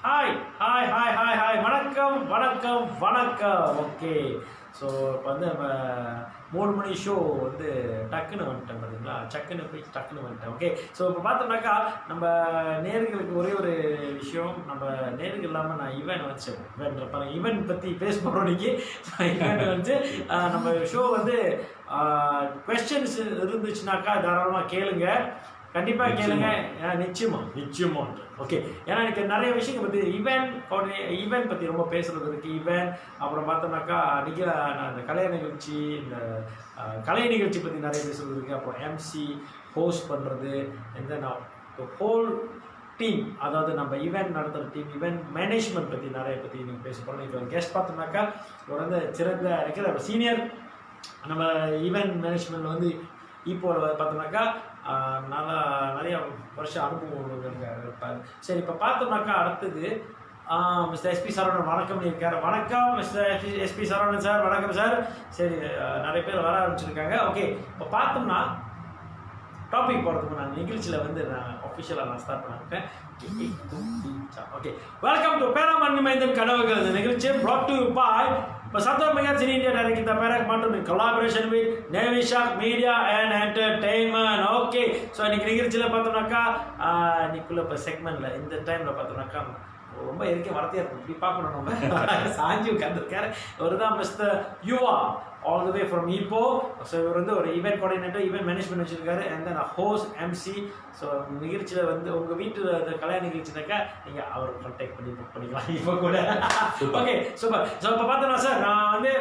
Hi hi hi hi hi வணக்கம் வணக்கம் வணக்கம். ஓகே, ஸோ இப்போ வந்து நம்ம 3 மணி ஷோ வந்து டக்குன்னு வந்துட்டேன் பார்த்தீங்களா, டக்குன்னு வந்துட்டேன். ஓகே, ஸோ இப்போ பார்த்தோம்னாக்கா நம்ம நேர்களுக்கு ஒரே ஒரு விஷயம், நம்ம நேர்கள் இல்லாமல் நான் ஈவெண்ட் வச்சேன். ஈவெண்ட் பற்றி பேச போகிறோம் இன்னைக்கு. ஈவெண்ட் வந்து நம்ம ஷோ வந்து கொஸ்டின்ஸ் இருந்துச்சுனாக்கா தாராளமாக கேளுங்க, கண்டிப்பாக கேளுங்க. நிச்சயமா. ஓகே, ஏன்னா எனக்கு நிறைய விஷயங்கள் பற்றி ஈவெண்ட் பற்றி ரொம்ப பேசுகிறது இருக்குது. ஈவெண்ட் அப்புறம் பார்த்தோம்னாக்கா இந்த கலை நிகழ்ச்சி பற்றி நிறைய பேசுகிறது இருக்குது. அப்புறம் எம்சி ஹோஸ்ட் பண்ணுறது, ஹோல் டீம், அதாவது நம்ம ஈவெண்ட் நடத்துகிற டீம், ஈவெண்ட் மேனேஜ்மெண்ட் பற்றி நீங்கள் பேச போகிறோம். இப்போ கெஸ்ட் பார்த்தோம்னாக்கா இவர் வந்து சிறந்த சீனியர் நம்ம ஈவெண்ட் மேனேஜ்மெண்ட் வந்து இப்போ பார்த்தோம்னாக்கா நிறைய வருஷம் அனுபவம் இருப்பார். சரி, இப்போ பார்த்தோம்னாக்கா அடுத்தது மிஸ்டர் எஸ்பி சரவணன் வணக்கம் இருக்கார். வணக்கம் மிஸ்டர் எஸ்பி சரவணன் சார், வணக்கம் சார். சரி, நிறைய பேர் வர ஆரம்பிச்சிருக்காங்க. ஓகே, இப்போ பார்த்தோம்னா டாபிக் போகிறதுக்கு நான் நிகழ்ச்சியில் வந்து நான் ஸ்டார்ட் பண்ணிருக்கேன். ஓகே, வெல்கம் டு பேராமணி மைந்தன் கனவுகள். இந்த நிகழ்ச்சி brought to you by Satu Megat Sini India dari kita Perak Mantu in collaboration with Navy Shark Media and Entertainment. Okay, so இன்னைக்கு நிகழ்ச்சியில் பார்த்தோம்னாக்கா இன்னைக்குள்ள இப்போ செக்மெண்ட்ல இந்த டைமில் பார்த்தோம்னாக்கா ரொம்ப வரத்தையாக இருக்கும். இப்படி பார்க்கணும், நம்ம சாஞ்சி உட்காந்துருக்காரு. ஒரு தான் mister Yuva all the way from இப்போ. ஸோ இவர் வந்து ஒரு ஈவெண்ட் கோஆர்டினேட்டர், ஈவெண்ட் மேனேஜ்மெண்ட் வச்சுருக்காரு. And then host MC. So நிகழ்ச்சியில் வந்து உங்கள் வீட்டில் கல்யாண நிகழ்ச்சினாக்கா நீங்கள் அவர் கான்டாக்ட் பண்ணி புக் பண்ணிக்கலாம் இப்போ கூட. Okay, super. ஸோ இப்போ பார்த்தோன்னா சார், நான் வந்து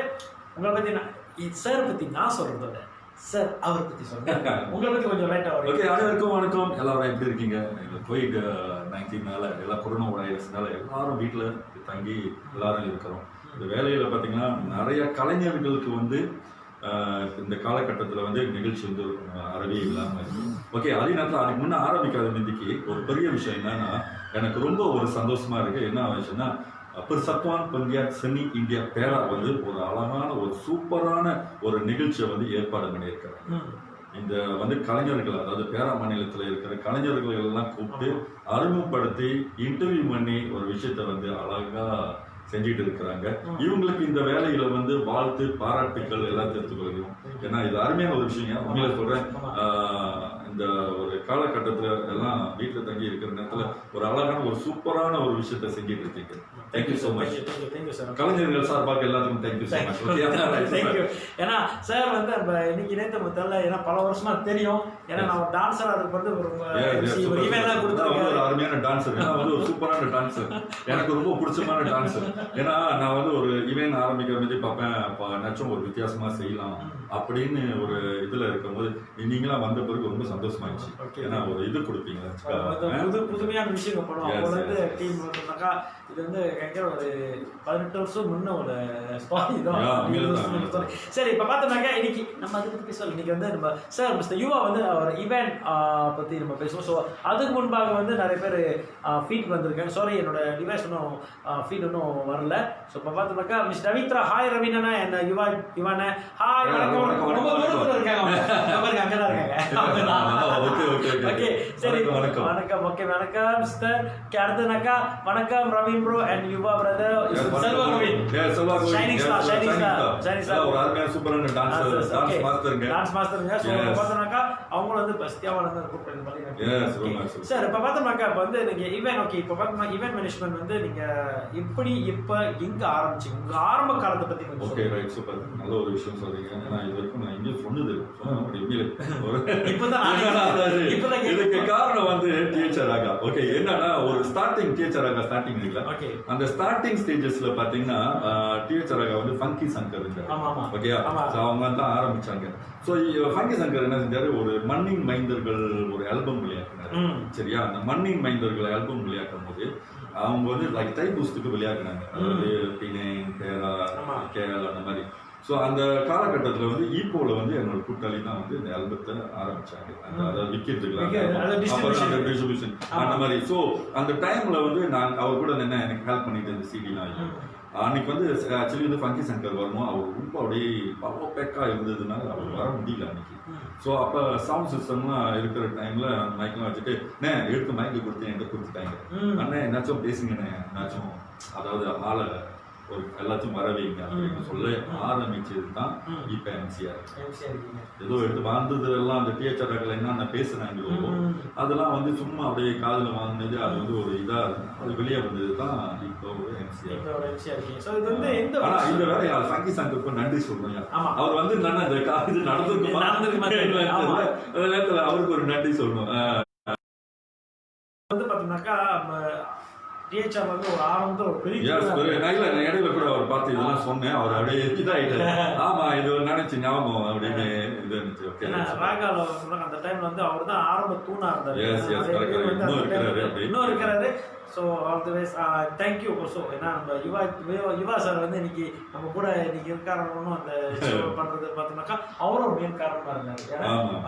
உங்களை பற்றி சார் பற்றி நான் சொல்கிறதோட சார் அவரை பற்றி சொல்லுங்க. உங்களை பற்றி கொஞ்சம் லைட்டாக வரும். ஓகே, அனைவருக்கும் வணக்கம். எல்லாரும் எப்படி இருக்கீங்க? கோவிட் 19 எல்லா கொரோனா வைரஸ்னால எல்லாரும் வீட்டில் தங்கி எல்லாரும் இருக்கிறோம். இந்த வேலையில் பார்த்தீங்கன்னா நிறைய கலைஞர்களுக்கு வந்து இந்த காலகட்டத்தில் வந்து நிகழ்ச்சி வந்து அறவே இல்லாமல் இருக்கு. ஓகே, அதே நேரத்தில் அதுக்கு முன்னே ஆரம்பிக்காத நிதிக்கு ஒரு பெரிய விஷயம் என்னன்னா, எனக்கு ரொம்ப ஒரு சந்தோஷமா இருக்கு. என்ன விஷயம்னா, சத்வான் பங்கியாட் செனி இந்தியா பேரா வந்து ஒரு அழகான ஒரு சூப்பரான ஒரு நிகழ்ச்சியை வந்து ஏற்பாடு பண்ணியிருக்கிறாங்க. இந்த வந்து கலைஞர்கள், அதாவது பேரா மாநிலத்தில் இருக்கிற கலைஞர்கள் எல்லாம் கூப்பிட்டு அறிமுகப்படுத்தி இன்டர்வியூ பண்ணி ஒரு விஷயத்த வந்து அழகா செஞ்சுட்டு இருக்கிறாங்க. இவங்களுக்கு இந்த வேலையில வந்து வாழ்த்து பாராட்டுக்கள் எல்லாம் தெரிஞ்சுக்கொள்கிறோம். ஏன்னா இது அருமையான ஒரு விஷயம். உங்களை சொல்றேன், இந்த ஒரு காலகட்டத்துல எல்லாம் வீட்டுல தங்கி இருக்கிற நேரத்துல ஒரு அழகான ஒரு சூப்பரான ஒரு விஷயத்த செஞ்சுட்டு இருக்கீங்க. Thank you so much. கலைஞர்கள் சார்பாக எல்லாத்துக்கும் தேங்க்யூ சோ மச். தேங்க்யூ. ஏன்னா சார் வந்து இன்னைக்கு நேற்று முதல்ல ஏன்னா பல வருஷமா தெரியும். ஏன்னா நான் டான்ஸரா இருக்கிறது ஒரு அருமையான டான்ஸர், வந்து ஒரு சூப்பரான டான்ஸர், எனக்கு ரொம்ப பிடிச்சமான டான்ஸர். ஏன்னா நான் வந்து ஒரு ஈவென்ட் ஆரம்பிக்கிற மாதிரி பார்ப்பேன், நச்சம் ஒரு வித்தியாசமா செய்யலாம் அப்படின்னு ஒரு இதுல இருக்கும்போது நீங்களாம் வந்த பிறகு ரொம்ப சந்தோஷமாயிடுச்சு. ஏன்னா ஒரு இது கொடுப்பீங்க, புதுமையான விஷயம் பண்ணுவோம். டீம் வந்தாக்கா இது வந்து ஒரு 18 வருஷம் முன்ன ஒரு ஸ்டாரி தான். சரி, இப்போ பார்த்தோம்னாக்கா இன்னைக்கு நம்ம அதை பற்றி பேசலாம். இன்னைக்கு வந்து நம்ம சார் மிஸ்டர் யுவா வந்து ஒரு ஈவெண்ட் பற்றி நம்ம பேசுவோம். ஸோ அதுக்கு முன்பாக வந்து நிறைய பேர் ஃபீட் வந்திருக்காங்க. சாரி, என்னோட டிவைஸ் இன்னும் ஃபீட் இன்னும் வரல. ஸோ இப்போ பார்த்தோம்னாக்கா மிஸ் ரவித்ரா, ஹாய் ரவீனா, என்ன யுவான ஹாய் வணக்கம். ரொம்ப தூரத்தில் இருக்காங்க, அங்கதான் இருக்காங்க. ஓகே, சரி, வணக்கம். ஓகே, வணக்கம் மிஸ்டர். அடுத்தனாக்கா வணக்கம் ravine bro and Yuva brother Selva CoWIN. Shining star ஒரு அருமையான சூப்பரான டான்ஸ் மாஸ்டருங்க. ஸோ பார்த்தோம்னாக்கா அவங்களும் வந்து பஸ்தியாவால இருந்து கூப்பிட்டு பண்ணிருக்காங்க. சார், இப்போ பார்த்தோம்னாக்கா இப்போ வந்து நீங்க ஈவெண்ட், ஓகே, இப்போ பார்த்தோம்னா ஈவெண்ட் மேனேஜ்மெண்ட் வந்து நீங்க எப்படி இப்போ எங்க ஆரம்பிச்சீங்க, உங்க ஆரம்ப காலத்தை பத்தி கொஞ்சம். ஓகே, ரைட், சூப்பர், நல்ல ஒரு விஷயம் சொல்றீங்க. ஏன்னா இது வரைக்கும் நான் இங்கே சொன்னது இப்பதான் இதுக்கு காரணம் வந்து டீச்சர் ஆகா. ஓகே, என்னன்னா ஒரு டீச்சர் ஆகா ஸ்டார்டிங் இல்ல. ஓகே, அந்த ஸ்டார்டிங் ஸ்டேஜஸ்ல பாத்தீங்கன்னா டீச்சர் ஆகா வந்து ஃபங்கி சங்கர் இருந்தாரு. ஓகே, அவங்க தான் ஆரம்பிச்சாங்க. ஸோ ஃபங்கி சங்கர் என்ன செஞ்சாரு, ஒரு மண்ணின் மைந்தர்கள் ஒரு ஆல்பம் விளையாடினாரு. சரியா, அந்த மண்ணின் மைந்தர்கள் ஆல்பம் விளையாடும் போது அவங்க வந்து லைக் தைப்பூசத்துக்கு விளையாடினாங்க. அதாவது பினேன், பேரா, கேரளா அந்த மாதிரி. ஸோ அந்த காலகட்டத்தில் வந்து ஈப்போவில் வந்து என்னோட கூட்டாளி தான் வந்து இந்த ஆல்பத்தை ஆரம்பிச்சாங்க. அதாவது விற்கிறதுக்கு டிஸ்ட்ரிபியூஷன் அந்த மாதிரி. ஸோ அந்த டைமில் வந்து நான் அவர் கூட என்ன எனக்கு ஹெல்ப் பண்ணிட்டு இந்த சிடிலாம். அன்னைக்கு வந்து ஆக்சுவலி வந்து ஃபங்கி சங்கர் வரணும், அவர் ரொம்ப அப்படியே பவ பேக்காக இருந்ததுனால அவர் வர முடியல அன்னைக்கு. ஸோ அப்போ சவுண்ட் சிஸ்டம்லாம் இருக்கிற டைமில் அந்த மைக்கெலாம் வச்சுட்டு எடுத்து மைக்கு கொடுத்து என்கிட்ட கொடுத்துட்டாங்க. அண்ணே என்னாச்சும் பேசுங்கண்ணே, என்னாச்சும் அதாவது ஆளை ஒரு எல்லாத்தையும் வரவைங்க அப்படின்னு சொல்ல ஆரம்பிச்சது தான் இப்போ எம்சிஆர். ஏதோ எடுத்து வந்தது எல்லாம் அந்த டிஹெச்ஆர் என்னென்ன பேசுனாங்களோ அதெல்லாம் வந்து சும்மா அப்படியே காதில் வாங்கினது, அது வந்து ஒரு இதாக அது வெளியே வந்தது தான் இப்போ ஒரு எம்சிஆர். ஆனா இந்த வேலையை ஃபங்கி சங்கருக்கு நன்றி சொல்லணும். அவர் வந்து என்னன்னா இந்த இது நடந்திருக்குமா அந்த நேரத்தில் அவருக்கு ஒரு நன்றி சொல்லணும். வந்து பாத்தீங்கன்னாக்கா டிஹெச்ஆர் வந்து ஒரு ஆரம்பத்தில் ஒரு பெரிய இடையில கூட அவர் பார்த்து இதெல்லாம் சொன்னேன், அவர் அப்படியே இதாயிட்டு ஆமா இது நினைச்சு ஞாபகம் அப்படின்னு இது இருந்துச்சு. ஓகே ராகால சொல்றாங்க அந்த டைம்ல வந்து அவர் தான் ஆரம்ப தூணா இருந்தாரு, இன்னும் இருக்கிறாரு. So all the ways thank you. So ஏன்னா நம்ம யுவா சார் வந்து இன்னைக்கு நம்ம கூட இன்னைக்கு இருக்காரணும் அந்த ஷோ பண்றது பார்த்தோம்னாக்கா அவரும் ஒரு மெயின் காரணமா இருந்தாரு.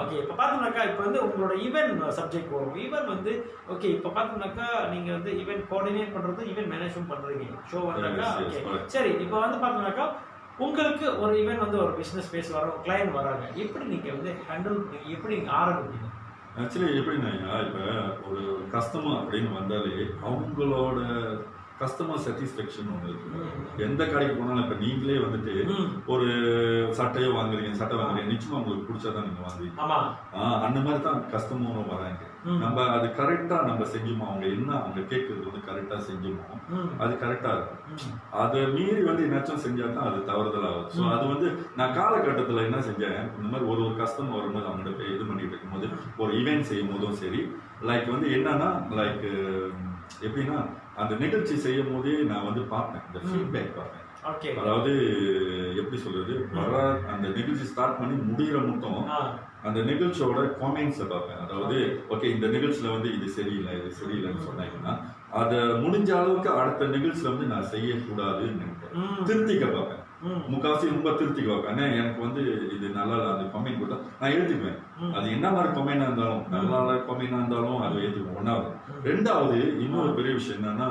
ஓகே இப்போ பார்த்தோம்னாக்கா இப்போ வந்து உங்களோட ஈவென்ட் சப்ஜெக்ட் வரும். ஈவென்ட் வந்து ஓகே இப்போ பார்த்தோம்னாக்கா நீங்க வந்து ஈவென்ட் கோஆர்டினேட் பண்றது ஈவென்ட் மேனேஜ்மெண்ட் பண்றீங்க ஷோ வந்தாக்கா. ஓகே சரி இப்போ வந்து பார்த்தோம்னாக்கா உங்களுக்கு ஒரு ஈவென்ட் வந்து ஒரு பிஸ்னஸ் பேஸ் வர கிளைண்ட் வராங்க, எப்படி நீங்க வந்து ஹேண்டில் பண்ணி எப்படி நீங்க ஆரம்பிப்பீங்க? ஆக்சுவலி எப்படின்னா இப்போ ஒரு கஸ்டமர் அப்படின்னு வந்தாலே அவங்களோட கஸ்டமர் சாட்டிஸ்ஃபேக்ஷன் ஒன்று இருக்கு. எந்த கடைக்கு போனாலும் இப்போ நீங்களே வந்துட்டு ஒரு சட்டையோ வாங்குறீங்க, சட்டை வாங்குறீங்க, நிச்சயமா உங்களுக்கு பிடிச்சாதான் நீங்க வாங்குவீங்க. அந்த மாதிரி தான் கஸ்டமரும் வராங்க. நம்ம அது கரெக்டா நம்ம செஞ்சோமோ, அவங்க கேட்கறது வந்து கரெக்டா செஞ்சோமோ அது கரெக்டா இருக்கும். அதை மீறி வந்து என்னாச்சும் செஞ்சா தான் அது தவறுதல் ஆகும். ஸோ அது வந்து நான் காலகட்டத்தில் என்ன செஞ்சேன், இந்த மாதிரி ஒரு கஸ்டமர் வரும்போது அவங்கள்ட்ட போய் இது பண்ணிட்டு இருக்கும்போது ஒரு ஈவெண்ட் செய்யும் போதும் சரி, லைக் வந்து என்னன்னா லைக் எப்படின்னா அந்த நிகழ்ச்சி செய்யும் போதே நான் வந்து பார்ப்பேன், இந்த ஃபீட்பேக் பார்ப்பேன். அதாவது எப்படி சொல்றது, வர அந்த நிகழ்ச்சி ஸ்டார்ட் பண்ணி முடிகிற மட்டும் அந்த நிகழ்ச்சியோட காமெண்ட்ஸை பார்ப்பேன். அதாவது ஓகே இந்த நிகழ்ச்சியில வந்து இது சரியில்லைன்னு சொன்னாங்கன்னா அதை முடிஞ்ச அளவுக்கு அடுத்த நிகழ்ச்சியில வந்து நான் செய்யக்கூடாதுன்னு நினைப்பேன், திருத்திக்க பார்ப்பேன். முக்காசி ரொம்ப திருத்திக்க பார்ப்பேன். எனக்கு வந்து இது நல்லா இல்லை, அந்த கமெண்ட் கொடுத்தா நான் எழுதிக்குவேன். அது என்ன மாதிரி கமெண்டா இருந்தாலும், நல்லா கமெண்டா இருந்தாலும் அதை எழுதிக்குவேன். ஒன்னாவது. ரெண்டாவது இன்னொரு பெரிய விஷயம் என்னன்னா,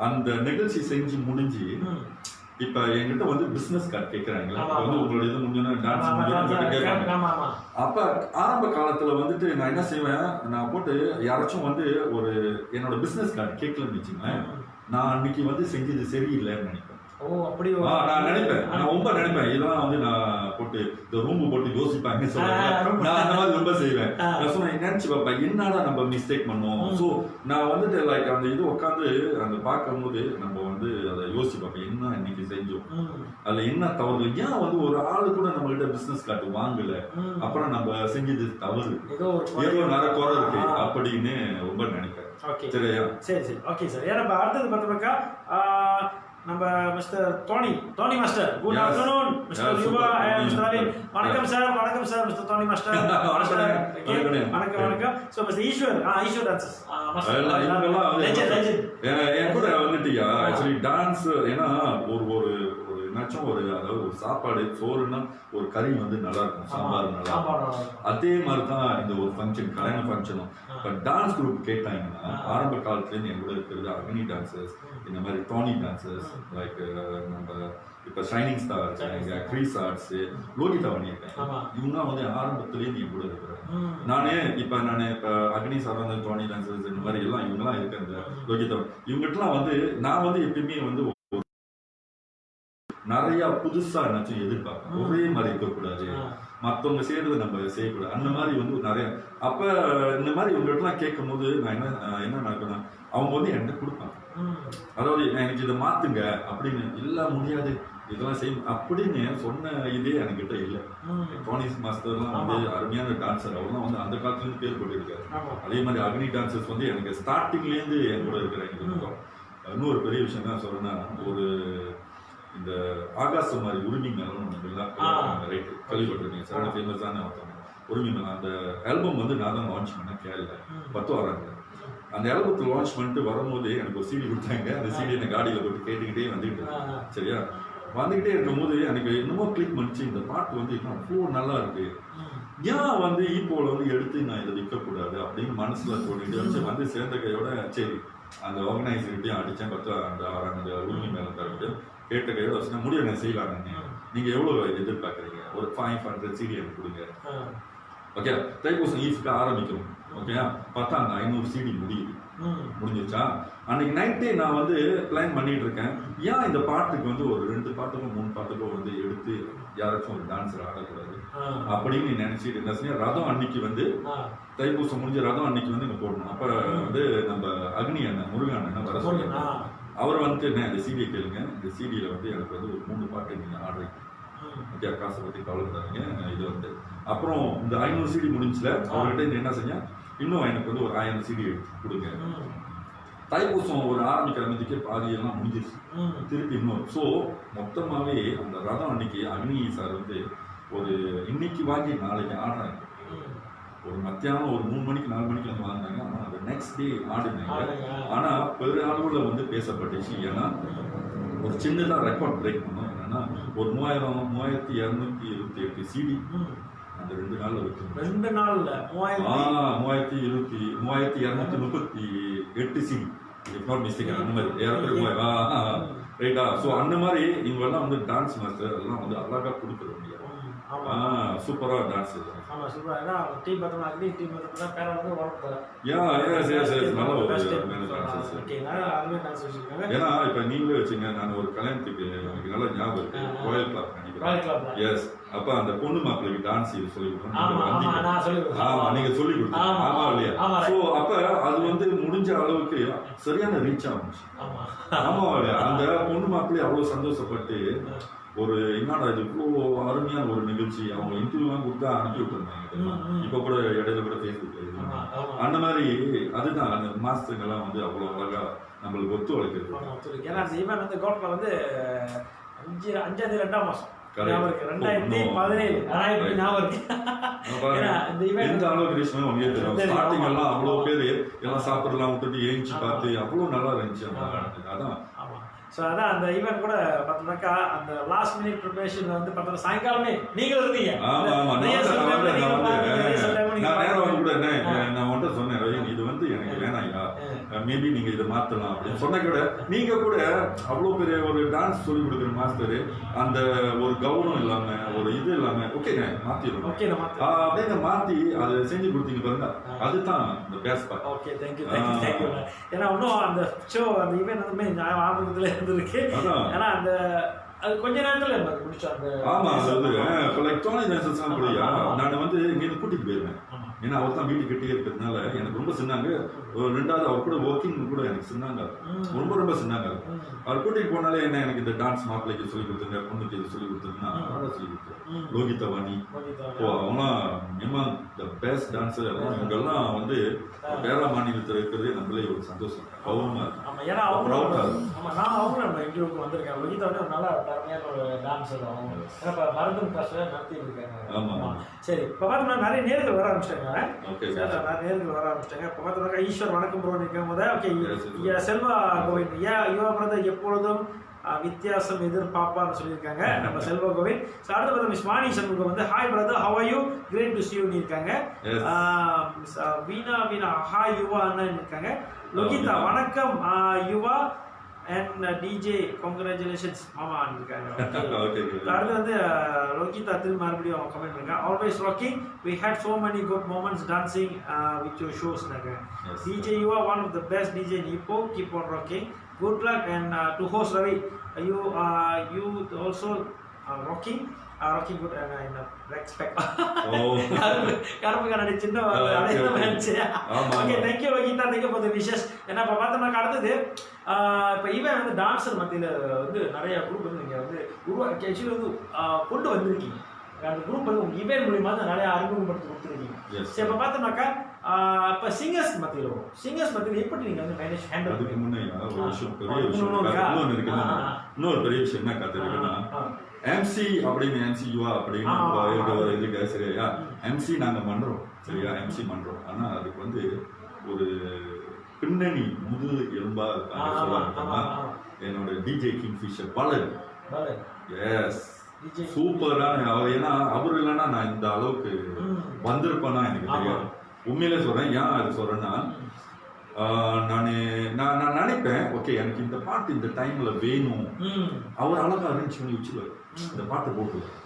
அந்த நிகழ்ச்சி செஞ்சு முடிஞ்சு இப்ப என்கிட்ட வந்து பிசினஸ் கார்டு கேட்கறாங்க. வந்து உங்களோட இது முடிஞ்சோன்னா டான்ஸ் முடிஞ்சோன்னு கேட்கறாங்க. அப்ப ஆரம்ப காலத்துல வந்துட்டு நான் என்ன செய்வேன், நான் போட்டு யாராச்சும் வந்து ஒரு என்னோட பிசினஸ் கார்டு கேட்கலன்னு வச்சுங்களேன், நான் அன்னைக்கு வந்து செஞ்சது சரியில்லைன்னு நினைப்பேன். நான் நினைப்பேன், நான் ரொம்ப நினைப்பேன், இதெல்லாம் வந்து நான் போட்டு இந்த ரூம் போட்டு யோசிப்பாங்க நான் அந்த மாதிரி ரொம்ப செய்வேன். நான் சொன்னேன் நினைச்சு பார்ப்பேன் என்னடா நம்ம மிஸ்டேக் பண்ணுவோம். ஸோ நான் வந்துட்டு லைக் அந்த இது உட்காந்து அந்த பார்க்கும் போது நம்ம வந்து அதை யோசிச்சு பார்ப்பேன், என்ன இன்னைக்கு செஞ்சோம், அதுல என்ன தவறு, ஏன் வந்து ஒரு ஆளு கூட நம்ம கிட்ட பிசினஸ் கார்டு வாங்கல, அப்புறம் நம்ம செஞ்சது தவறு, ஏதோ நிறைய குறை இருக்கு அப்படின்னு ரொம்ப நினைப்பேன். சரியா? சரி ஓகே சார். ஏன்னா அடுத்தது பார்த்தோம்னாக்கா நம்ம mister Tony master. Good afternoon mister Yuva and mister Alin. வணக்கம் சார் மிஸ்டர் டோனி மாஸ்டர். வணக்கம். So mister Eswar dancers master legend என் கூட வந்துட்டியா. ஆக்சுவலி டான்ஸ் ஏன்னா ஒரு என்னாச்சும் ஒரு அதாவது ஒரு சாப்பாடு சோறுன்னா ஒரு கறி வந்து நல்லா இருக்கும், சாம்பார் நல்லா இருக்கும். அதே மாதிரி தான் இந்த ஒரு ஃபங்க்ஷன், கல்யாண ஃபங்க்ஷனும். இப்போ டான்ஸ் குரூப் கேட்டாங்கன்னா ஆரம்ப காலத்துலேருந்து என் கூட இருக்கிறது அக்னி டான்சர்ஸ், இந்த மாதிரி டோனி டான்சர்ஸ், லைக் நம்ம இப்போ ஷைனிங் ஸ்டார் இருக்காங்க, கிரீஸ் ஆர்ட்ஸ், லோகிதாவணி இருக்காங்க. இவங்கலாம் வந்து ஆரம்பத்துலேருந்து என் கூட இருக்கிறாங்க. நான் இப்போ அக்னி சார் வந்து டோனி டான்சர்ஸ் இந்த மாதிரி எல்லாம் இவங்கெல்லாம் இருக்கிற லோகிதாவணி இவங்ககிட்டலாம் வந்து நான் வந்து எப்பயுமே வந்து நிறைய புதுசா என்னாச்சும் எதிர்பார்ப்பேன். ஒரே மாதிரி இருக்கக்கூடாது, மற்றவங்க செய்யறது நம்ம செய்யக்கூடாது, அந்த மாதிரி வந்து நிறைய. அப்ப இந்த மாதிரி உங்கள்கிட்ட கேட்கும் போது நான் என்ன நடக்கணும், அவங்க வந்து என்கிட்ட கொடுப்பாங்க. அதாவது எனக்கு இதை மாத்துங்க அப்படின்னு. இல்ல முடியாது இதெல்லாம் செய்யும் அப்படின்னு சொன்ன இதே என்கிட்ட இல்லை. டோனி மாஸ்டர்லாம் வந்து அருமையான டான்சர், அவர்லாம் வந்து அந்த காலத்துல இருந்து பேர் போட்டிருக்காரு. அதே மாதிரி அக்னி டான்சர்ஸ் வந்து எனக்கு ஸ்டார்டிங்ல இருந்து என் கூட இருக்கிற. இன்னொரு பெரிய விஷயம் தான் சொல்றேன்னா, ஒரு இந்த ஆகாச மாதிரி உரிமை மேலும் ரைட் கேள்விப்பட்டிருக்கீங்க சார், ஃபேமஸான ஒருத்தவங்க உரிமை மேலம். அந்த ஆல்பம் வந்து நான் தான் லான்ச் பண்ணேன் கேரளா 10 வராங்க. அந்த ஆல்பத்தை லான்ச் பண்ணிட்டு வரும்போது எனக்கு ஒரு சிடி கொடுத்தாங்க. அந்த சிடி என்ன காடியில் போட்டு கேட்டுக்கிட்டே வந்துக்கிட்டு சரியா வந்துக்கிட்டே இருக்கும்போது எனக்கு என்னமோ கிளிக் பண்ணிச்சு, இந்த பாட்டு வந்து அவ்வளோ நல்லா இருக்கு, ஏன் வந்து ஈப்போல வந்து எடுத்து நான் இதை விற்கக்கூடாது அப்படின்னு மனசுல தோணிட்டு வந்து சேர்ந்த கையோட சரி அந்த ஆர்கனைசர்கிட்டையும் அடித்தேன். அந்த அந்த உரிமை மேலே தரட்டு கேட்ட கையோட வச்சுன்னா முடியும் நான் செய்யலாங்க. நீங்கள் எவ்வளோ எதிர்பார்க்குறீங்க? ஒரு 500 CD எனக்கு கொடுங்க. ஓகே, தைப்பூசம் ஈஸுக்கு ஆரம்பிக்கும். ஓகே, பார்த்தா அந்த 500 CD முடிஞ்சிருச்சா. அன்னைக்கு நைட்டே நான் வந்து பிளான் பண்ணிட்டு இருக்கேன், ஏன் இந்த பாட்டுக்கு வந்து ஒரு 2 பாட்டுக்கோ 3 பாட்டுக்கோ வந்து எடுத்து யாராச்சும் ஒரு டான்ஸர் ஆடக்கூடாது அப்படின்னு நினைச்சிட்டு என்ன செய்ய, ரதம் அன்னைக்கு வந்து தைப்பூசம் முடிஞ்ச ரதம் அன்னைக்கு வந்து இங்க போடணும். அப்ப வந்து நம்ம அக்னி அண்ணன் முருகன் அண்ணன் வர சொல்லி அவர் வந்துட்டு என்ன இந்த சிடியை கேளுங்க, இந்த சிடியில வந்து எனக்கு வந்து ஒரு 3 பாட்டு நீங்க ஆடுறீங்க. ஓகே, காசை பத்தி கவலைப்படாதீங்க. இது வந்து அப்புறம் இந்த 500 CD முடிஞ்சுல அவர்கிட்ட என்ன செஞ்சேன், இன்னும் எனக்கு வந்து ஒரு 1000 CD எடுத்து கொடுங்க. தைப்பூசம் ஒரு ஆரம்பிக்கிற மதிக்கே பாதியெல்லாம் முடிஞ்சிருச்சு. திருப்பி இன்னொரு ஸோ மொத்தமாகவே அந்த ரதம் அன்னைக்கு அக்னி சார் வந்து ஒரு இன்னைக்கு வாங்கி நாளைக்கு ஆடுறாங்க. ஒரு மத்தியானம் ஒரு 3 மணிக்கு 4 மணிக்கு வந்து வாங்கினாங்க. ஆனால் அந்த நெக்ஸ்ட் டே ஆடுனாங்க. ஆனால் பெரிய அளவில் வந்து பேசப்பட்டுச்சு. ஏன்னா ஒரு சின்னதாக ரெக்கார்ட் பிரேக் பண்ணோம். என்னன்னா ஒரு 3228 CD அந்த 2 நாள்ல விட்டு 2 நாள்ல 3238 CD இஃப் நாட் மிஸ்டேக் அந்த மாதிரி ரைட்டா. ஸோ அந்த மாதிரி இவங்கெல்லாம் வந்து டான்ஸ் மாஸ்டர் எல்லாம் வந்து அழகா கொடுக்குறவங்க. சூப்பரா டான்ஸ். ஆமா சூப்பரா. ஏன்னா டீம் பார்த்தோம்னா அக்னி டீம் பார்த்தோம்னா பேர வந்து வளர்ப்பு. நல்ல ஒரு டான்ஸ். ஏன்னா இப்ப நீங்களே வச்சுங்க, நான் ஒரு கல்யாணத்துக்கு எனக்கு நல்ல ஞாபகம் இருக்கு, ராயல் கிளப் நினைக்கிறேன். எஸ், அப்ப அந்த பொண்ணு மாப்பிள்ளைக்கு டான்ஸ் இது சொல்லி கொடுத்தோம். ஆமா, நீங்க சொல்லி கொடுத்தீங்க. ஆமா இல்லையா? ஸோ அப்ப அது வந்து முடிஞ்ச அளவுக்கு சரியான ரீச் ஆகும். ஆமா இல்லையா? அந்த பொண்ணு மாப்பிள்ளை அவ்வளவு சந்தோஷப்பட்டு ஒரு என்னடா இது இவ்வளோ அருமையான ஒரு நிகழ்ச்சி, அவங்க இன்டர்வியூலாம் கொடுத்தா அனுப்பி விட்டுருந்தாங்க. இப்போ கூட இடையில கூட ஃபேஸ்புக்ல அந்த மாதிரி. அதுதான் அந்த மாஸ்டருங்கெல்லாம் வந்து அவ்வளோ அழகா நம்மளுக்கு ஒத்துழைக்கிறது. ஏன்னா அந்த ஈவென்ட் வந்து கோட்ல வந்து 5/2 மாசம் 2017 எந்த அளவுக்கு ஸ்டார்டிங் எல்லாம் அவ்வளோ பேர் எல்லாம் சாப்பிடலாம் விட்டுட்டு ஏஞ்சி பார்த்து அவ்வளோ நல்லா இருந்துச்சு. அதான் ஸோ அதான் அந்த ஈவெண்ட் கூட பார்த்தோம்னாக்கா அந்த லாஸ்ட் மினிட் ப்ரிப்பரேஷன் வந்து பார்த்தோம்னா சாயங்காலமே நீங்கள் இருந்தீங்க. நான் கூட நான் வந்து சொன்னேன், இது வந்து எனக்கு வேணாயா, மேபி நீங்க இதை மாத்தலாம் அப்படின்னு சொன்ன கூட நீங்க கூட அவ்வளோ பெரிய ஒரு டான்ஸ் சொல்லி கொடுக்குற மாஸ்டர் அந்த ஒரு கௌரவம் இல்லாம ஒரு இது இல்லாம ஓகேங்க மாத்திடணும் அப்படின்னு மாத்தி அதை செஞ்சு கொடுத்தீங்க பாருங்க. அதுதான் இந்த பேஸ் பார்ட். Okay, thank you. ஏன்னா இன்னும் அந்த ஷோ அந்த ஈவெண்ட் வந்து ஆரம்பத்துல இருந்திருக்கு. ஏன்னா அந்த அது கொஞ்ச நேரத்துல முடிச்சோம். ஆமா, அது லைக் தோனி டான்சர்ஸ்லாம் புரியா, நான் வந்து இங்க கூட்டிட்டு போயிருவேன். ஏன்னா அவர் தான் வீட்டு கிட்டே இருக்கிறதுனால எனக்கு ரொம்ப சின்னாங்க. ரெண்டாவது அவர் கூட ஒர்க்கிங் கூட எனக்கு சின்னாங்க, ரொம்ப சின்னாங்க. அவர் கூட்டிட்டு போனாலே என்ன எனக்கு இந்த டான்ஸ் மாப்பிள்ளைக்கு சொல்லி கொடுத்துருங்க, பொண்ணுக்கு இது சொல்லி கொடுத்துருங்கன்னா சொல்லி கொடுத்தேன். லோகிதா வாணி அவங்களாம் த பெஸ்ட் டான்ஸர். இவங்கெல்லாம் வந்து கேரளா மாநிலத்தில் இருக்கிறதே நம்மளே ஒரு சந்தோஷம். சரி, இப்ப பார்த்தோம்னா நிறைய நேர்கள் வர ஆரம்பிச்சிட்டாங்க. இப்ப பார்த்தோம்னா ஈஸ்வர் வணக்கம் ப்ரோ நிற்கும் போது ஓகே செல்வா கோவிந்த் யுவா பிரதர் எப்பொழுதும் வித்தியாசம் எதிர்பார்ப்பான்னு சொல்லியிருக்காங்க நம்ம செல்வா கோவிந்த். அடுத்த பார்த்தா மிஸ் வாணி சண்முகம் வந்து hi brother how are you, great to see you இருக்காங்க. வீணா ஹாய் யுவா அண்ணன் இருக்காங்க. லோகிதா வணக்கம் யுவா அண்ட் டிஜே கங்க்ராச்சுலேஷன்ஸ் மாமா இருக்காங்க. அடுத்து வந்து லோகிதா திரும்ப மறுபடியும் கமெண்ட் பண்ணுங்க. Always rocking, we had so many good moments dancing with your shows. DJ you are one of the best DJ in Ipoh, keep on rocking, good luck. And to host Ravi, you also rocking good and in respect. கருப்பு கண்ணாடி சின்ன okay, thank you Lohitha, thank you for the wishes. ஏன்னா இப்போ பார்த்தோம்னா அடுத்தது இப்போ இவன் வந்து டான்ஸர் மத்தியில் வந்து நிறைய குரூப் வந்து நீங்கள் வந்து உருவாக்கி ஆக்சுவலி வந்து கொண்டு வந்திருக்கீங்க. அந்த குரூப் வந்து உங்கள் இவன் மூலியமாக தான் நிறைய அறிமுகப்படுத்தி கொடுத்துருக்கீங்க. சரி, இப்போ பார்த்தோம்னாக்கா இப்போ சிங்கர்ஸ் மத்தியில் எப்படி நீங்கள் வந்து மேனேஜ் ஹேண்டில் அதுக்கு முன்னே ஒரு விஷயம் இன்னொரு பெரிய விஷயம் என்ன காத்திருக்குன்னா எம்சி அப்படின்னு எம்சி யுவா அப்படின்னு இருக்கு சரியா. எம்சி நாங்கள் பண்ணுறோம் சரியா, எம்சி பண்ணுறோம். ஆனால் அதுக்கு வந்து ஒரு பின்னணி முதுகு எலும்பா இருக்காங்க சொல்லுவாங்க. என்னோட டிஜே கிங்ஃபிஷர் பாலர். எஸ், சூப்பரான அவர். ஏன்னா அவர் இல்லைன்னா நான் இந்த அளவுக்கு வந்திருப்பேன்னா எனக்கு தெரியாது. உண்மையிலே சொல்றேன். ஏன் அது சொல்றேன்னா நான் நான் நினைப்பேன் ஓகே எனக்கு இந்த பாட்டு இந்த டைம்ல வேணும். அவர் அழகா அரேஞ்ச் பண்ணி வச்சுருவாரு, இந்த பாட்டை போட்டுருவார்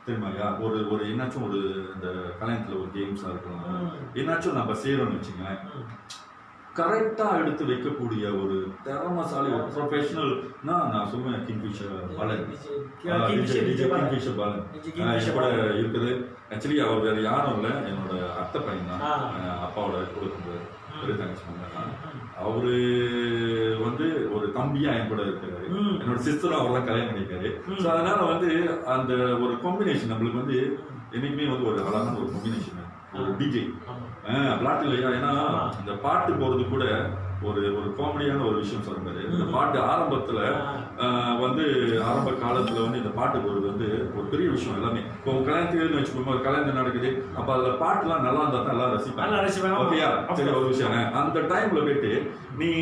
தெரியுமாயா. ஒரு என்னாச்சும் ஒரு இந்த கல்யாணத்துல ஒரு கேம்ஸா இருக்கலாம், என்னாச்சும் நம்ம செய்யறோம்னு வச்சுங்களேன், கரெக்டா எடுத்து வைக்கக்கூடிய ஒரு திறமசாலி ஒரு ப்ரொஃபஷனல்னா நான் சொல்லுவேன் கிங்ஃபிஷர் பாலன். கிங்ஃபிஷர் பாலன் கூட இருக்குது. ஆக்சுவலி அவர் வேற யாரும் இல்லை, என்னோட அத்தை பையன் தான், அப்பாவோட கொடுக்குறது பெரிய தங்கச்சி பண்ணாங்க. அவரு வந்து ஒரு தம்பியா என் கூட இருக்கிறாரு, என்னோட சிஸ்டரும் அவர்லாம் கல்யாணம் பண்ணிருக்காரு. ஸோ அதனால வந்து அந்த ஒரு காம்பினேஷன் நம்மளுக்கு வந்து என்னைக்குமே வந்து ஒரு அழகான ஒரு காம்பினேஷன் ஒரு டிஜே பிளாட் இல்லையா. ஏன்னா இந்த பாட்டு போறது கூட ஒரு காமெடியான ஒரு விஷயம் சொல்றாரு. இந்த பாட்டு ஆரம்பத்துல வந்து ஆரம்ப காலத்துல வந்து இந்த பாட்டு போறது வந்து ஒரு பெரிய விஷயம். எல்லாமே இப்போ கல்யாணத்துக்கு வச்சுக்கோங்க, ஒரு கல்யாணம் நடக்குது, அப்ப அதுல பாட்டுலாம் நல்லா இருந்தா தான் எல்லாரும் ரசிப்பாங்க. ஓகேயா, சரி ஒரு விஷயம். அந்த டைம்ல போயிட்டு நீ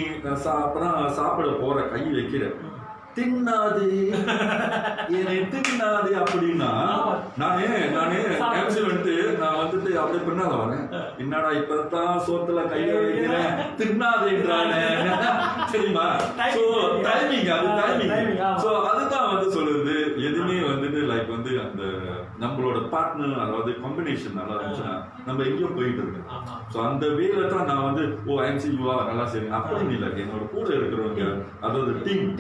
அப்பதான் சாப்பிட போற கை வைக்கிற தின்னாது என்னை தின்னாது அப்படின்னா நானே எம்சி வந்துட்டு நான் வந்துட்டு அப்படி பின்னால வரேன், என்னடா இப்பதான் சோத்துல கைய வைக்கிறேன் தின்னாதுன்றானே தெரியுமா. சோ டைமிங், அது டைமிங். சோ அதுதான் வந்து சொல்லுது. எதுவுமே வந்துட்டு லைக் வந்து அந்த நம்மளோட பார்ட்னர் அதாவது காம்பினேஷன் நல்லா இருந்துச்சுன்னா நம்ம எங்கேயோ போயிட்டு இருக்கோம். ஸோ அந்த வேலை தான் நான் வந்து எம்சி யூவா நல்லா சரி அப்படின்னு இல்லை, என்னோட கூட இருக்கிறவங்க அதாவது டீம்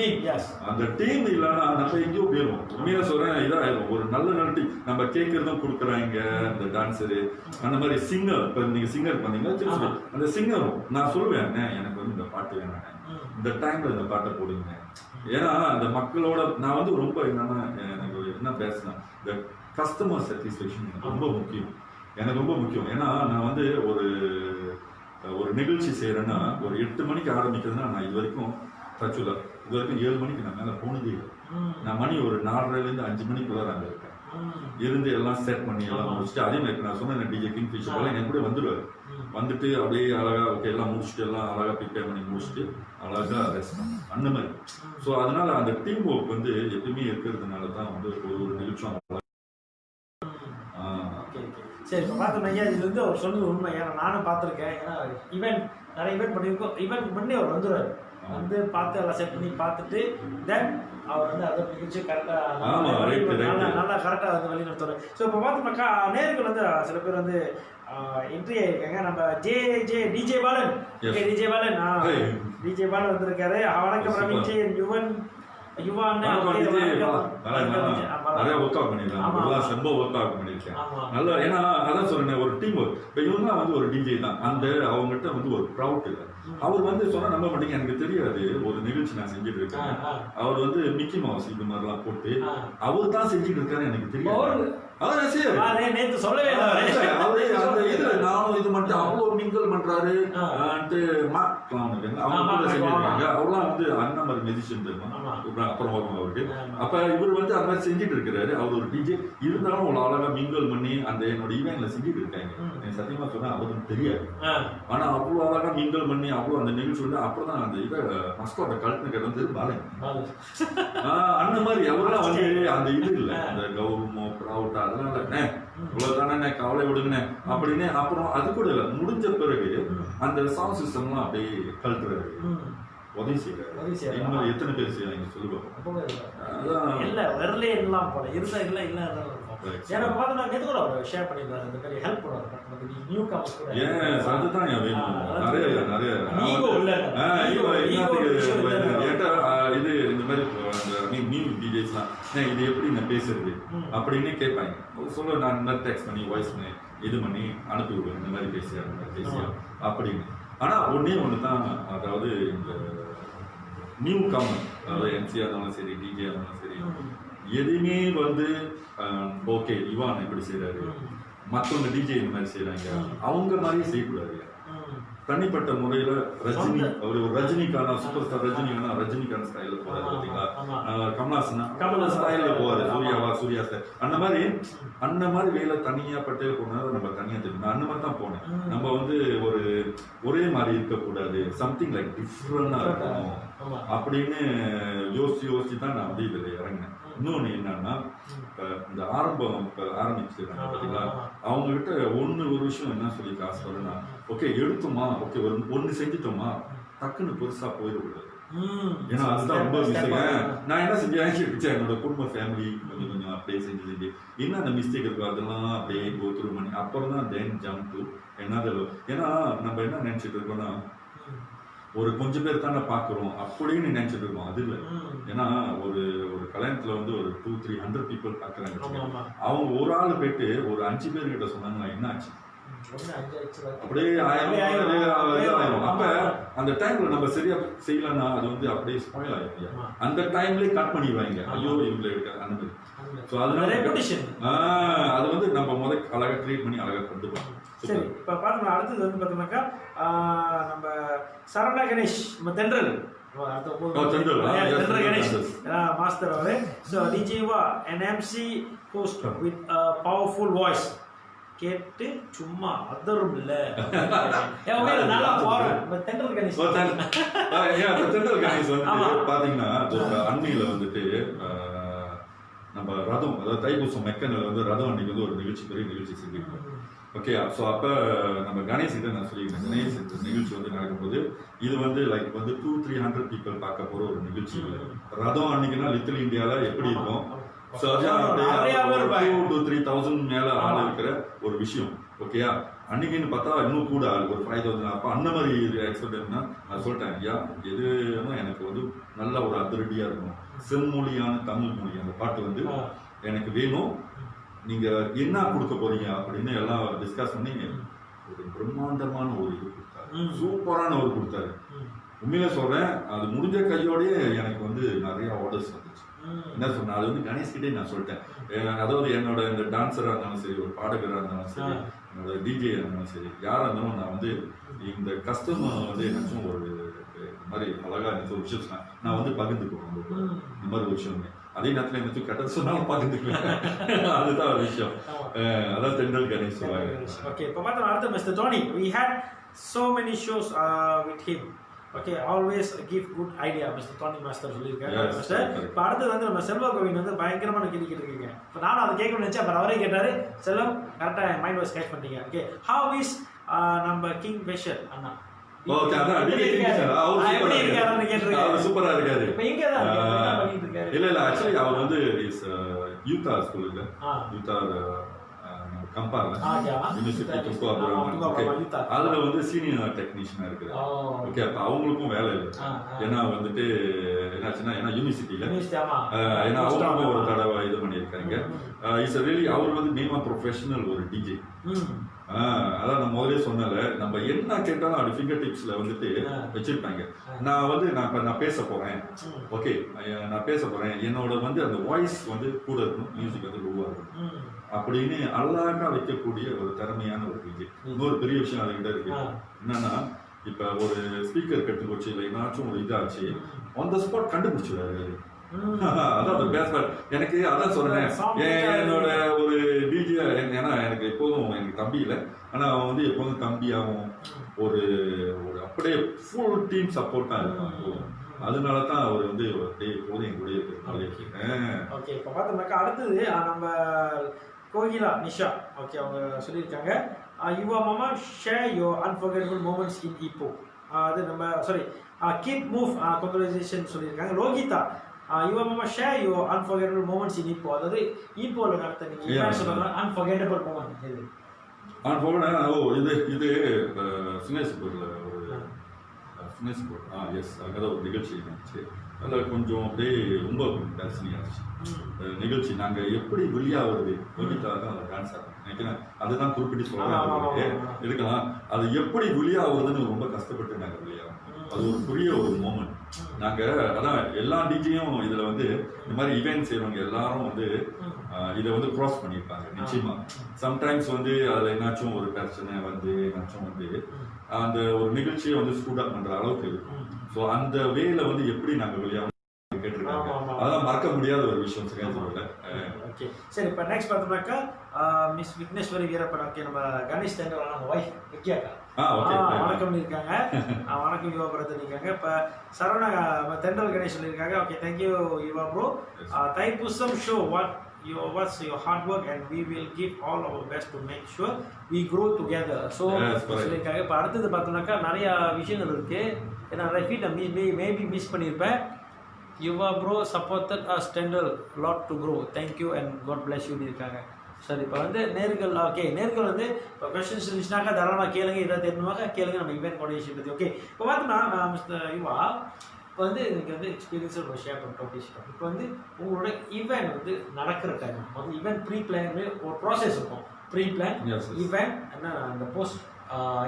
அந்த டீம் இல்லைன்னா நம்ம எங்கேயோ போயிடும். உண்மையில சொல்றேன், இதாயிரும். ஒரு நல்ல டீம் நம்ம கேட்கறதும் கொடுக்குறாங்க, இந்த டான்ஸரு அந்த மாதிரி சிங்கர். இப்போ நீங்க சிங்கர் பண்ணீங்கன்னா அந்த சிங்கரும் நான் சொல்லுவேன் எனக்கு வந்து இந்த பாட்டு வேணாம், இந்த டைம்ல இந்த பாட்டை போடுங்க. ஏன்னா அந்த மக்களோட நான் வந்து ரொம்ப என்னன்னா எனக்கு என்ன பேசினேன், இந்த கஸ்டமர் சாட்டிஸ்ஃபேக்ஷன் ரொம்ப முக்கியம், எனக்கு ரொம்ப முக்கியம். ஏன்னா நான் வந்து ஒரு நிகழ்ச்சி செய்யறேன்னா ஒரு 8 மணிக்கு ஆரம்பிக்கிறதுனா நான் இது வரைக்கும் தச்சுல இது வரைக்கும் 7 மணிக்கு நான் மேலே போனதே இல்லை. நான் மணி ஒரு 4:30 to 5 மணிக்குள்ள அங்கே இருக்கேன், இருந்து எல்லாம் செட் பண்ணி எல்லாம் முடிச்சுட்டு அதே மாதிரி நான் சொன்னேன் டிஜே கிங்ஃபிஷர் போல என் கூட வந்துடுவார். வந்துட்டு அப்படியே அழகா ஓகே எல்லாம் முடிச்சுட்டு எல்லாம் அழகா ப்ரிப்பேர் பண்ணி முடிச்சுட்டு அழகா ரெஸ்ட் அந்த மாதிரி. ஸோ அதனால அந்த டீம் ஒர்க் வந்து எப்பயுமே இருக்கிறதுனால தான் வந்து ஒரு நிகழ்ச்சி. சரி, இப்போ பார்த்தோம் ஐயா, இது வந்து அவர் சொன்னது உண்மை. ஏன்னா நானும் பார்த்துருக்கேன். ஏன்னா நிறைய ஈவெண்ட் பண்ணியிருக்கோம். ஈவெண்ட் முன்னே அவர் வந்துடுவார், வந்து பார்த்து எல்லாம் செட் பண்ணி பார்த்துட்டு தென் அவர் வந்து அதை நிகழ்ச்சி கரெக்டாக நல்லா கரெக்டாக வந்து வழி நடத்துவார். ஸோ இப்போ பார்த்தோம்னாக்கா நேர்கள் வந்து சில பேர் வந்து என்ட்ரி ஆயிருக்காங்க. நம்ம டிஜே பாலன் டிஜே பாலன் வந்திருக்காரு. வணக்கம் ரவிஜய் யுவன் நிறைய ஒர்க் அவுட் பண்ணிருக்காங்க, ரொம்ப ஒர்க் அவுட் பண்ணிருக்கேன் நல்லா. ஏன்னா அதான் சொல்றேன், ஒரு டீம் ஒர்க். இப்போ இவங்க வந்து ஒரு டிஜே தான், அந்த அவங்ககிட்ட வந்து ஒரு ப்ரௌட் இல்லை. அவர் வந்து சொன்னா நம்ப மாட்டீங்க, எனக்கு தெரியாது. ஒரு நிகழ்ச்சி நான் செஞ்சுட்டு இருக்கேன், அவர் வந்து மிக்கி மவுஸ் இது மாதிரிலாம் போட்டு அவர் தான் செஞ்சுட்டு இருக்காரு, எனக்கு தெரியாது. நேத்து சொல்லவே நானும் இது மட்டும் அவ்வளவு மிங்கல் பண்றாரு. அவங்க கூட செஞ்சிருக்காங்க, அவர்லாம் வந்து அண்ணாமலை மெதிஷன் தெரியுமா, அப்புறம் வரும் அவருக்கு. அப்ப இவர் வந்து அந்த மாதிரி செஞ்சுட்டு இருக்கிறாரு. அவர் ஒரு டிஜே இருந்தாலும் அவ்வளவு அழகா மிங்கல் பண்ணி அந்த என்னோட ஈவென்ட்ல செஞ்சுட்டு இருக்காங்க. சத்தியமா சொன்னா அவருக்கு தெரியாது, ஆனா அவ்வளவு அழகா மிங்கல் பண்ணி அவ்வளவு அந்த நிகழ்ச்சி வந்து அப்புறம் அந்த இதை மஸ்கோட கல்ட்னு கிடந்து பாருங்க அந்த மாதிரி அவரெல்லாம் வந்து அந்த இது இல்லை, அந்த கௌரவமோ ப்ரௌட்டா அதனால இவ்வளவுதானே கவலை விடுங்க அப்படின்னு. அப்புறம் அது கூட இல்லை, முடிஞ்ச பிறகு அந்த சவுண்ட் சிஸ்டம்லாம் அப்படியே கழட்டுறாரு, உதவி செய்யறாரு. இன்னும் எத்தனை பேர் செய்யறாங்க சொல்லுவாங்க. இல்ல வரலே எல்லாம் போல இருந்தா இல்ல இல்ல எனக்கு பார்த்தா நேத்து கூட அவர் ஷேர் பண்ணிருந்தாரு, இந்த மாதிரி ஹெல்ப் பண்ணுவாரு நியூ கமர்ஸ் கூட. ஏன் அதுதான் நிறைய இது இந்த மாதிரி நியூ டிஜேஸ்லாம் இது எப்படி நான் பேசுறது அப்படின்னு கேட்பாங்க. சொல்ல நான் இந்த டெக்ஸ்ட் பண்ணி வாய்ஸ் பண்ணி இது பண்ணி அனுப்பி விடுவேன், இந்த மாதிரி பேசியா இந்த மாதிரி பேசியா அப்படின்னு. ஆனா ஒண்ணு தான், அதாவது இந்த நியூ கமர் அதாவது எம்சிஆ இருந்தாலும் சரி டிஜே இருந்தாலும் சரி எதுவுமே வந்து ஓகே இவான் இப்படி செய்யறாரு, மற்றவங்க டிஜே இந்த மாதிரி செய்யறாங்க அவங்க மாதிரியே செய்யக்கூடாது. தனிப்பட்ட முறையில ரஜினி அவர் ஒரு ரஜினிகான சூப்பர் ஸ்டார் ரஜினிகான ஸ்டைல போறாரு பாத்தீங்களா, கமல்ஹாசன் ஸ்டைல போவாரு, சூர்யா ஸ்டைல் அந்த மாதிரி வேலை தனியா பட்டேல் போனாலும் நம்ம தனியா தெரியும். அந்த மாதிரி தான் போனேன். நம்ம வந்து ஒரே மாதிரி இருக்கக்கூடாது, சம்திங் லைக் டிஃப்ரெண்டா இருக்கணும் அப்படின்னு யோசிச்சு தான் நான் வந்து இதுல இறங்கினேன். இன்னொன்னு என்னன்னா இந்த ஆரம்பிச்சிருக்காங்க பாத்தீங்களா, அவங்க கிட்ட ஒரு விஷயம் என்ன சொல்லி காசு வரேன்னா ஓகே எடுத்துமா ஓகே ஒன்று செஞ்சுட்டோமா டக்குன்னு பெருசா போயிடக்கூடாது. ஏன்னா ம். அதுதான் ஸ்டெப் ரொம்ப பை மிஸ்டேக். ஸ்டெப்பா. நான் என்ன செஞ்சேன் என்னோட குடும்ப ஃபேமிலி கொஞ்சம் கொஞ்சம் அப்படியே செஞ்சு என்ன அந்த மிஸ்டேக் இருக்கோ அதெல்லாம் அப்படியே கோ த்ரூ பண்ணி அப்புறம் தான் தென் ஜம்ப் டு என்னது. ஏன்னா நம்ம என்ன நினைச்சிட்டு இருக்கோம்னா ஒரு கொஞ்சம் பேர் தானே பார்க்குறோம் அப்படின்னு நினைச்சிட்டு இருக்கோம். அது இல்லை. ஏன்னா ஒரு ஒரு கல்யாணத்துல வந்து ஒரு 200-300 பீப்புள் பார்க்குறாங்க. அவங்க ஒரு ஆள் போயிட்டு ஒரு 5 பேர்கிட்ட சொன்னாங்கன்னா என்ன ஆச்சு? அப்படியே ஆயிரம். அப்ப அந்த டைம்ல நம்ம சரியா செய்யலன்னா அது வந்து அப்படியே ஸ்பாயில் ஆயிடும். அந்த டைம்லயே கட் பண்ணிடுவாங்க. ஐயோ இவங்களை எடுக்க அந்த மாதிரி. ஸோ அதனால அது வந்து நம்ம முதல் அழகா கிரியேட் பண்ணி அழகா கொண்டு போகணும். சரி, இப்போ பாருங்க அடுத்தது வந்து பார்த்தோம்னாக்கா நம்ம சரவணா கணேஷ் நம்ம தென்றல் கணேஷ் மாஸ்டர் அவரு. ஸோ டிஜேவா an MC host with a powerful voice கேட்டு சும்மா அதரும் இல்ல நல்லா போறேன் தென்றல் கணேஷ். தென்றல் கணேஷ் வந்து பாத்தீங்கன்னா அண்மையில வந்துட்டு நம்ம ரதம் அதாவது தைப்பூசம் மெக்கனில் வந்து ரதம் அன்னைக்கு வந்து ஒரு நிகழ்ச்சி பெரிய நிகழ்ச்சி செஞ்சுருக்கோம். ஓகே, ஸோ அப்போ நம்ம கணேஷ் கிட்ட நான் சொல்லியிருக்கேன், கணேஷ் இந்த நிகழ்ச்சி வந்து நடக்கும்போது இது வந்து லைக் வந்து 200-300 பீப்புள் பார்க்க போகிற ஒரு நிகழ்ச்சி. ரதம் அன்னைக்குன்னா லிட்டில் இந்தியாவில் எப்படி இருக்கும்? ஸோ அதான் 2,000-3,000 மேலே ஆள் இருக்கிற ஒரு விஷயம். ஓகேயா, அன்னைக்குன்னு பார்த்தா இன்னும் கூட ஆள் ஒரு 5,000. அப்போ அந்த மாதிரி எக்ஸ்பெக்டேஷன்னா நான் சொல்லிட்டேன், ஐயா எதுனா எனக்கு வந்து நல்ல ஒரு அதிரடியாக இருக்கணும், செம்மொழியான தமிழ் மொழி அந்த பாட்டு வந்து எனக்கு வேணும், நீங்க என்ன கொடுக்க போறீங்க அப்படின்னு எல்லாம் டிஸ்கஸ் பண்ணி ஒரு பிரம்மாண்டமான ஒரு இது கொடுத்தாரு, சூப்பரான ஒரு கொடுத்தாரு. உண்மையில சொல்றேன், அது முடிஞ்ச கையோடய எனக்கு வந்து நிறைய ஆர்டர்ஸ் வந்துச்சு. என்ன சொன்னேன், அது வந்து கணேஷ் கிட்டே நான் சொல்லிட்டேன். அதாவது என்னோட இந்த டான்ஸராக இருந்தாலும் சரி, ஒரு பாடகராக இருந்தாலும் சரி, என்னோட டிஜே இருந்தாலும் சரி, யாராக இருந்தாலும் நான் வந்து இந்த கஸ்டமர் வந்து ஏதாச்சும் ஒரு இந்த மாதிரி அழகா எனக்கு ஒரு விஷயம் நான் வந்து பகிர்ந்துக்குவேன். இந்த மாதிரி ஒரு விஷயம் அதே நேரத்தில் எனக்கு கெட்டது சொன்னாலும் பார்த்துக்குவேன். அதுதான் ஒரு விஷயம். அதான் தென்றல் கணேஷ் சொல்லுவாங்க. ஓகே, இப்போ பார்த்தோம் அடுத்த mister Tony. We had so many shows with him. Okay, always give good idea mister Tony master சொல்லியிருக்காரு. இப்போ அடுத்தது வந்து நம்ம செல்வ கோவின் வந்து பயங்கரமான கேள்வி கேட்டிருக்கீங்க. இப்போ நானும் அதை கேட்கணும்னு நினச்சேன், அப்புறம் அவரே கேட்டார். செல்வம் கரெக்டாக என் மைண்ட் வாய்ஸ் கேட்ச் பண்ணிட்டீங்க. ஓகே, ஹவ் இஸ் நம்ம கிங் ஃபிஷர் அண்ணா சூப்பரா இருக்காரு. இல்ல ஆக்சுவலி அவர் வந்து யூத்தா ஸ்கூலுக்கு யூத்தா கம்பார்ல யூனிவர்சிட்டி அதுல வந்து சீனியர் டெக்னீஷியனா இருக்குது. ஓகே, அப்ப அவங்களுக்கும் வேலை இல்லை. ஏன்னா வந்துட்டு என்னாச்சுன்னா ஏன்னா யூனிவர்சிட்டியில ஏன்னா அவங்களுக்கும் ஒரு தடவை இது பண்ணியிருக்காங்க. இட்ஸ் ரியலி அவர் வந்து நேம் ஆஃப் ப்ரொஃபஷனல் ஒரு டிஜே. அதான் நான் முதலே சொன்னால நம்ம என்ன கேட்டாலும் அது ஃபிங்கர் டிப்ஸ்ல வந்துட்டு வச்சிருப்பாங்க. நான் வந்து நான் பேச போறேன். ஓகே, நான் பேச போறேன், என்னோட வந்து அந்த வாய்ஸ் வந்து கூட இருக்கணும், மியூசிக் வந்து லோவா இருக்கணும் அப்படின்னு அழகா வைக்கக்கூடிய ஒரு திறமையான ஒரு டிஜே. இன்னொரு பெரிய விஷயம் அதுகிட்ட இருக்கு என்னன்னா, இப்ப ஒரு ஸ்பீக்கர் கெட்டு போச்சு இல்லை என்னாச்சும் ஒரு இதாச்சு ஆன் த ஸ்பாட் கண்டுபிடிச்சிடுறாரு. அதான் பேஸ்பேட் எனக்கு அதான் சொல்றேன். என்னோட ஒரு டிஜே ஏன்னா எனக்கு எப்போதும் எனக்கு தம்பி இல்லை, ஆனா அவன் வந்து எப்போதும் தம்பியாகவும் ஒரு ஒரு அப்படியே ஃபுல் டீம் சப்போர்ட்டா இருக்கும். அதனால தான் அவர் வந்து எப்போதும் என் கூட இருக்கிறேன். ஓகே, இப்போ பார்த்தோம்னாக்கா அடுத்தது நம்ம கோகிலா நிஷா. ஓகே, அவங்க சொல்லியிருக்காங்க யுவா மாமா ஷேர் யுவர் அன்ஃபர்கெட்டபிள் மூமெண்ட்ஸ் இன் இப்போ. அது நம்ம சாரி கீப் மூவ் கங்க்ராச்சுலேஷன் சொல்லியிருக்காங்க. லோகிதா யுவா மாமா ஷேர் யுவர் அன்ஃபர்கெட்டபிள் மூமெண்ட்ஸ் இன் இப்போ. அதாவது இப்போல நடத்த நீங்க சொல்லுங்க அன்ஃபர்கெட்டபிள் மூமெண்ட் இது. இது சினேஸ்பூர்ல ஒரு சினேஸ்பூர் எஸ் அங்கே ஒரு நிகழ்ச்சி இருந்துச்சு. அதில் கொஞ்சம் அப்படியே ரொம்ப பிரச்சனையாச்சு நிகழ்ச்சி. நாங்கள் எப்படி வெளியாகிறது லோகிதா தான் அதை டான்ஸ் ஆடுறோம் நினைக்கிறேன், அதுதான் குறிப்பிட்டு சொல்கிறாங்க இருக்கலாம். அது எப்படி வெளியாகிறதுன்னு ரொம்ப கஷ்டப்பட்டு நாங்கள் வெளியாகும். அது ஒரு பெரிய ஒரு மூமெண்ட். நாங்கள் அதான் எல்லா டிஜியும் இதில் வந்து இந்த மாதிரி ஈவெண்ட் செய்கிறவங்க எல்லாரும் வந்து இதை வந்து க்ராஸ் பண்ணியிருப்பாங்க. நிச்சயமா சம்டைம்ஸ் வந்து அதில் என்னாச்சும் ஒரு பிரச்சனை வந்து என்னாச்சும் வந்து அந்த ஒரு நிகழ்ச்சியை வந்து ஸ்கூட் அப் பண்ணுற அளவுக்கு இருக்கும். ஸோ அந்த வேல வந்து எப்படி நாங்கள் வெளியாகும் கேட்டிருக்காங்க. அதெல்லாம் மறக்க முடியாத ஒரு விஷயம். ஓகே, சரி, இப்போ நெக்ஸ்ட் பார்த்தோம்னாக்கா மிஸ் விக்னேஸ்வரி வீரப்பன். ஓகே, நம்ம கணேஷ் தென்றல் நம்ம வைஃப் விக்கியாக்கா வணக்கம் இருக்காங்க. வணக்கம் யுவா ப்ரோ இருக்காங்க. இப்போ சரவணா தென்றல் கணேஷ் சொல்லியிருக்காங்க. Okay, thank you Yuva bro. Thaipusam show what your hard work, and we will give all our best to make sure we grow together. So சொல்லிருக்காங்க. இப்போ அடுத்தது பார்த்தோம்னாக்கா நிறைய விஷயங்கள் இருக்கு. ஏன்னா ரெஃபீட்டை மேபி மிஸ் பண்ணியிருப்பேன். யுவா ப்ரோ சப்போர்ட்டட் அஸ் டெண்டல் lot to grow, thank you and God bless you இருக்காங்க. சரி, இப்போ வந்து நேர்கள் நேர்கள் வந்து இப்போ கொஸ்டின்ஸ் இருந்துச்சுனாக்கா தாராளமாக கேளுங்க, இதை தெரிஞ்சுவாங்க கேளுங்க, நம்ம இவெண்ட் கோஆர்டினேஷன் பற்றி. ஓகே, இப்போ பார்த்தோம்னா மிஸ்டர் யுவா, இப்போ வந்து எனக்கு வந்து எக்ஸ்பீரியன்ஸை ஒரு ஷேர் பண்ணிட்டோம், பேசிட்டோம். இப்போ வந்து உங்களோட ஈவெண்ட் வந்து நடக்கிற டைம் வந்து ஈவெண்ட் ப்ரீ பிளான் ஒரு ப்ராசஸ் இருக்கும். ப்ரீ பிளான், ஈவெண்ட், என்ன அந்த போஸ்ட்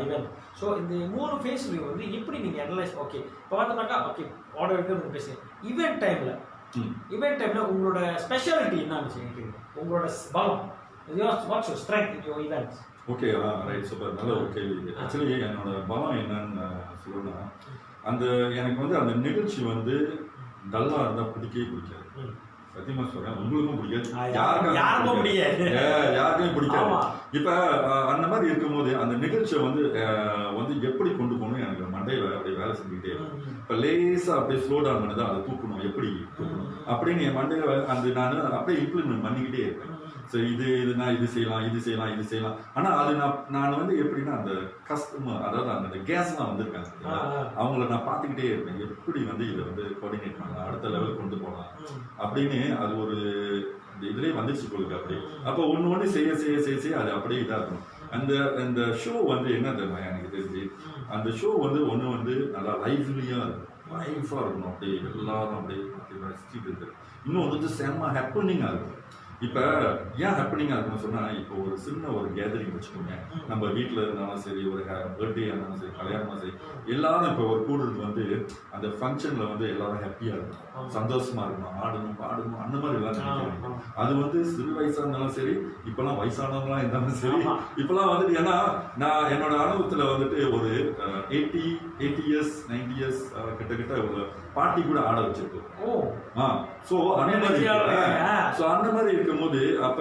ஈவெண்ட். ஸோ இந்த 3 ஃபேஸ்லையும் வந்து எப்படி நீங்கள் அனலைஸ், ஓகே இப்போ பார்த்தோம்னாக்கா ஓகே ஆர்டர் எடுத்து பேசுங்க. ஈவெண்ட் டைமில் உங்களோட ஸ்பெஷாலிட்டி என்னன்னு சொல்லி, உங்களோட பலம், what's your strength in your events? Okay, right, super, நல்ல ஒரு கேள்வி. ஆக்சுவலி என்னோட பலம் என்னன்னு சொல்லணும்னா, அந்த எனக்கு வந்து அந்த நிகழ்ச்சி வந்து டல்லா இருந்தால் பிடிக்காது. சத்தியமா சொல்றேன், உங்களுக்கும் பிடிக்காது, யாருக்கும் பிடிக்காது. இப்ப அந்த மாதிரி இருக்கும்போது அந்த நிகழ்ச்சியை வந்து எப்படி கொண்டு போகணும் எனக்கு மண்டையில அப்படியே வேலை செஞ்சுக்கிட்டே இருக்கும். இப்ப லேசா அப்படியே ஸ்லோ டவுன் பண்ணதான் அதை தூக்கணும், எப்படி தூக்கணும் அப்படின்னு என் மண்டையில அந்த நான் அப்படியே இம்ப்ளிமெண்ட் பண்ணிக்கிட்டே இருப்பேன். சரி, இது நான் இது செய்யலாம். ஆனா அது நான் வந்து எப்படின்னா அந்த கஸ்டமர், அதாவது அந்த கேஸ்லாம் வந்திருக்காங்க, அவங்கள நான் பார்த்துக்கிட்டே இருப்பேன், எப்படி வந்து இதை வந்து கோஆர்டினேட் பண்ணலாம், அடுத்த லெவல் கொண்டு போகலாம் அப்படின்னு. அது ஒரு இதுலேயே வந்துச்சு கொடுக்கு அப்படியே. அப்போ ஒன்று செய்ய அது அப்படியே இதாக இருக்கணும். அந்த ஷோ வந்து என்ன தெரியுமா எனக்கு தெரிஞ்சு, அந்த ஷோ வந்து ஒன்று வந்து நல்லா லைஃப்லியாக இருக்கும், லைஃபாக இருக்கணும், அப்படியே எல்லாரும் அப்படியே ரசிச்சுட்டு இருக்கு. இன்னும் வந்து செம்ம ஹேப்பனிங்காக இருக்கும். இப்போ ஏன் ஹேப்பனிங்காக இருக்குன்னு சொன்னால், இப்போ ஒரு சின்ன ஒரு கேதரிங் வச்சுக்கோங்க, நம்ம வீட்டில் இருந்தாலும் சரி, ஒரு பர்த்டே இருந்தாலும் சரி, கல்யாணமாக சரி, எல்லாரும் இப்போ ஒரு கூடுறது வந்து அந்த ஃபங்க்ஷனில் வந்து எல்லாரும் ஹாப்பியாக இருக்கணும், சந்தோஷமா இருக்கணும், ஆடணும் பாடணும், அந்த மாதிரி எல்லாம் நினைக்கிறாங்க. அது வந்து சிறு வயசாக இருந்தாலும் சரி, இப்போலாம் வயசானவங்களாம் இருந்தாலும் சரி, இப்போலாம் வந்துட்டு ஏன்னா நான் என்னோட அனுபவத்தில் வந்துட்டு ஒரு 80 இயர்ஸ் 90 இயர்ஸ் கிட்ட ஒரு பாட்டி கூட ஆட வச்சிருக்கோம். ஸோ அந்த மாதிரி இருக்கும்போது அப்ப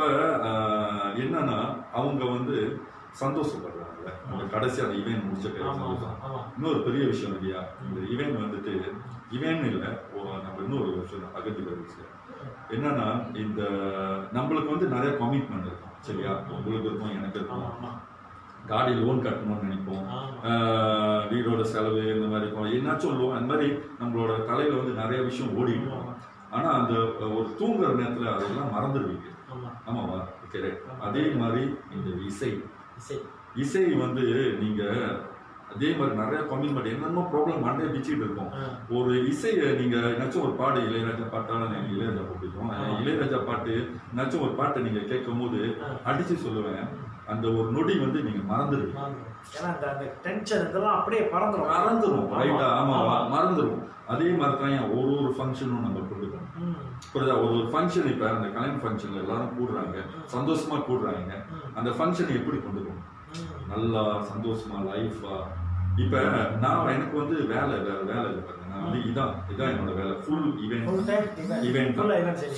என்னன்னா அவங்க வந்து சந்தோஷப்படுறாங்கல்ல, அவங்க கடைசி அந்த ஈவென்ட் முடிச்ச சந்தோஷம். இன்னொரு பெரிய விஷயம் இல்லையா, இந்த ஈவென்ட் வந்துட்டு ஈவென்ட் இல்லை, நம்ம இன்னொரு விஷயம் பகிர்ந்துக்கிற விஷயம் என்னன்னா, இந்த நம்மளுக்கு வந்து நிறைய கமிட்மெண்ட் இருக்கும் சரியா, உங்களுக்கு இருக்கும், எனக்கு இருக்கும். காடி லோன் கட்டணும்னு நினைப்போம், வீடோட செலவு இந்த மாதிரி இருக்கும், என்னாச்சும் லோன், அந்த மாதிரி நம்மளோட தலையில வந்து நிறைய விஷயம் ஓடிட்டு. ஆனா அந்த ஒரு தூங்குற நேரத்துல அதெல்லாம் மறந்துடுவீங்க. ஆமாவா? அதே மாதிரி இந்த இசை வந்து நீங்க அதே மாதிரி நிறைய கமிட்மெண்ட், என்னென்ன ப்ராப்ளம் மண்டே பிச்சுட்டு இருக்கும். ஒரு இசையை நீங்க என்னாச்சும் ஒரு பாட்டு, இளையராஜா பாட்டாலும் எனக்கு இளையராஜா பிடிக்கும், இளையராஜா பாட்டு என்னாச்சும் ஒரு பாட்டை நீங்க கேட்கும் போது அடிச்சு சொல்லுவேன், அந்த ஒரு நொடி வந்து நீங்க மறந்துடுவீங்க. மறந்துடும் ரைட்டா? ஆமாவா, மறந்துடும். அதே மாதிரி தான் ஒரு ஃபங்க்ஷனும் நம்ம கொடுக்கணும். புரியுதா? ஒரு ஃபங்க்ஷன், இப்ப அந்த கல்யாண ஃபங்க்ஷன்ல எல்லாரும் கூடுறாங்க, சந்தோஷமா கூடுறாங்க. அந்த ஃபங்க்ஷன் எப்படி கொண்டு போகணும், நல்லா சந்தோஷமா லைஃபா. இப்ப நான் எனக்கு வந்து வேலை இல்லை பாருங்க, நான் வந்து இதான் என்னோட வேலை, ஃபுல் ஈவென்ட்.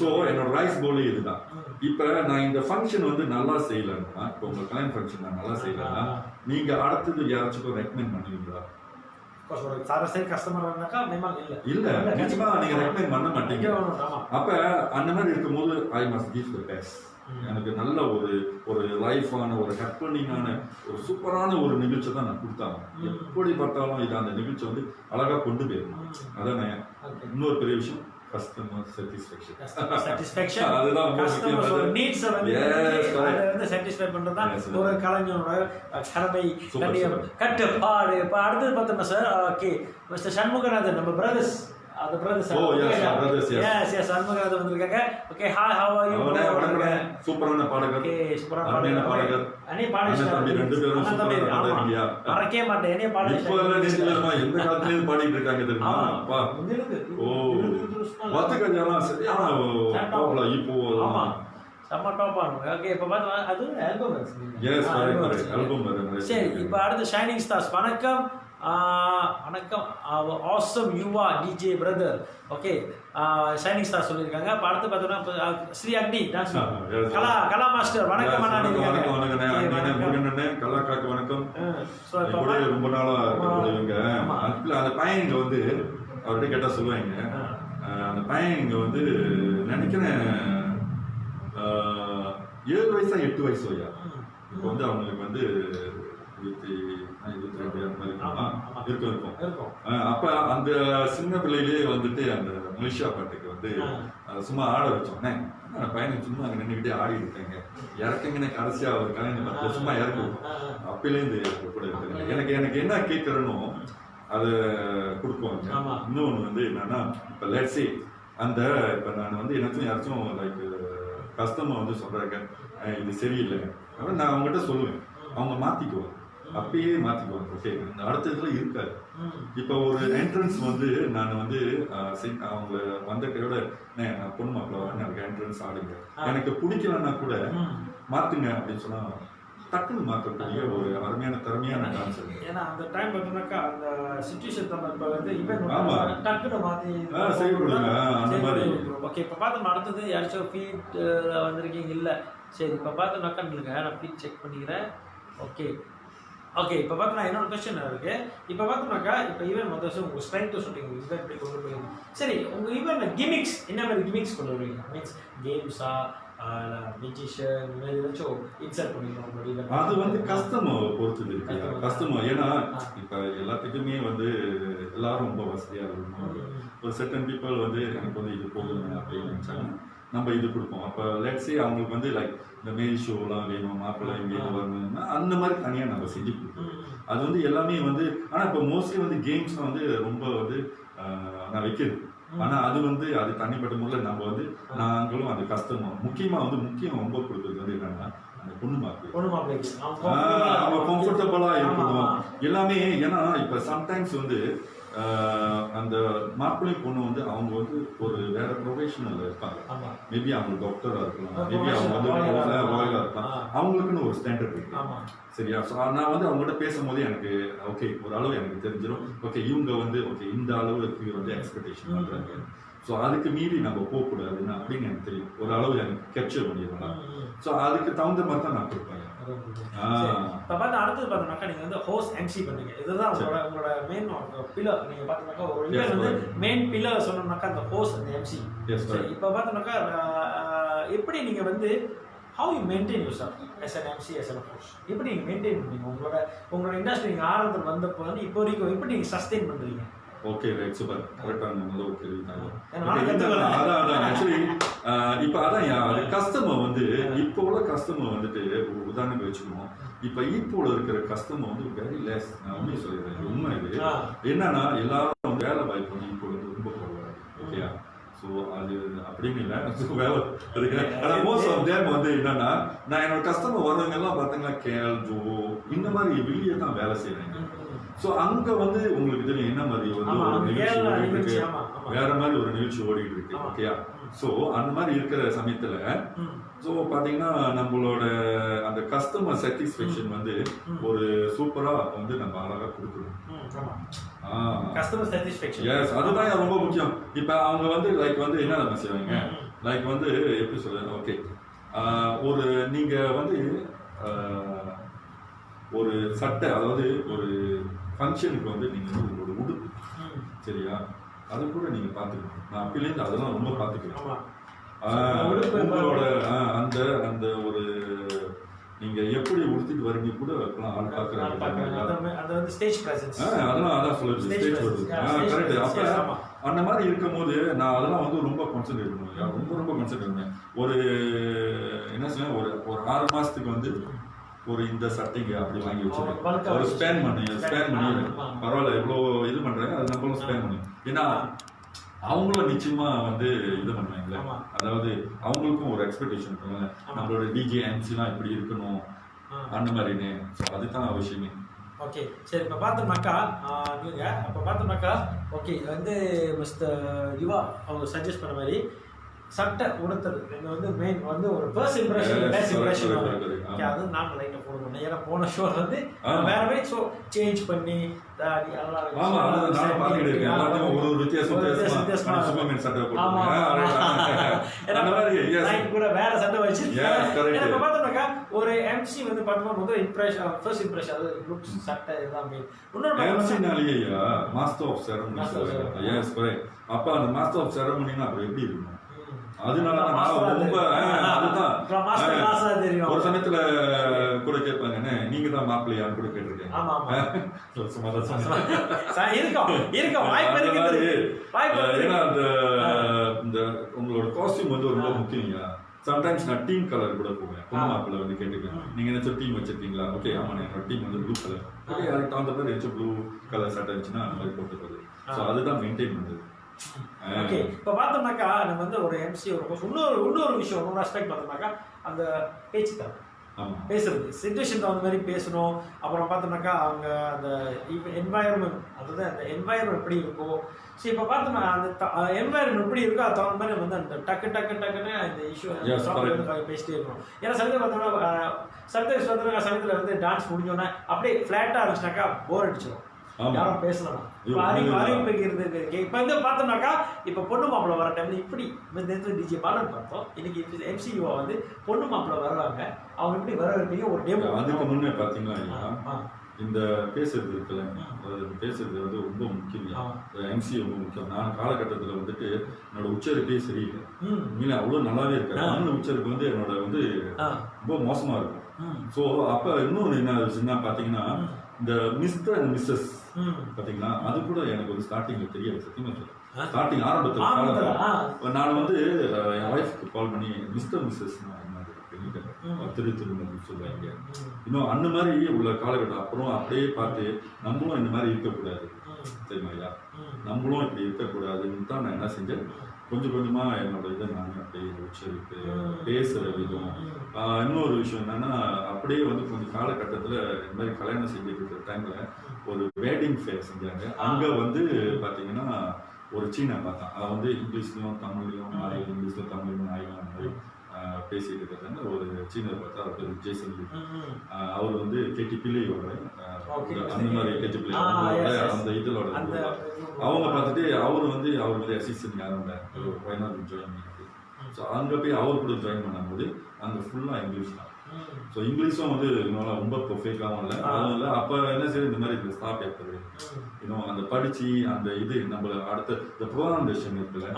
ஸோ என்னோட ரைஸ் போலே இதுதான். இப்ப நான் இந்த ஃபங்க்ஷன் வந்து நல்லா செய்யலன்னா, இப்போ உங்க கல்யாண ஃபங்க்ஷன் நான் நல்லா செய்யலன்னா, நீங்க அடுத்தது யாராச்சும் ரெக்கமெண்ட் பண்ணுவீங்களா? இல்ல, நிச்சயமா நீங்க ரெக்கமெண்ட் பண்ண மாட்டீங்க. அப்ப அந்த மாதிரி இருக்கும்போது I must give the best. எனக்கு நல்ல ஒரு லைஃபான ஒரு ஹேப்பனிங்கான ஒரு சூப்பரான ஒரு நிகழ்ச்சி தான் நான் கொடுத்தாங்க. எப்படி பார்த்தாலும் இது அந்த நிகழ்ச்சி வந்து அழகா கொண்டு போயிடணும். அதான் இன்னொரு பெரிய விஷயம், கஸ்டமர் சாட்டிஸ்ஃபேக்ஷன். அதுதான் கஸ்டமர் நீட்ஸ் வந்து சாட்டிஸ்ஃபை பண்றது தான் ஒரு கலைஞனோட கடமை, கட்டுப்பாடு. இப்ப அடுத்தது பார்த்தோம்னா சார், ஓகே மிஸ்டர் சண்முகநாதன், நம்ம பிரதர்ஸ், அது பிரதர்ஸ். ஓ எஸ் பிரதர்ஸ், எஸ் சண்முகநாதன் வந்திருக்காங்க. Okay, hi, have are you? வணக்கம். சூப்பரான பாடகர். ஓகே, சூப்பரான பாடகர். அனே பாடகர் தம்பி, ரெண்டு பேரும் சூப்பரான பாடகரியா? மறக்கவே மாட்டேன். என்னே பாடகர் இப்போ எல்லாம் நேசிக்கலாமா, எந்த காலத்துலயே பாடிட்டு இருக்காங்க தெரியுமா? அப்பா ஓ வாத்துக்கஞ்சாலாம் சரியான டாப்ல இப்போ. ஆமா, செம்ம டாப் ஆனுங்க. ஓகே, இப்போ பார்த்தா அது ஆல்பம் இருக்கு. எஸ், கரெக்ட், ஆல்பம் வருது. சரி, இப்போ அடுத்து ஷைனிங் ஸ்டார்ஸ். வணக்கம் வணக்கம், awesome Yuva DJ brother. Okay, shining star சொல்லியிருக்காங்க. இப்போ அடுத்து பார்த்தோம்னா ஸ்ரீ அக்னி டான்ஸ் கலா மாஸ்டர். வணக்கம் அண்ணா. கலா காக்கு வணக்கம். ரொம்ப நாளா இவங்க அந்த பையன் இங்க வந்து அவர்கிட்ட கேட்டா சொல்லுவாங்க, அந்த பையன் இங்க வந்து நினைக்கிறேன் 7 வயசா 8 வயசு ஐயா. இப்போ வந்து அவங்களுக்கு வந்து 22 அந்த மாதிரி இருக்கும். அப்ப அந்த சின்ன பிள்ளையிலேயே வந்துட்டு அந்த மலேசியா பாட்டுக்கு வந்து சும்மா ஆட வச்சோன்னே பையனுக்கு சும்மா அங்க நின்றுக்கிட்டே ஆடி இருக்காங்க. இறக்குங்கன்னு கடைசியா ஒரு கலைஞர் சும்மா இறக்குவோம். அப்பலேருந்து கூட இருக்கு. எனக்கு எனக்கு என்ன கேட்கறனோ அதை கொடுக்குவாங்க. இன்னொன்று வந்து என்னன்னா இப்போ லெட்ஸே அந்த இப்போ நான் வந்து யாராச்சும் லைக் கஸ்டமர் வந்து சொல்றாங்க இது சரியில்லை, நான் அவங்ககிட்ட சொல்லுவேன், அவங்க மாத்திக்குவாங்க, அப்பயே மாத்திக்குவாங்க. ஓகே, இந்த அடுத்த இதுல இருக்காது. இப்போ ஒரு என்ட்ரன்ஸ் வந்து நான் வந்து அவங்க வந்த கையோட பொண்ணு மாப்பிள்ள வரேன், எனக்கு என்ட்ரன்ஸ் ஆடுங்க, எனக்கு பிடிக்கலன்னா கூட மாத்துங்க அப்படின்னு சொன்னா டக்குன்னு மாற்றக்கூடிய ஒரு அருமையான திறமையான கான்செப்ட். ஏன்னா அந்த டைம் பார்த்தோம்னாக்கா அந்த சிச்சுவேஷன் நம்ம வந்து ஈவென்ட் டக்குன்னு மாற்றி செய்யப்படுங்க அந்த மாதிரி. ஓகே, இப்போ பார்த்தோம் அடுத்தது யாராச்சும் ஃபீட் வந்திருக்கீங்க இல்லை, சரி இப்போ பார்த்தோம்னாக்கா நான் ஃபீட் செக் பண்ணிக்கிறேன். ஓகே ஓகே, இப்போ பார்த்தோம்னா என்னோட கொஸ்டின் இருக்கு. இப்போ பார்த்தோம்னாக்கா இப்போ ஈவென்ட் வந்து உங்கள் ஸ்ட்ரென்த்து சொல்லிட்டீங்க, ஈவென்ட் எப்படி கொண்டு போயிருங்க. சரி, உங்கள் ஈவென்ட் கிமிக்ஸ் என்ன மாதிரி கிமிக்ஸ் கொண்டு வருவீங்க? மீன்ஸ் கேம்ஸா, மியூசிஷியன் இந்த மாதிரி ஏதாச்சும் இன்சர்ட் பண்ணிக்கணும். அது வந்து கஸ்டமர் பொறுத்தது இருக்கு. கஸ்டமர் ஏன்னா இப்போ எல்லாத்துக்குமே வந்து எல்லாரும் ரொம்ப வசதியாக இருக்கணும். ஒரு செர்டன் பீப்புள் வந்து எனக்கு வந்து இது போதுங்க அப்படின்னு நினச்சாங்க, நம்ம இது கொடுப்போம். அப்போ லெட்ஸே அவங்களுக்கு வந்து லைக் இந்த மேல் ஷோலாம் வேணும், மாப்பிள்ளை இங்கே வரணும்னா அந்த மாதிரி தனியாக நம்ம செஞ்சு கொடுப்போம். அது வந்து எல்லாமே வந்து ஆனால் இப்போ மோஸ்ட்லி வந்து கேம்ஸ் வந்து ரொம்ப வந்து நான் வைக்கிறது. ஆனால் அது வந்து அது தனிப்பட்ட முறையில் நம்ம வந்து நாங்களும் அது கஷ்டமும் முக்கியமாக வந்து ரொம்ப கொடுக்குறது வந்து என்னன்னா அந்த பொண்ணு மாப்பிள்ளை அவங்க கம்ஃபர்டபுளா இருக்கணும் எல்லாமே. ஏன்னா இப்போ சம்டைம்ஸ் வந்து அந்த மாப்பிள்ளை பொண்ணு வந்து அவங்க வந்து ஒரு வேற ப்ரொஃபஷனல்ல இருப்பாங்க. மேபி அவங்க டாக்டரா இருக்கலாம், மேபி அவங்க வந்து லாயரா இருக்கலாம், அவங்களுக்குன்னு ஒரு ஸ்டாண்டர்ட் இருக்கு. சரியா? ஸோ நான் வந்து அவங்ககிட்ட பேசும்போது எனக்கு ஓகே ஒரு அளவு எனக்கு தெரிஞ்சிடும். ஓகே இவங்க வந்து ஓகே இந்த அளவுக்கு வந்து எக்ஸ்பெக்டேஷன் பண்றாங்க, ஸோ அதுக்கு மீறி நம்ம போகக்கூடாதுன்னு அப்படின்னு எனக்கு தெரியும். ஒரு அளவு எனக்கு கேப்சர் பண்ணிடுவேன். ஸோ அதுக்கு தகுந்த மாதிரி தான் நான் கொடுப்பேன். இப்போ பார்த்து அடுத்தது பார்த்தோம்னாக்கா நீங்கள் வந்து ஹோஸ்ட் எம்சி பண்ணுங்க. இதுதான் உங்களோட மெயின் பில்லர். நீங்கள் பார்த்தோம்னாக்கா ஒரு ஈவென்ட் வந்து மெயின் பில்லர் சொன்னோம்னாக்கா அந்த ஹோஸ்ட் அந்த எம்சி. இப்போ பார்த்தோம்னாக்கா எப்படி நீங்கள் வந்து how you maintain yourself as an MC as an host, எப்படி நீங்கள் மெயின்டைன் பண்ணுறீங்க உங்களோட இண்டஸ்ட்ரி நீங்கள் ஆரம்பத்தில் வந்தப்போ வந்து இப்போ வரைக்கும் எப்படி நீங்கள் சஸ்டெயின் பண்ணுறீங்க? ஓகே ரைட், சூப்பர், கரெக்டான நல்ல ஒரு கேள்வி தான். அதான் ஆக்சுவலி இப்போ அதான் அது கஸ்டமர் வந்து இப்போ உள்ள கஸ்டமர் வந்துட்டு உதாரணம் வச்சுக்கணும். இப்போ ஈப்போல இருக்கிற கஸ்டமர் வந்து வெரி லெஸ். நான் உண்மையை சொல்லிடுறேன், உண்மை இது என்னன்னா எல்லாரும் வேலை வாய்ப்பு வந்து இப்போ வந்து ரொம்ப குறைவாக. ஓகேயா? ஸோ அது அப்படின்னு இல்லை, வேலை இருக்கு. ஆனால் மோஸ்ட் ஆஃப் தேம் வந்து என்னன்னா நான் என்னோட கஸ்டமர் வர்றவங்க எல்லாம் பார்த்தீங்கன்னா கேஎல், ஜோ இந்த மாதிரி வெளியே தான் வேலை செய்யறாங்க. ஸோ அங்க வந்து உங்களுக்கு தெரியும் என்ன மாதிரி வந்து ஒரு நிகழ்ச்சி ஓடிட்டு இருக்கு, வேற மாதிரி ஒரு நிகழ்ச்சி ஓடிட்டு இருக்கு. ஓகேயா? ஸோ அந்த மாதிரி இருக்கிற சமயத்துல ஸோ பாத்தீங்கன்னா நம்மளோட அந்த கஸ்டமர் சாட்டிஸ்ஃபேக்ஷன் வந்து ஒரு சூப்பரா வந்து நம்ம அழகா கொடுக்கணும். கஸ்டமர் சாட்டிஸ்ஃபேக்ஷன் எஸ், அதுதான் ரொம்ப முக்கியம். இப்போ அவங்க வந்து லைக் வந்து என்ன நம்ம செய்வாங்க, லைக் வந்து எப்படி சொல்றது, ஓகே ஒரு நீங்க வந்து ஒரு சட்டை, அதாவது ஒரு ஃபங்க்ஷனுக்கு வந்து நீங்க வந்து உங்களோட உடுப்பு சரியா, அது கூட நீங்க பாத்துக்கணும். நான் அப்பிலேருந்து அதெல்லாம் ரொம்ப பாத்துக்கிறேன். உங்களோட அந்த அந்த ஒரு நீங்க எப்படி உடுத்திட்டு வரீங்க கூட ஆள் பாக்குறாங்க. அதெல்லாம் அதான் சொல்லுது ஸ்டேஜ் வருது. கரெக்ட். அப்ப அந்த மாதிரி இருக்கும் போது நான் அதெல்லாம் வந்து ரொம்ப கான்சென்ட்ரேட் பண்ணுவேன், ரொம்ப கான்சென்ட்ரேட் பண்ணுவேன். ஒரு என்ன சொல்ல ஒரு 6 மாசத்துக்கு வந்து ஒரு இந்த சட்டைங்க அப்படி வாங்கி வச்சிருக்கேன். ஒரு ஸ்பேன் பண்ணி பரவாயில்ல எவ்வளோ இது பண்றாங்க அது நம்மளும் ஸ்பேன் பண்ணி. ஏன்னா அவங்களும் நிச்சயமா வந்து இது பண்ணுவாங்களே, அதாவது அவங்களுக்கும் ஒரு எக்ஸ்பெக்டேஷன் இருக்குல்ல, நம்மளோட டிஜே எம்சிலாம் இப்படி இருக்கணும் அந்த மாதிரின்னு. ஸோ அதுதான் அவசியமே. ஓகே சரி, இப்போ பார்த்தோம்னாக்கா நீங்கள் இப்போ பார்த்தோம்னாக்கா ஓகே வந்து மிஸ்டர் யுவா அவங்க சஜஸ்ட் பண்ண மாதிரி சட்டை உடுத்தது இது வந்து மெயின் வந்து ஒரு first impression best impression. Okay, அது நான் லைட்டாக போட முடியும். ஏன்னா போன ஷோ வந்து வேற மாதிரி ஷோ சேஞ்ச் பண்ணி தாடி அதெல்லாம் கூட வேற சட்டை வச்சிருக்கேன். இப்போ பார்த்தோம்னாக்கா ஒரு எம்சி வந்து பார்க்கும்போது முதல் இம்ப்ரெஷன் ஃபர்ஸ்ட் இம்ப்ரெஷன் அது லுக்ஸ் சட்டை இதெல்லாம் மெயின். இன்னொரு எம்சினாலேயா master of ceremony. Yes correct. அப்போ அந்த மாஸ்டர் ஆஃப் செரமனினா அப்போ எப்படி இருக்கும், அதனால நான் ரொம்ப அதுதான் தெரியும். ஒரு சமயத்துல கூட கேட்பாங்க, என்ன நீங்க தான் மாப்பிள்ளையான்னு கூட கேட்டிருக்கேன். ஏன்னா இந்த உங்களோட காஸ்டியூம் வந்து ரொம்ப முக்கியம். சம்டைம்ஸ் நான் டீம் கலர் கூட போவேன். பொண்ணு மாப்பிள்ள வந்து கேட்டுக்கேன், நீங்க ஏதாச்சும் டீம் வச்சிருக்கீங்களா? ஓகே, ஆமா என்னோட டீம் வந்து ப்ளூ கலர். ஓகே, அதுக்கு தகுந்த மாதிரி ஏதாச்சும் ப்ளூ கலர் சட்டை இருந்துச்சுன்னா அந்த மாதிரி போட்டுக்கிறது. ஸோ அதுதான் மெயின்டைன் பண்ணுறது. ஓகே, இப்போ பார்த்தோம்னாக்கா நம்ம வந்து ஒரு எம்சி ஒரு இன்னொரு விஷயம், இன்னொரு அஸ்பெக்ட் பார்த்தோம்னாக்கா அந்த பேச்சு தான் பேசுறது, சிச்சுவேஷன் தகுந்த மாதிரி பேசணும். அப்புறம் பார்த்தோம்னாக்கா அவங்க அந்த என்வாயர்மெண்ட், அதாவது அந்த என்வாயர்மெண்ட் எப்படி இருக்கோ. ஸோ இப்போ பார்த்தோம்னா அந்த என்வாயர்மெண்ட் எப்படி இருக்கோ அது தகுந்த மாதிரி வந்து அந்த டக்குன்னு அந்த இஷ்யூ பேசிட்டே இருக்கணும். ஏன்னா சமயத்தில் பார்த்தோம்னா சமயத்தில் வந்து டான்ஸ் முடிஞ்சோன்னா அப்படியே ஃப்ளாட்டாக இருந்துச்சுனாக்கா போர் அடிச்சிடும், யாரும் பேசலாம். இப்ப வந்து பார்த்தோம்னாக்கா இப்ப பொண்ணு மாப்பிள்ள வர டைம்ல இப்படி டிஜே பாலன் பார்த்தோம். இன்னைக்கு எம்சியூவா வந்து பொண்ணு மாப்பிள்ள வர்றாங்க, அவங்க எப்படி வர வைப்பீங்க ஒரு டேம். அதுக்கு முன்னே பாத்தீங்கன்னா இந்த பேசுறது இருக்குல்ல, பேசுறது வந்து ரொம்ப முக்கியம். எம்சி ரொம்ப முக்கியம். நான் காலகட்டத்தில் வந்துட்டு என்னோட உச்சரிப்பே சரியில்லை, மீன் அவ்வளோ நல்லாவே இருக்கு. தமிழ் உச்சரிப்பு வந்து என்னோட வந்து ரொம்ப மோசமா இருக்கும். ஸோ அப்ப இன்னொன்று என்ன பார்த்தீங்கன்னா, இந்த மிஸ்டர் அண்ட் மிஸ்ஸஸ் பாத்தீங்கன்னா அது கூட எனக்கு ஒரு ஸ்டார்டிங்ல தெரியாது. சத்தியமா சொல்றேன், ஸ்டார்டிங் ஆரம்பத்தில் நான் வந்து என் ஒய்ஃப்க்கு கால் பண்ணி மிஸ்டர் மிஸ்ஸஸ் திருமணம் சொல்லுவாங்க. இன்னும் அந்த மாதிரி உள்ள காலகட்டம். அப்புறம் அப்படியே பார்த்து நம்மளும் இந்த மாதிரி இருக்கக்கூடாது, சரிங்களா? நம்மளும் இப்படி இருக்கக்கூடாதுன்னு தான் நான் என்ன செஞ்சேன், கொஞ்சம் கொஞ்சமா என்னோட இதை நான் அப்படியே உச்சரிப்பு, பேசுற விதம். இன்னொரு விஷயம் என்னன்னா, அப்படியே வந்து கொஞ்சம் காலகட்டத்தில் இந்த மாதிரி கல்யாணம் செஞ்சுட்டு இருக்கிற டைம்ல ஒரு வெட்டிங் ஃபேர் செஞ்சாங்க. அங்க வந்து பாத்தீங்கன்னா ஒரு சீனை பார்த்தேன். அதை வந்து இங்கிலீஷ்லயும் தமிழ்லையும் இங்கிலீஷ்ல தமிழ்லையும் ஆயிரம் அந்த மாதிரி பேசிட்டு இருக்கிறாங்க. ஒரு சீனர் பார்த்தா அவர் பேர் ஜேசன். அவர் வந்து கேட்டிபிள்ளையோட அந்த மாதிரி கேட்டிபிள்ளை அந்த இதோட அவங்க பார்த்துட்டு அவர் வந்து அசிஸ்டன்ட் யாரும் இல்லை, ஜாயின் பண்ணிட்டு. ஸோ அங்கே போய் அவர் கூட ஜாயின் பண்ணும்போது அங்கே ஃபுல்லாக இங்கிலீஷ் தான். ஸோ இங்கிலீஷும் வந்து இன்னும் ரொம்ப பர்ஃபெக்டாகவும் இல்லை. அதனால அப்போ என்ன செய்ய இந்த மாதிரி இந்த ஸ்டாப் ஏற்பது இன்னும் அந்த படிச்சு அந்த இது நம்ம அடுத்த இந்த ப்ரோனன்சேஷன் இருக்குல்ல,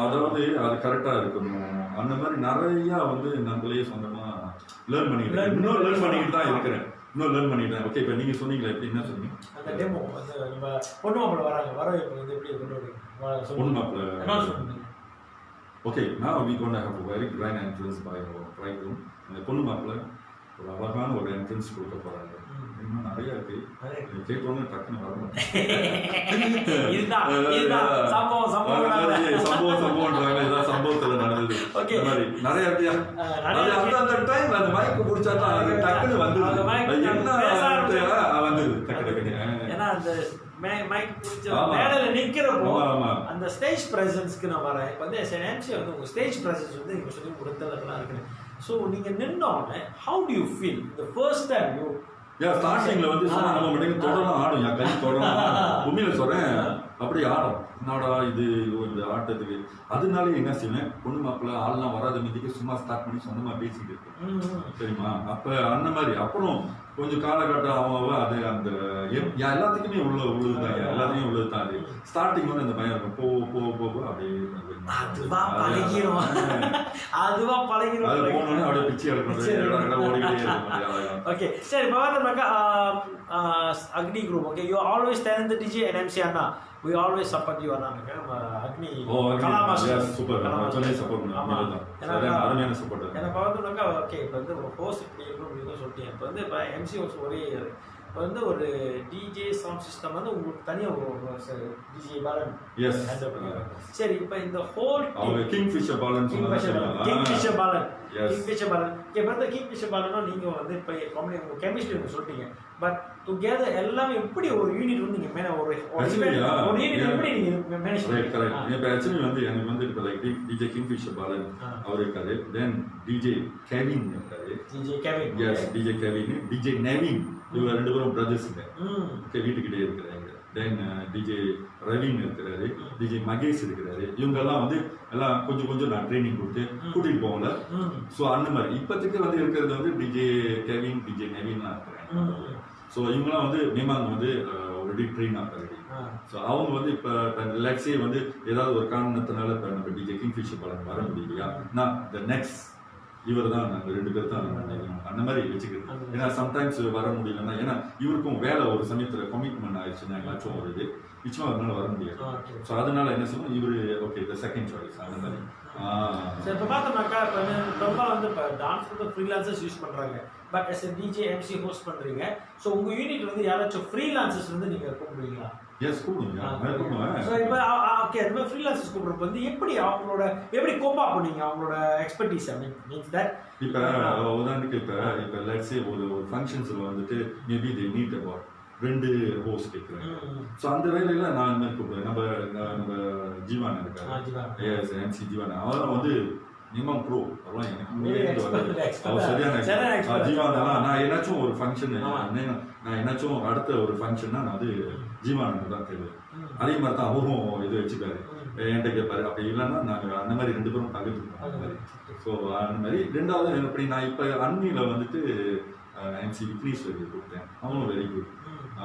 அதாவது அது கரெக்டாக இருக்கணும். அந்த மாதிரி நிறையா வந்து நம்மளே சொந்தமாக லேர்ன் பண்ணிக்கிட்டேன். இன்னும் லேர்ன் பண்ணிக்கிட்டு தான் இருக்கிறேன். ஓகே, இப்போ நீங்கள் சொன்னீங்களா, எப்படி என்ன சொன்னீங்க? அந்த டெமோ நம்ம பொண்ணு மாப்பிள்ள வராங்க, வர எப்படி பொண்ணு மாப்பிள்ள. Okay, now we going to have a very grand entrance by our bridegroom. அந்த பொண்ணு மாப்பிள்ள ஒரு அழகான ஒரு என்ட்ரன்ஸ் கொடுக்க போறாங்க. இன்னும் நிறைய இருக்கு, கேட்டோன்னு டக்குன்னு வர சம்பவத்துல நடந்தது. இந்த மாதிரி நிறைய இருக்கு. அந்த டைம் அந்த மைக்கு பிடிச்சா தான் அது டக்குன்னு வந்தது. என்ன வந்தது டக்கு டக்குன்னு. ஏன்னா அந்த மைக் பிடிச்ச மேடையில நிக்கிறப்போ அந்த ஸ்டேஜ் பிரசன்ஸ்க்கு நான் வரேன். இப்போ வந்து என்எம்சி வந்து உங்க ஸ்டேஜ் பிரசன்ஸ் வந்து நீங்க சொல்லி கொடுத்ததெல்லாம் இருக்குன்னு. ஸோ நீங்க நின்னோடனே how do you feel the first time you? ஸ்டார்டிங்ல வந்து நம்ம மட்டும் தொடரும் ஆடும், என் கை தொடரும். உண்மையில சொல்றேன், அப்படி ஆடும். என்னடா இது இந்த ஆட்டத்துக்கு. அதனால என்ன செய்வேன், பொண்ணு மாப்பிள்ள ஆள்லாம் வராத மீதிக்கு சும்மா ஸ்டார்ட் பண்ணி சொந்தமா பேசிட்டு இருக்கேன், சரிம்மா? அப்ப அந்த மாதிரி அப்புறம் கொஞ்சம் காலகட்டம் அவங்க அது அந்த எல்லாத்துக்குமே உள்ளதுதான், எல்லாத்தையும் உள்ளதுதான். அது ஸ்டார்டிங் வந்து அந்த பயம் இருக்கும், போ அப்படியே போனோடனே அப்படியே பிச்சு எடுக்கணும், ஓடிக்கிட்டே இருக்கும். ஓகே, சரி. இப்போ பார்த்தோம்னாக்கா அக்னி group. Okay, you always tell the DJ and MC Anna, we always support you அண்ணாங்க. Agni super, support பண்ணுவாங்க. அருமையான சப்போர்ட். எனக்கு பார்த்தோம்னாக்கா ஓகே, இப்போ வந்து ஒரு ஹோஸ்ட் இப்படி இருக்கும் அப்படின்னு சொல்லிட்டேன். இப்போ வந்து இப்போ எம்சி ஒரே இப்போ வந்து ஒரு டிஜே சவுண்ட் சிஸ்டம் வந்து உங்களுக்கு தனியாக ஒரு டிஜே பாலன் ஹேண்டில் பண்ணுவாங்க. சரி, இப்போ இந்த whole kingfisher Balan kingfisher Balan இப்போ கிங்ஃபிஷர் பாலன்னா நீங்கள் வந்து இப்போ கெமிஸ்ட்ரி ஒன்று சொல்லிட்டீங்க. பட் டுகெதர் எல்லாமே எப்படி ஒரு யூனிட் வந்து நீங்கள் மேலே ஒரு யூனிட் எப்படி நீங்கள் மேனேஜ் பண்ணுறீங்க? இப்போ ஆக்சுவலி வந்து எனக்கு வந்து இப்போ லைக் டிஜே கிங்ஃபிஷர் பாலன் அவர் இருக்காரு, தென் டிஜே கெவின் இருக்காரு, டிஜே கெவின், டிஜே நெவின், இவங்க ரெண்டு பேரும் பிரதர்ஸுங்க. ஓகே, வீட்டுக்கிட்டே இருக்கிறாங்க. தென் டிஜே ரவின் இருக்கிறாரு, டிஜே மகேஷ் இருக்கிறாரு. இவங்கெல்லாம் வந்து எல்லாம் கொஞ்சம் கொஞ்சம் நான் ட்ரைனிங் கொடுத்து கூட்டிகிட்டு போகல. ஸோ அந்த மாதிரி இப்போதைக்கு வந்து இருக்கிறது வந்து டிஜே கெவின், டிஜே நெவின்லாம் இருக்கிறாங்க. ஸோ இவங்கெல்லாம் வந்து மேமாங்க வந்து ஆல்ரெடி ட்ரெயின் ஆகிறாரு. ஸோ அவங்க வந்து இப்போ லெட்ஸே வந்து ஏதாவது ஒரு காரணத்தினால இப்போ நம்ம டிஜே கிங்ஃபிஷர் படம் வர முடியலையா, நான் த நெக்ஸ்ட் இவர் தான் நாங்கள் 2 பேர் தான் அந்த மாதிரி வச்சுக்கிறது. ஏன்னா சம்டைம்ஸ் வர முடியலன்னா, ஏன்னா இவருக்கும் வேலை ஒரு சமயத்தில் கமிட்மெண்ட் ஆயிடுச்சுன்னா எங்கேயாச்சும் ஒரு இது நிச்சயமா அதனால வர முடியாது. ஸோ அதனால என்ன சொல்லுவோம், இவரு ஓகே த செகண்ட் சாய்ஸ் அந்த மாதிரி. இப்போ பார்த்தோம்னாக்கா இப்போ பெரும்பாலும் வந்து இப்போ டான்ஸ் வந்து ஃப்ரீலான்சர்ஸ் யூஸ் பண்ணுறாங்க. But as DJ MC host பண்ணுறீங்க. ஸோ உங்கள் யூனிட் வந்து யாராச்சும் ஃப்ரீலான்சர்ஸ் வந்து நீங்கள் கூப்பிடுவீங்களா? எஸ் கூப்பிடுங்க. ஸோ இப்போ ஓகே அது மாதிரி ஃப்ரீலான்சர்ஸ் கூப்பிடுறப்ப வந்து எப்படி அவங்களோட எப்படி கோப்பா பண்ணீங்க அவங்களோட எக்ஸ்பர்டீஸ் மீன்ஸ் தட் இப்போ உதாரணத்துக்கு இப்போ லெட்ஸே ஒரு ஃபங்க்ஷன்ஸில் வந்துட்டு maybe they need about 2 host கேட்குறாங்க. ஸோ அந்த வேலையில நான் இந்த மாதிரி கூப்பிடுவேன். நம்ம ஜீவான் இருக்காரு, எஸ் எம்சி ஜீவான், அவரெல்லாம் வந்து மினிமம் ப்ரோ, அவரெல்லாம் எனக்கு அவர் சரியான ஜீவான். நான் ஏதாச்சும் ஒரு ஃபங்க்ஷன், நான் ஏதாச்சும் அடுத்த ஒரு ஃபங்க்ஷன்னா நான் வந்து ஜீவானு தான் தேடுவேன். அதே மாதிரி தான் அவரும் இது வச்சுக்காரு, என்கிட்ட கேட்பாரு. அப்படி இல்லைன்னா நாங்கள் அந்த மாதிரி 2 பேரும் பகிர்ந்துருக்கோம் அந்த மாதிரி. ஸோ அந்த மாதிரி 2வது எப்படி நான் இப்போ அண்மையில் வந்துட்டு எம்சி விக்னேஸ்வரி கூப்பிட்டேன். அவங்களும் வெரி குட்.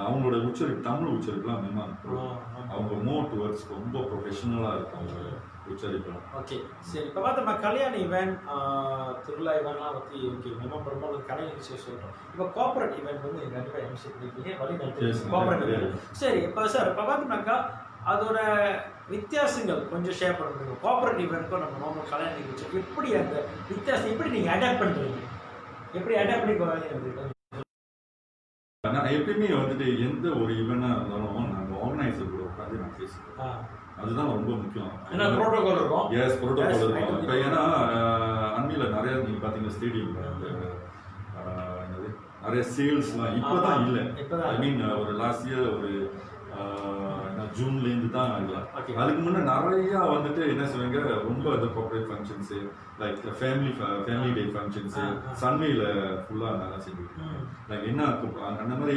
அவங்களோட உச்சரிப்பு தமிழ் உச்சரிப்புலாம் மேம்பா, அவங்க மோர் டுவர்ட்ஸ் ரொம்ப ப்ரொஃபஷனலாக இருக்கும் அவங்க உச்சரிக்கலாம். ஓகே சரி. இப்போ பார்த்தோம்னா கல்யாண ஈவெண்ட், திருவிழா ஈவெண்ட்லாம் பற்றி ஓகே மேம்பா பெரும்பாலும் கலை நிகழ்ச்சி சொல்கிறோம். இப்போ கார்பரேட் ஈவெண்ட் வந்து கண்டிப்பாக எம்சி பண்ணிருக்கீங்க, வழி நடத்தி கார்பரேட் ஈவெண்ட். சரி இப்போ சார் இப்போ பார்த்தோம்னாக்கா அதோட வித்தியாசங்கள் கொஞ்சம் ஷேர் பண்ண முடியும். கார்பரேட் ஈவெண்ட்க்கும் நம்ம நார்மல் கல்யாண நிகழ்ச்சி எப்படி அந்த வித்தியாசம் எப்படி நீங்கள் அடாப்ட் பண்ணுறீங்க, எப்படி அடாப்ட் பண்ணி போகிறீங்க? நான் எப்பயுமே வந்துட்டு எந்த ஒரு ஈவெண்டாக இருந்தாலும் நாங்கள் ஆர்கனைசர் கூட உட்காந்து நான் பேசுகிறேன். அதுதான் ரொம்ப முக்கியம். ப்ரோட்டோகால் இருக்கும். எஸ் ப்ரோட்டோகால் இருக்கும். இப்போ ஏன்னா அண்மையில் நிறைய நீங்கள் பார்த்தீங்கன்னா ஸ்டேடியமில் அந்த என்னது நிறைய சேல்ஸ்லாம் இப்போ தான் இல்லை. ஐ மீன் ஒரு லாஸ்ட் இயர் ஒரு ஜூன்லேருந்து தான் இல்லை. அதுக்கு முன்னே நிறையா வந்துட்டு என்ன செய்வாங்க, ரொம்ப இந்த corporate functions like family day functions சன்வேல ஃபுல்லாக நல்லா செஞ்சுருக்கோம். லைக் என்ன அந்த மாதிரி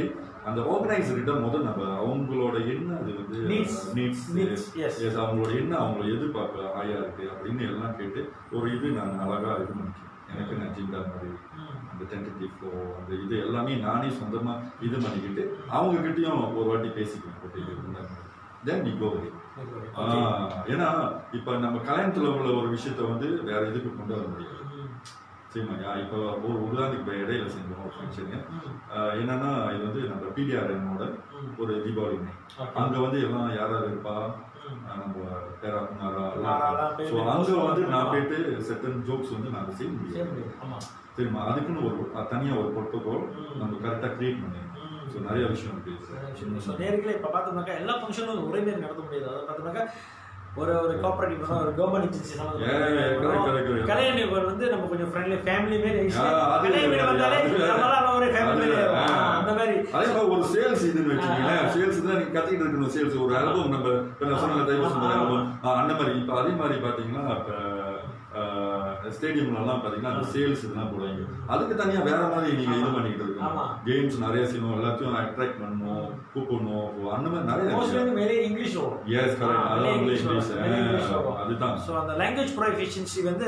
அந்த ஆர்கனைசர்கிட்ட முதல் நம்ம அவங்களோட என்ன அது வந்து நீட்ஸ் அவங்களோட என்ன அவங்களோட எதிர்பார்ப்பு ஆயா இருக்கு அப்படின்னு எல்லாம் கேட்டு ஒரு இது நான் அழகாக இது பண்ணிக்கிறேன். எனக்கு நான் ஜிண்டா மாதிரி அந்த டென்டேட்டிவ் ஃப்ளோ அந்த இது எல்லாமே நானே சொந்தமாக இது பண்ணிக்கிட்டு அவங்ககிட்டயும் ஒரு வாட்டி பேசிக்குவேன். தென் வி கோ அவே. ஏன்னா இப்போ நம்ம கல்யாணத்தில் உள்ள ஒரு விஷயத்த வந்து வேற எதுக்கு கொண்டு வர முடியாது. சரிம்மாயா, இப்போ ஒரு உதாரணத்துக்கு இப்போ இடையில செஞ்சோம் ஒரு ஃபங்க்ஷனு. என்னன்னா இது வந்து நம்ம பிடிஆர்என்னோட ஒரு தீபாவளி அங்கே வந்து எல்லாம் யாராவது இருப்பா, நம்ம பேரா குமாரா, ஸோ அங்கே வந்து நான் போயிட்டு செட்டன் ஜோக்ஸ் வந்து நாங்கள் செய்ய முடியாது. சரிம்மா, அதுக்குன்னு ஒரு தனியாக ஒரு ப்ரோட்டோகால் நம்ம கரெக்டாக கிரியேட் பண்ணிடணும். ஸோ நிறைய விஷயம் இருக்குது. நேரங்களே இப்போ பார்த்தோம்னாக்கா எல்லா ஃபங்க்ஷனும் ஒரே மாதிரி நடத்த முடியாது. அதை பார்த்தோம்னாக்கா ஒரு கார்பரேட் பண்ணோம், ஒரு கவர்மெண்ட் ஏஜென்சி கல்யாண நிகழ்வு வந்து நம்ம கொஞ்சம் ஃப்ரெண்ட்லி ஃபேமிலி மாரி ஒரு ஃபேமிலி அந்த மாதிரி. அதே மாதிரி ஒரு சேல்ஸ் இதுன்னு வச்சுக்கோங்களேன். சேல்ஸ் தான் நீங்கள் கற்றுக்கிட்டு இருக்கணும். சேல்ஸ் ஒரு ஆல்பம் நம்ம இப்போ சொன்ன தைப்பூசம் ஆல்பம் அந்த மாதிரி. இப்போ அதே மாதிரி பார்த்தீங்கன்னா இப்போ ஸ்டேடியம்லாம் பார்த்தீங்கன்னா அந்த சேல்ஸ் இதெல்லாம் போடுவாங்க. அதுக்கு தனியாக வேற மாதிரி நீங்கள் இது பண்ணிக்கிட்டு இருக்கணும். கேம்ஸ் நிறைய செய்யணும், எல்லாத்தையும் அட்ராக்ட் பண்ணணும், கூப்பிடணும், அந்த மாதிரி நிறைய இங்கிலீஷ் வரும். எஸ் கரெக்ட், அதெல்லாம் இங்கிலீஷ் அதுதான். ஸோ அந்த லாங்குவேஜ் ப்ரோஎஃபிஷியன்சி வந்து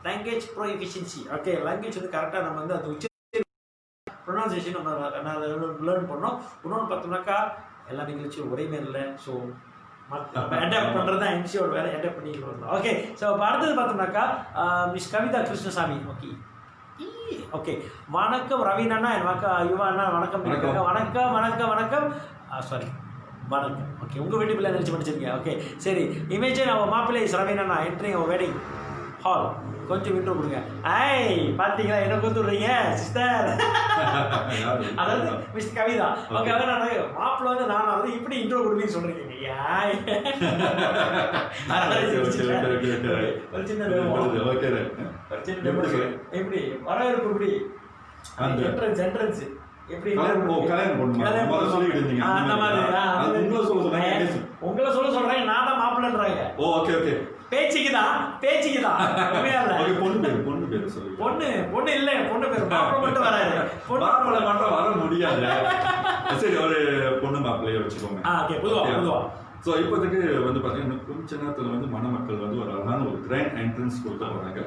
லாங்குவேஜ் ப்ரோஎஃபிஷியன்சி ஓகே லாங்குவேஜ் வந்து கரெக்டாக நம்ம வந்து அது ப்ரொனவுன்சியேஷன் லேர்ன் பண்ணோம். இன்னொன்று பார்த்தோம்னாக்கா எல்லா நிகழ்ச்சியும் ஒரே மாதிரி இல்லை. ஸோ அடாப்ட் பண்ணுறது தான் எம்சியோட வேலை, அடாப்ட் பண்ணிக்கிறோம். ஓகே ஸோ இப்போ அடுத்தது பார்த்தோம்னாக்கா miss Kavitha Krishnasamy. Okay okay வணக்கம் ரவீனா, யுவா அண்ணா வணக்கம். வணக்கம் வணக்கம் வணக்கம் சாரி வணக்கம். ஓகே உங்கள் வீட்டு பிள்ளை நினச்சி படிச்சிருக்கீங்க. ஓகே சரி. இமேஜின் அவள் மாப்பிள்ளை ரவீனா என்ட்ரிங் அவள் வெட்டிங் ஹால் கொஞ்சம் விட்டு கொடுங்க. ஐய் பார்த்தீங்களா என்ன கொடுத்துட்றீங்க சிஸ்டர், அதாவது மிஸ் கவிதா. ஓகே அதான் நான் மாப்பிள்ள வந்து நான் வந்து இப்படி இன்ட்ரோ கொடுப்பீங்கன்னு சொல்றீங்க. எப்படி வரவேற்பு எப்படி என்ட்ரன்ஸ் என்ட்ரன்ஸ் எப்படி உங்களை சொல்ல சொல்றாங்க, நான் தான் மாப்பிள்ளன்றாங்க. பேச்சுக்குதான் பொண்ணு இல்ல பொண்ணு பேர் மாப்பிள்ள மட்டும் வராது. மாப்பிள்ள மட்டும் வர முடியாது. சரி ஒரு பொண்ணு மாப்பிள்ளைய வச்சுக்கோங்க. பொதுவா ஸோ இப்போதைக்கு வந்து பார்த்தீங்கன்னா கொஞ்ச நேரத்தில் வந்து மணமக்கள் வந்து ஒரு அழகான ஒரு கிராண்ட் என்ட்ரன்ஸ் கொடுக்க போறாங்க.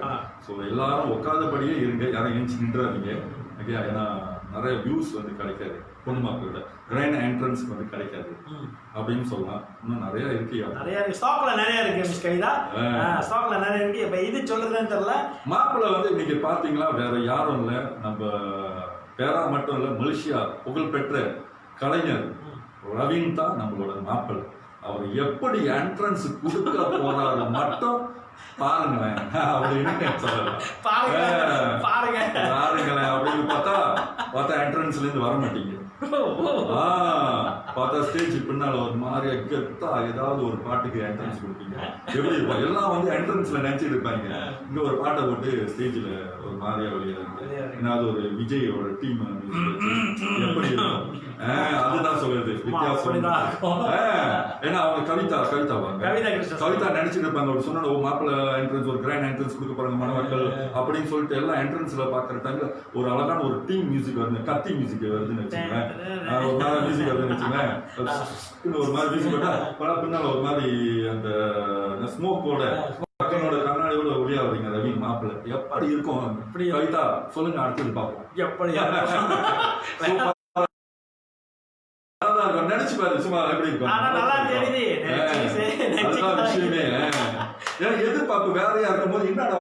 ஸோ எல்லாரும் உட்காந்தபடியே இருங்க, யாரும் ஏஞ்சி நின்றாதீங்க. ஏன்னா நிறைய வியூஸ் வந்து கிடைக்காது பொண்ணு மாப்பிள்ளோட. கிராண்ட் என்ட்ரன்ஸ் வந்து கிடைக்காது அப்படின்னு சொல்லலாம். இன்னும் நிறைய இருக்கு, நிறைய இருக்கு, ஸ்டாக்ல நிறைய இருக்கு மிஸ் கைதா, ஸ்டாக்ல நிறைய இருக்கு. இப்ப இது சொல்றதுன்னு தெரியல. மாப்பிள்ளை வந்து இன்னைக்கு பாத்தீங்களா வேற யாரும் இல்ல, நம்ம பேரா மட்டும் இல்ல, மலேசியா புகழ்பெற்ற கலைஞர் ரவீன் தான் நம்மளோட மாப்பிள்ளை. அவர் எப்படி என்ட்ரன்ஸ் கொடுக்க போறாரு மட்டும் பாருங்களேன் அப்படின்னு சொல்லலாம். பாருங்களேன் அப்படின்னு பார்த்தா என்ட்ரன்ஸ்ல இருந்து வர மாட்டீங்க. பார்த்தா ஸ்டேஜ் பின்னால ஒரு மாதிரி கெத்தா ஏதாவது ஒரு பாட்டுக்கு என்ட்ரன்ஸ் கொடுப்பீங்க. எப்படி இருக்கும், எல்லாம் வந்து என்ட்ரன்ஸ்ல நினைச்சிட்டு இருப்பாங்க. இங்க ஒரு பாட்டை போட்டு ஸ்டேஜ்ல ஒரு மாதிரியா வெளியில ஏதாவது ஒரு விஜயோட டீம் எப்படி இருக்கும், அதுதான் சொல்றது வித்தியாசம். ஏன்னா அவங்க கவிதா நினைச்சிட்டு இருப்பாங்க. ஒரு சொன்ன மாப்பிள்ள என்ட்ரன்ஸ், ஒரு கிராண்ட் என்ட்ரன்ஸ் கொடுக்க போறாங்க மணமக்கள் அப்படின்னு சொல்லிட்டு எல்லாம் என்ட்ரன்ஸ்ல பாக்குற டைம்ல ஒரு அழகான ஒரு டீம் மியூசிக் வருது, கத்தி மியூசிக் வருதுன்னு வச்சுக்கோங்க. ஒரு மாதிரி மியூசிக் வருதுன்னு வச்சுக்கோங்க. ஒரு மாதிரி மியூசிக் போட்டா பின்னால ஒரு மாதிரி அந்த ஸ்மோக்கோட மக்களோட கண்ணாடியோட ஒளியா வரீங்க ரவீன் மாப்பிள்ள. எப்படி இருக்கும் கவிதா சொல்லுங்க, அடுத்தது பார்ப்போம். எப்படி நினைச்சு பாரு சும்மா எப்படி இருக்கும். விஷயமே எதிர்பார்ப்பு வேறையா இருக்கும் போது என்னடா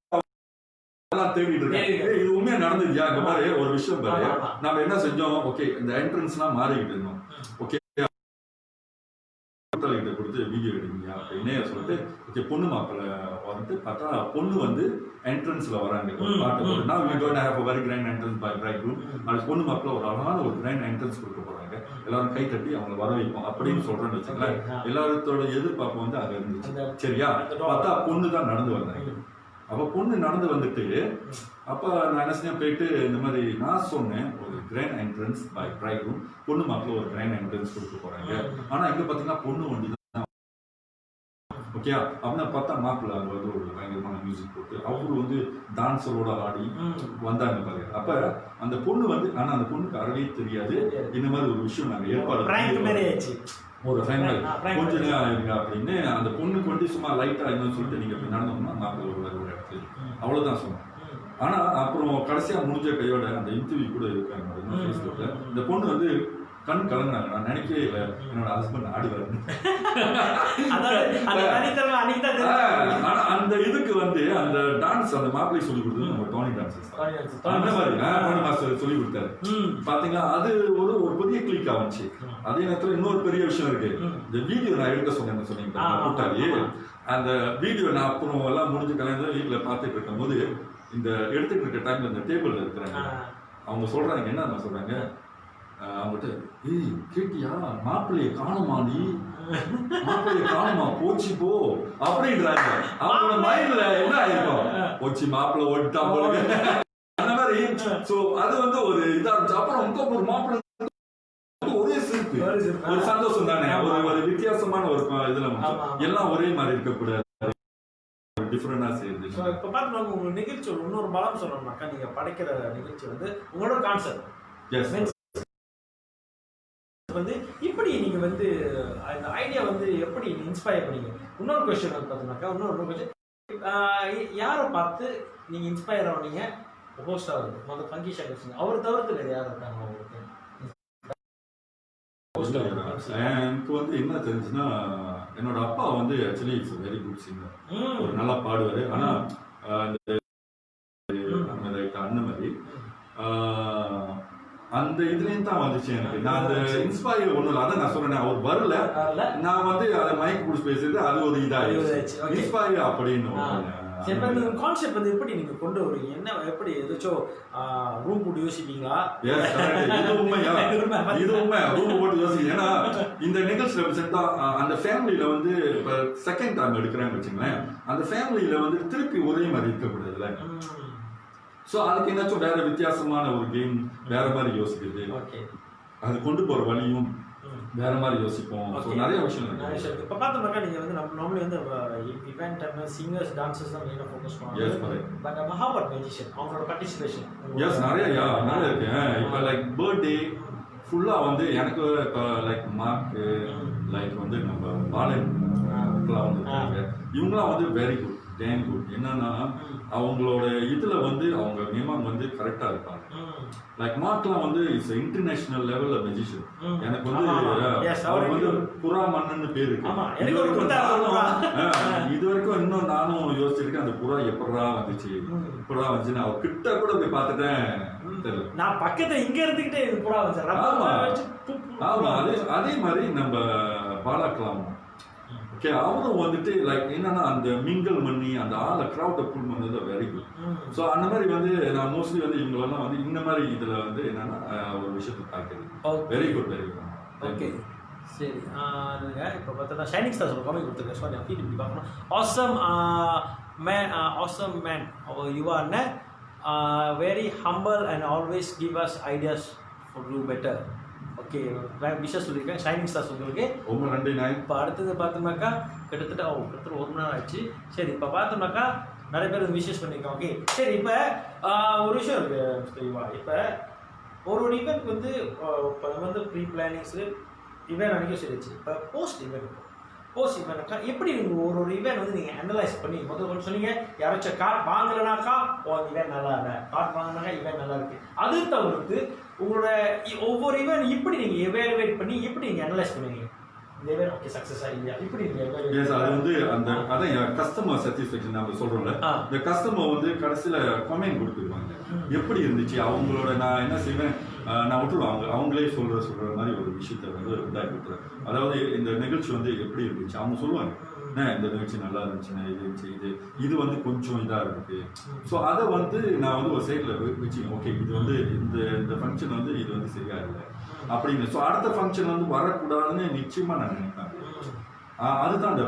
தேடிட்டு இருக்கேன், இது உண்மையா நடந்துருச்சா? இங்க பாரு ஒரு விஷயம் பாரு, நம்ம என்ன செஞ்சோம், ஓகே இந்த என்ட்ரன்ஸ் எல்லாம் மாறிக்கிட்டு இருந்தோம். ஓகே கிட்ட கொடுத்து வீடியோ எடுங்க அப்படின்னு சொல்லிட்டு ஓகே பொண்ணு மாப்பிள்ள வந்துட்டு பார்த்தா பொண்ணு வந்து என்ட்ரன்ஸ்ல வராங்க ஒரு பாட்டு போட்டு. நான் we don't have a very grand entrance by bridegroom. அது பொண்ணு மாப்பிள்ள ஒரு அழகான ஒரு கிராண்ட் என்ட்ரன்ஸ் கொடுக்க போறாங்க, எல்லாரும் கை தட்டி அவங்களை வர வைப்போம் அப்படின்னு சொல்றேன்னு வச்சுங்களேன். எல்லாத்தோட எதிர்பார்ப்பு வந்து அங்க இருந்துச்சு. சரியா, பார்த்தா பொண்ணு தான் நடந்து வந்தாங்க. அப்ப பொண்ணு நடந்து வந்துட்டு அப்ப நான் என்ன செஞ்சேன், போயிட்டு இந்த மாதிரி நான் சொன்னேன் ஒரு கிராண்ட் என்ட்ரன்ஸ் பை பிரைட்ரூம், பொண்ணு மாப்பிள்ள ஒரு கிராண்ட் என்ட்ரன்ஸ் கொடுக்க போறாங்க. ஆனா இங்க பாத்தீங்கன்னா பொண்ணு வண்டி தான். ஓகே அப்படின்னா பார்த்தா மாப்பிள்ள அங்க வந்து ஒரு பயங்கரமான மியூசிக் போட்டு அவரு வந்து டான்ஸரோட ஆடி வந்தாங்க பாருங்க. அப்ப அந்த பொண்ணு வந்து, ஆனா அந்த பொண்ணுக்கு அறவே தெரியாது இந்த மாதிரி ஒரு விஷயம் நாங்க ஏற்பாடு ஒரு கொஞ்ச நேரம் இருங்க அப்படின்னு அந்த பொண்ணுக்கு வந்து சும்மா லைட்டா என்னன்னு சொல்லிட்டு நீங்க இப்படி நடந்தோம்னா மாப்பிள்ள ஒரு இடத்துல அவ்வளவுதான் சொன்னேன். ஆனா அப்புறம் கடைசியா முடிஞ்ச கையோட அந்த இன்டர்வியூ கூட இருக்காங்க ஃபேஸ்புக்ல. இந்த பொண்ணு வந்து கண் கலங்கினாங்க. நான் நினைக்கவே இல்லை என்னோட ஹஸ்பண்ட் ஆடுவாரு. ஆனா அந்த இதுக்கு வந்து அந்த டான்ஸ் அந்த மாப்பிள்ளை சொல்லி கொடுத்தது நம்ம டோனி டான்சஸ் அந்த மாதிரி டோனி மாஸ்டர் சொல்லி கொடுத்தாரு. பாத்தீங்களா, அது ஒரு ஒரு பெரிய கிளிக் ஆச்சு. அதே நேரத்துல இன்னொரு பெரிய விஷயம் இருக்கு. இந்த வீடியோ நான் எடுக்க சொன்னேன்னு சொன்னீங்க கூட்டாளி, அந்த வீடியோ நான் அப்புறம் எல்லாம் முடிஞ்ச கல்யாணம் வீட்டுல பாத்துட்டு இருக்கும் போது இந்த எடுத்துட்டு இருக்க டைம்ல இந்த டேபிள்ல இருக்கிறாங்க. அவங்க சொல்றாங்க என்ன சொல்றாங்க, அவங்ககிட்ட ஏய் கேட்டியா மாப்பிள்ளைய காணுமா, நீ மாப்பிள்ளைய காணுமா, போச்சு போ அப்படின்றாங்க. அவங்களோட மைண்ட்ல என்ன ஆயிருக்கும், போச்சு மாப்பிள்ளை ஓட்டா போல அந்த மாதிரி. சோ அது வந்து ஒரு இதா இருந்துச்சு. அப்புறம் உங்க ஒரு மாப்பிள்ளை ஒரே சிரிப்பு, ஒரு சந்தோஷம் தானே, ஒரு வித்தியாசமான ஒரு இதுல எல்லாம் ஒரே மாதிரி இருக்கக்கூடாது, டிஃபரெண்டா செய்யுது. இப்ப பாத்தீங்கன்னா உங்க நிகழ்ச்சி இன்னொரு பலம் சொல்லணும்னாக்கா, நீங்க படைக்கிற நிகழ்ச்சி வந்து உங்களோட கான்செப்ட் வந்து இப்படி நீங்க வந்து அந்த ஐடியா வந்து எப்படி இன்ஸ்பயர் பண்ணீங்க. இன்னொரு கொஸ்டின் வந்து பார்த்தீங்கன்னாக்கா, இன்னொரு கொஸ்டின், யாரை பார்த்து நீங்க இன்ஸ்பயர் ஆனீங்க ஹோஸ்டா வருது முதல்ல ஃபங்கி ஷாக்கர்ஸ், அவர் தவிர்த்து வேற யார் இருக்காங்க உங்களுக்கு? எனக்கு வந்து என்ன தெரிஞ்சுன்னா, என்னோட அப்பா வந்து actually it's very good singer, ஒரு நல்லா பாடுவாரு. ஆனா அண்ணன் மாதிரி அந்த இதுலயும் தான் வந்துச்சு எனக்கு. நான் அந்த இன்ஸ்பயர் ஒண்ணு இல்லை, அதான் நான் சொல்றேன், அவர் வரல, நான் வந்து அதை மைக் பிடிச்சி பேசுறது அது ஒரு இதாயிடுச்சு இன்ஸ்பயர் அப்படின்னு. கான்செப்ட் வந்து எப்படி நீங்க கொண்டு வரீங்க, என்ன எப்படி ஏதாச்சும் ரூம் போட்டு யோசிப்பீங்களா? இது உண்மையா, இது உண்மை, ரூம் போட்டு யோசிக்க. ஏன்னா இந்த நிகழ்ச்சி ரெப்ரசென்டா அந்த ஃபேமிலியில வந்து இப்ப செகண்ட் டைம் எடுக்கிறாங்க வச்சுங்களேன், அந்த ஃபேமிலியில வந்து திருப்பி ஒரே மாதிரி இருக்கக்கூடாதுல்ல. சோ அதுக்கு என்னாச்சும் வேற வித்தியாசமான ஒரு கேம், வேற மாதிரி யோசிக்கிறது, அது கொண்டு போற வழியும் வேற மாதிரி யோசிப்போம். நிறைய விஷயம் இருக்கு. இப்ப பார்த்தோம்னாக்கா நீங்க வந்து நம்ம நார்மலி வந்து இவென்ட் சிங்கர்ஸ் டான்சர்ஸ் தான் மெயினா ஃபோக்கஸ் பண்ணுவாங்க. பட் how about musician, அவங்களோட பார்ட்டிசிபேஷன்? எஸ், நிறைய இருக்கு. இப்ப லைக் பர்த்டே ஃபுல்லா வந்து எனக்கு இப்ப லைக் மார்க், லைக் வந்து நம்ம பாலன் கிளவுன் இருக்காங்க. இவங்களாம் வந்து வெரி குட், டேம் குட். என்னன்னா அவங்களோட இதுல வந்து அவங்க நியமம் வந்து கரெக்டா இருப்பாங்க. லைக் மார்க்லாம் வந்து இட்ஸ் இன்டர்நேஷனல் லெவல்ல மெஜிஷியன். எனக்கு வந்து அவர் வந்து புறா மன்னன்னு பேரு இருக்கு. இது வரைக்கும் இன்னும் நானும் யோசிச்சிருக்கேன், அந்த புறா எப்படா வந்துச்சு புறா வந்துச்சு. நான் அவர் கிட்ட கூட போய் பார்த்துட்டேன், தெரியல. நான் பக்கத்துல இங்க இருந்துகிட்டே புறா வந்து. ஆமா, அதே மாதிரி நம்ம பாலாக்கலாம். ஓகே, அவரும் வந்துட்டு லைக் என்னன்னா அந்த மிங்கல் பண்ணி அந்த ஆளை க்ரௌட்டை புல் பண்ணது வெரி குட். ஸோ அந்த மாதிரி வந்து நான் மோஸ்ட்லி வந்து இவங்களெல்லாம் வந்து இந்த மாதிரி இதுல வந்து என்னன்னா ஒரு விஷயத்தை பார்க்குறது very good, very good. Okay, சரி. இப்போ பார்த்தா ஷைனிங் ஸ்டார்ஸ் ஒரு காமெடி கொடுத்துருக்கேன். ஸோ நான் ஃபீல் இப்படி பார்க்கணும். Awesome man, awesome man you are very humble and always give us ideas for do better. Okay, விஷயம் சொல்லியிருக்கேன். ஷைனிங் ஸ்டார்ஸ் உங்களுக்கு ரொம்ப நன்றி. இப்போ அடுத்தது பார்த்தோம்னாக்கா கிட்டத்தட்ட 1 மணி நேரம் ஆயிடுச்சு. சரி, இப்போ பார்த்தோம்னாக்கா நிறைய பேர் விஷஸ் பண்ணியிருக்கோம். ஓகே, சரி. இப்போ ஒரு விஷயம் இருக்கு மிஸ்டர் யுவா. இப்போ ஒரு ஈவெண்ட் வந்து இப்போ வந்து ப்ரீ பிளானிங்ஸு ஈவெண்ட் அன்றைக்கும் சரிச்சு. இப்போ போஸ்ட் ஈவெண்ட்க்கா எப்படி நீங்கள் ஒரு ஈவெண்ட் வந்து நீங்கள் அனலைஸ் பண்ணி முதல்ல சொன்னீங்க, யாராச்சும் கார்ட் வாங்கலைனாக்கா ஈவெண்ட் நல்லா இல்லை, கார்ட் வாங்கினாக்கா ஈவெண்ட் நல்லா இருக்குது. அது தவிர்த்து உங்களோட ஒவ்வொரு ஈவெண்ட் இப்படி நீங்கள் எவாலுவேட் பண்ணி எப்படி நீங்கள் அனலைஸ் பண்ணுவீங்க? இந்த ஈவெண்ட் ஓகே சக்ஸஸா இல்லையா இப்படி நீங்கள் அது வந்து அந்த அதான் கஸ்டமர் சாட்டிஸ்ஃபேக்ஷன் நம்ம சொல்கிறோம்ல, இந்த கஸ்டமர் வந்து கடைசியில் கமெண்ட் கொடுத்துருவாங்க எப்படி இருந்துச்சு அவங்களோட. நான் என்ன செய்வேன், நான் விட்டுருவாங்க அவங்களே சொல்கிற மாதிரி ஒரு விஷயத்த வந்து இதாகி விட்டுறேன். அதாவது இந்த நிகழ்ச்சி வந்து எப்படி இருந்துச்சு அவங்க சொல்லுவாங்க, இந்த நிகழ்ச்சி நல்லா இருந்துச்சுன்னா இது இருந்துச்சு, இது வந்து கொஞ்சம் இதாக இருக்கு. ஸோ அதை வந்து நான் வந்து ஒரு சைடில் வச்சு ஓகே இது வந்து இந்த ஃபங்க்ஷன் வந்து இது வந்து சரியா இல்லை அப்படின்னு. ஸோ அடுத்த ஃபங்க்ஷன் வந்து வரக்கூடாதுன்னு நிச்சயமாக நான் நினைப்பேன். அதுதான் அந்த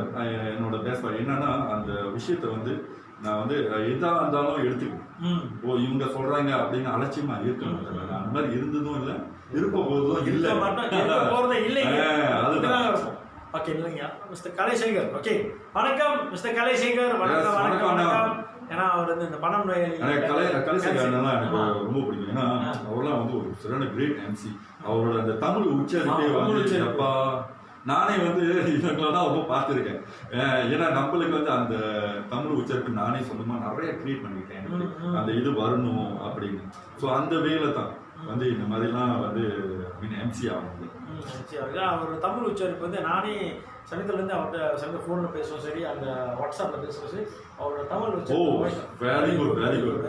என்னோட பேஸ்பார்ட். என்னன்னா அந்த விஷயத்த வந்து நான் வந்து எதாக இருந்தாலும் எடுத்துக்குவேன். இவங்க சொல்றாங்க அப்படின்னு அலட்சியமா இருக்க மாட்டேன். நான் அந்த மாதிரி இருந்ததும் இல்லை, இருக்க போதும் இல்லை. அதுதான். ஓகே, இல்லைங்க மிஸ்டர் கலைசேகர். ஓகே, வணக்கம் மிஸ்டர் கலைசேகர். வணக்கம் வணக்கம் வணக்கம். ஏன்னா அவர் வந்து இந்த பணம் கலைசேகர் எனக்கு ரொம்ப பிடிக்கும். ஏன்னா அவர்லாம் வந்து ஒரு சிறந்த கிரேட் எம்சி. அவரோட அந்த தமிழ் உச்சரிப்பே வந்து அப்பா நானே வந்து இவங்களெல்லாம் ரொம்ப பார்த்துருக்கேன். ஏன்னா நம்மளுக்கு வந்து அந்த தமிழ் உச்சரிப்பு நானே சொந்தமாக நிறைய கிரியேட் பண்ணிட்டேன். எனக்கு அந்த இது வரணும் அப்படின்னு. ஸோ அந்த வேலை தான் வந்து இந்த மாதிரிலாம் வந்து எம்சி ஆகும். அவர் தமிழ் உச்சரிப்பு வந்து நானே சமயத்துலேருந்து அவர்கிட்ட சமயத்தை ஃபோனில் பேசுவோம் சரி, அந்த வாட்ஸ்அப்பில் பேசுவோம் சரி, அவரோட தமிழ் உச்சரிப்பு வெரி குட் வெரி குட்.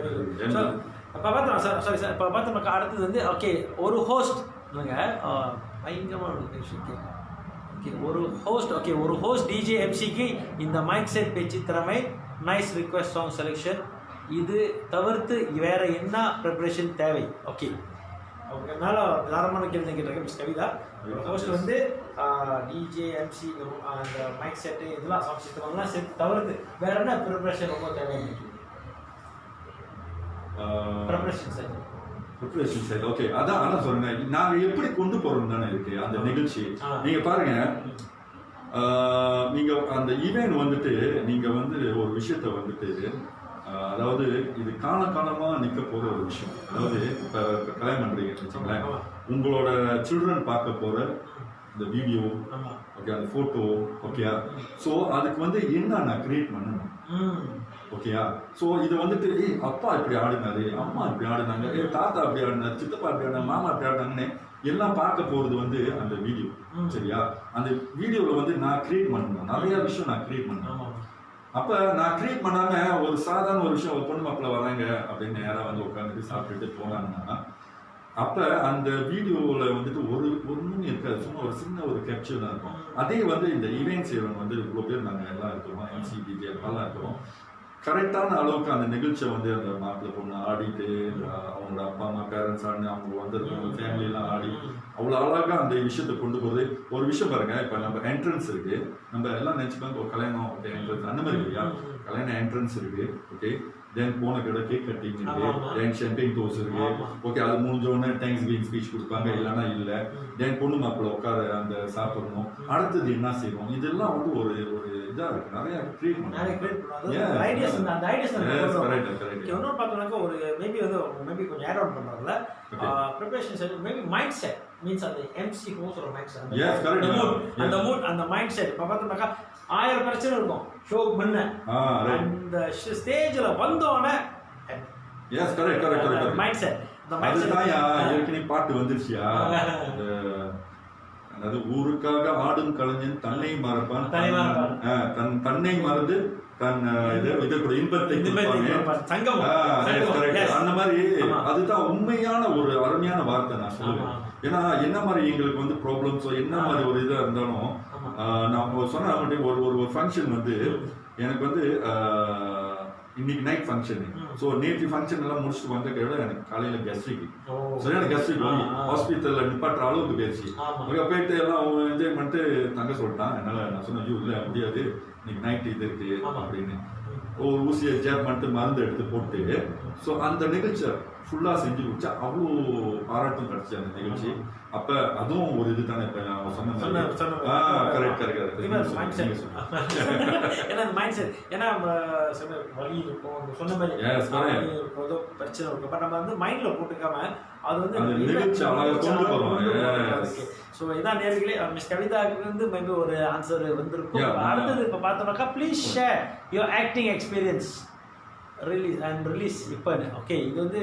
இப்போ பார்த்தோம் சாரி சார். இப்போ பார்த்தோம்னாக்கா அடுத்தது வந்து ஓகே ஒரு ஹோஸ்ட் இல்லைங்க பயங்கரமான ஒரு விஷயம். ஒரு ஹோஸ்ட் டிஜே எம்சிக்கு இந்த மைக் செட் பேச்சு திறமை, நைஸ் ரிக்வெஸ்ட் சாங் செலெக்ஷன், இது தவிர்த்து வேற என்ன ப்ரிப்பரேஷன் தேவை? ஓகே, அதனால தாராளமான கேள்வி கேட்டிருக்கேன் மிஸ் கவிதா. ஹோஸ்ட் வந்து டிஜே எம்சி அந்த மைக் செட்டு இதெல்லாம் சாங் சிஸ்டம்லாம் சேர்த்து தவிர்த்து வேற என்ன ப்ரிப்பரேஷன் ரொம்ப தேவை? Preparation sir preparation side okay. அதான் சொல்றேன், நாங்க எப்படி கொண்டு போறோம் தானே இருக்கு அந்த நிகழ்ச்சி. நீங்க பாருங்க, நீங்க அந்த ஈவென்ட் வந்துட்டு நீங்க வந்து ஒரு விஷயத்த வந்துட்டு அதாவது இது காலமா நிக்க போற ஒரு விஷயம். அதாவது இப்ப கல்யாணம் பண்றீங்க வச்சுங்களேன், உங்களோட சில்ட்ரன் பார்க்க போற இந்த வீடியோ ஓகே, அந்த போட்டோ ஓகேயா. ஸோ அதுக்கு வந்து என்ன நான் கிரியேட் பண்ணணும் ஓகேயா. ஸோ இதை வந்துட்டு அப்பா இப்படி ஆடினாரு, அம்மா இப்படி ஆடினாங்க, தாத்தா அப்படி ஆடினாரு, சித்தப்பா இப்படி ஆடினாங்க, மாமா இப்படி ஆடினாங்கன்னு எல்லாம் பார்க்க போறது வந்து அந்த வீடியோ சரியா. அந்த வீடியோவில் வந்து நான் கிரியேட் பண்ணணும், நிறைய விஷயம் நான் கிரியேட் பண்ணணும். அப்ப நான் கிரியேட் பண்ணாம ஒரு சாதாரண ஒரு விஷயம், ஒரு பொண்ணு மாப்பிள்ள வராங்க அப்படின்னு நேராக வந்து உட்காந்துட்டு சாப்பிட்டுட்டு போனாங்கன்னா அப்ப அந்த வீடியோவில் வந்துட்டு ஒன்றும் இருக்காது, சும்மா ஒரு சின்ன ஒரு கேப்சர் தான் இருக்கும். அதே வந்து இந்த ஈவெண்ட் செய்வன் வந்து இவ்வளோ பேர் நாங்கள் எல்லாம் இருக்கிறோம், எம்சி டிஜே எல்லாம் இருக்கிறோம். கரெக்டான அளவுக்கு அந்த நிகழ்ச்சியை வந்து அந்த மாப்பிள்ளை பொண்ணு ஆடிட்டு அவங்களோட அப்பா அம்மா பேரண்ட்ஸ் ஆடி அவங்க வந்திருக்கவங்க ஃபேமிலியெல்லாம் ஆடி அவ்வளோ அழகாக அந்த விஷயத்தை கொண்டு போகிறது. ஒரு விஷயம் பாருங்க, இப்போ நம்ம என்ட்ரன்ஸ் இருக்கு, நம்ம எல்லாம் நினச்சிப்பாங்க ஒரு கல்யாணம் ஓகே என்ட்ரன்ஸ் அந்த மாதிரி இல்லையா. கல்யாணம் என்ட்ரன்ஸ் இருக்கு ஓகே, தென் போன கடை கேக் கட்டிங் இருக்கு, தென் ஷாம்பெயின் டோஸ் இருக்கு ஓகே, அது முடிஞ்சோடனே தேங்க்ஸ் கிவிங் ஸ்பீச் கொடுப்பாங்க, இல்லைன்னா இல்லை, தென் பொண்ணு மாப்பிள்ளை உட்கார அந்த சாப்பிடணும், அடுத்தது என்ன செய்வோம், இதெல்லாம் வந்து ஒரு ஒரு இதாக இருக்கு, நிறைய கிரியேட் பண்ணுவோம். ஐடியாஸ் இன்னொரு பார்த்தோம்னாக்கா ஒரு மேபி கொஞ்சம் ஆட் ஆன் பண்ணுறாங்கல்ல preparation set, maybe mind set means அந்த எம்சி ஹோஸ்டோட மைண்ட் செட், அந்த மூட் அந்த மைண்ட் செட். இப்போ பார்த்தோம்னாக்கா 1000 பிரச்சனை இருக்கும் ஷோ பண்ண. அந்த ஸ்டேஜ்ல வந்தோடனே yes correct correct correct mind set. அதுதான் ஏற்கனவே பாட்டு வந்துருச்சியா, அதாவது ஊருக்காக ஆடும் கலைஞன் தன்னை மறப்பான், தன்னை மறந்து தன் இது கூட இன்பத்தை அந்த மாதிரி. அதுதான் உண்மையான ஒரு அருமையான வார்த்தை நான் சொல்லுவேன். ஏன்னா என்ன மாதிரி எங்களுக்கு வந்து ப்ராப்ளம்ஸோ என்ன மாதிரி ஒரு இதா இருந்தாலும் நான் சொன்ன ஒரு ஃபங்க்ஷன் வந்து எனக்கு வந்து இன்னைக்கு நைட் ஃபங்க்ஷன். ஸோ நேற்று ஃபங்க்ஷன் எல்லாம் முடிச்சுட்டு வந்த விட எனக்கு காலையில கெஸ்ட்ரிக்கு சரியான கெஸ்ட்ரிக் ஹாஸ்பிட்டல்ல நிப்பாட்டுற அளவுக்கு போயிடுச்சு. போயிட்டு எல்லாம் அவங்க என்ஜாய் பண்ணிட்டு தங்க சொல்லிட்டான். என்னால நான் சொன்னேன் ஐயோ இல்லை முடியாது, இன்னைக்கு நைட் இது இருக்கு அப்படின்னு ஒரு ஊசியை ஜேப் பண்ணிட்டு மருந்து எடுத்து போட்டு ஸோ அந்த நிகழ்ச்சியை ஃபுல்லா செஞ்சு கொடுத்தா அவ்வளோ பாராட்டும் கிடைச்சி அந்த நிகழ்ச்சி. அப்ப அதுவும் ஒரு இது தானே. இப்ப நான் சொன்ன கரெக்ட் கரெக்ட். ஏன்னா மைண்ட் செட், ஏன்னா வலி இருக்கும் சொன்ன மாதிரி ஏதோ பிரச்சனை இருக்கும், பட் நம்ம வந்து மைண்ட்ல போட்டுக்காம அது வந்து நிகழ்ச்சி அழகாக கொண்டு போறோம். ஸோ இதான் நேர்களே மிஸ் கவிதாவுக்கு வந்து மேபி ஒரு ஆன்சர் வந்திருக்கும். அடுத்தது இப்போ பார்த்தோம்னாக்கா please share your acting experience release இப்போ. ஓகே, இது வந்து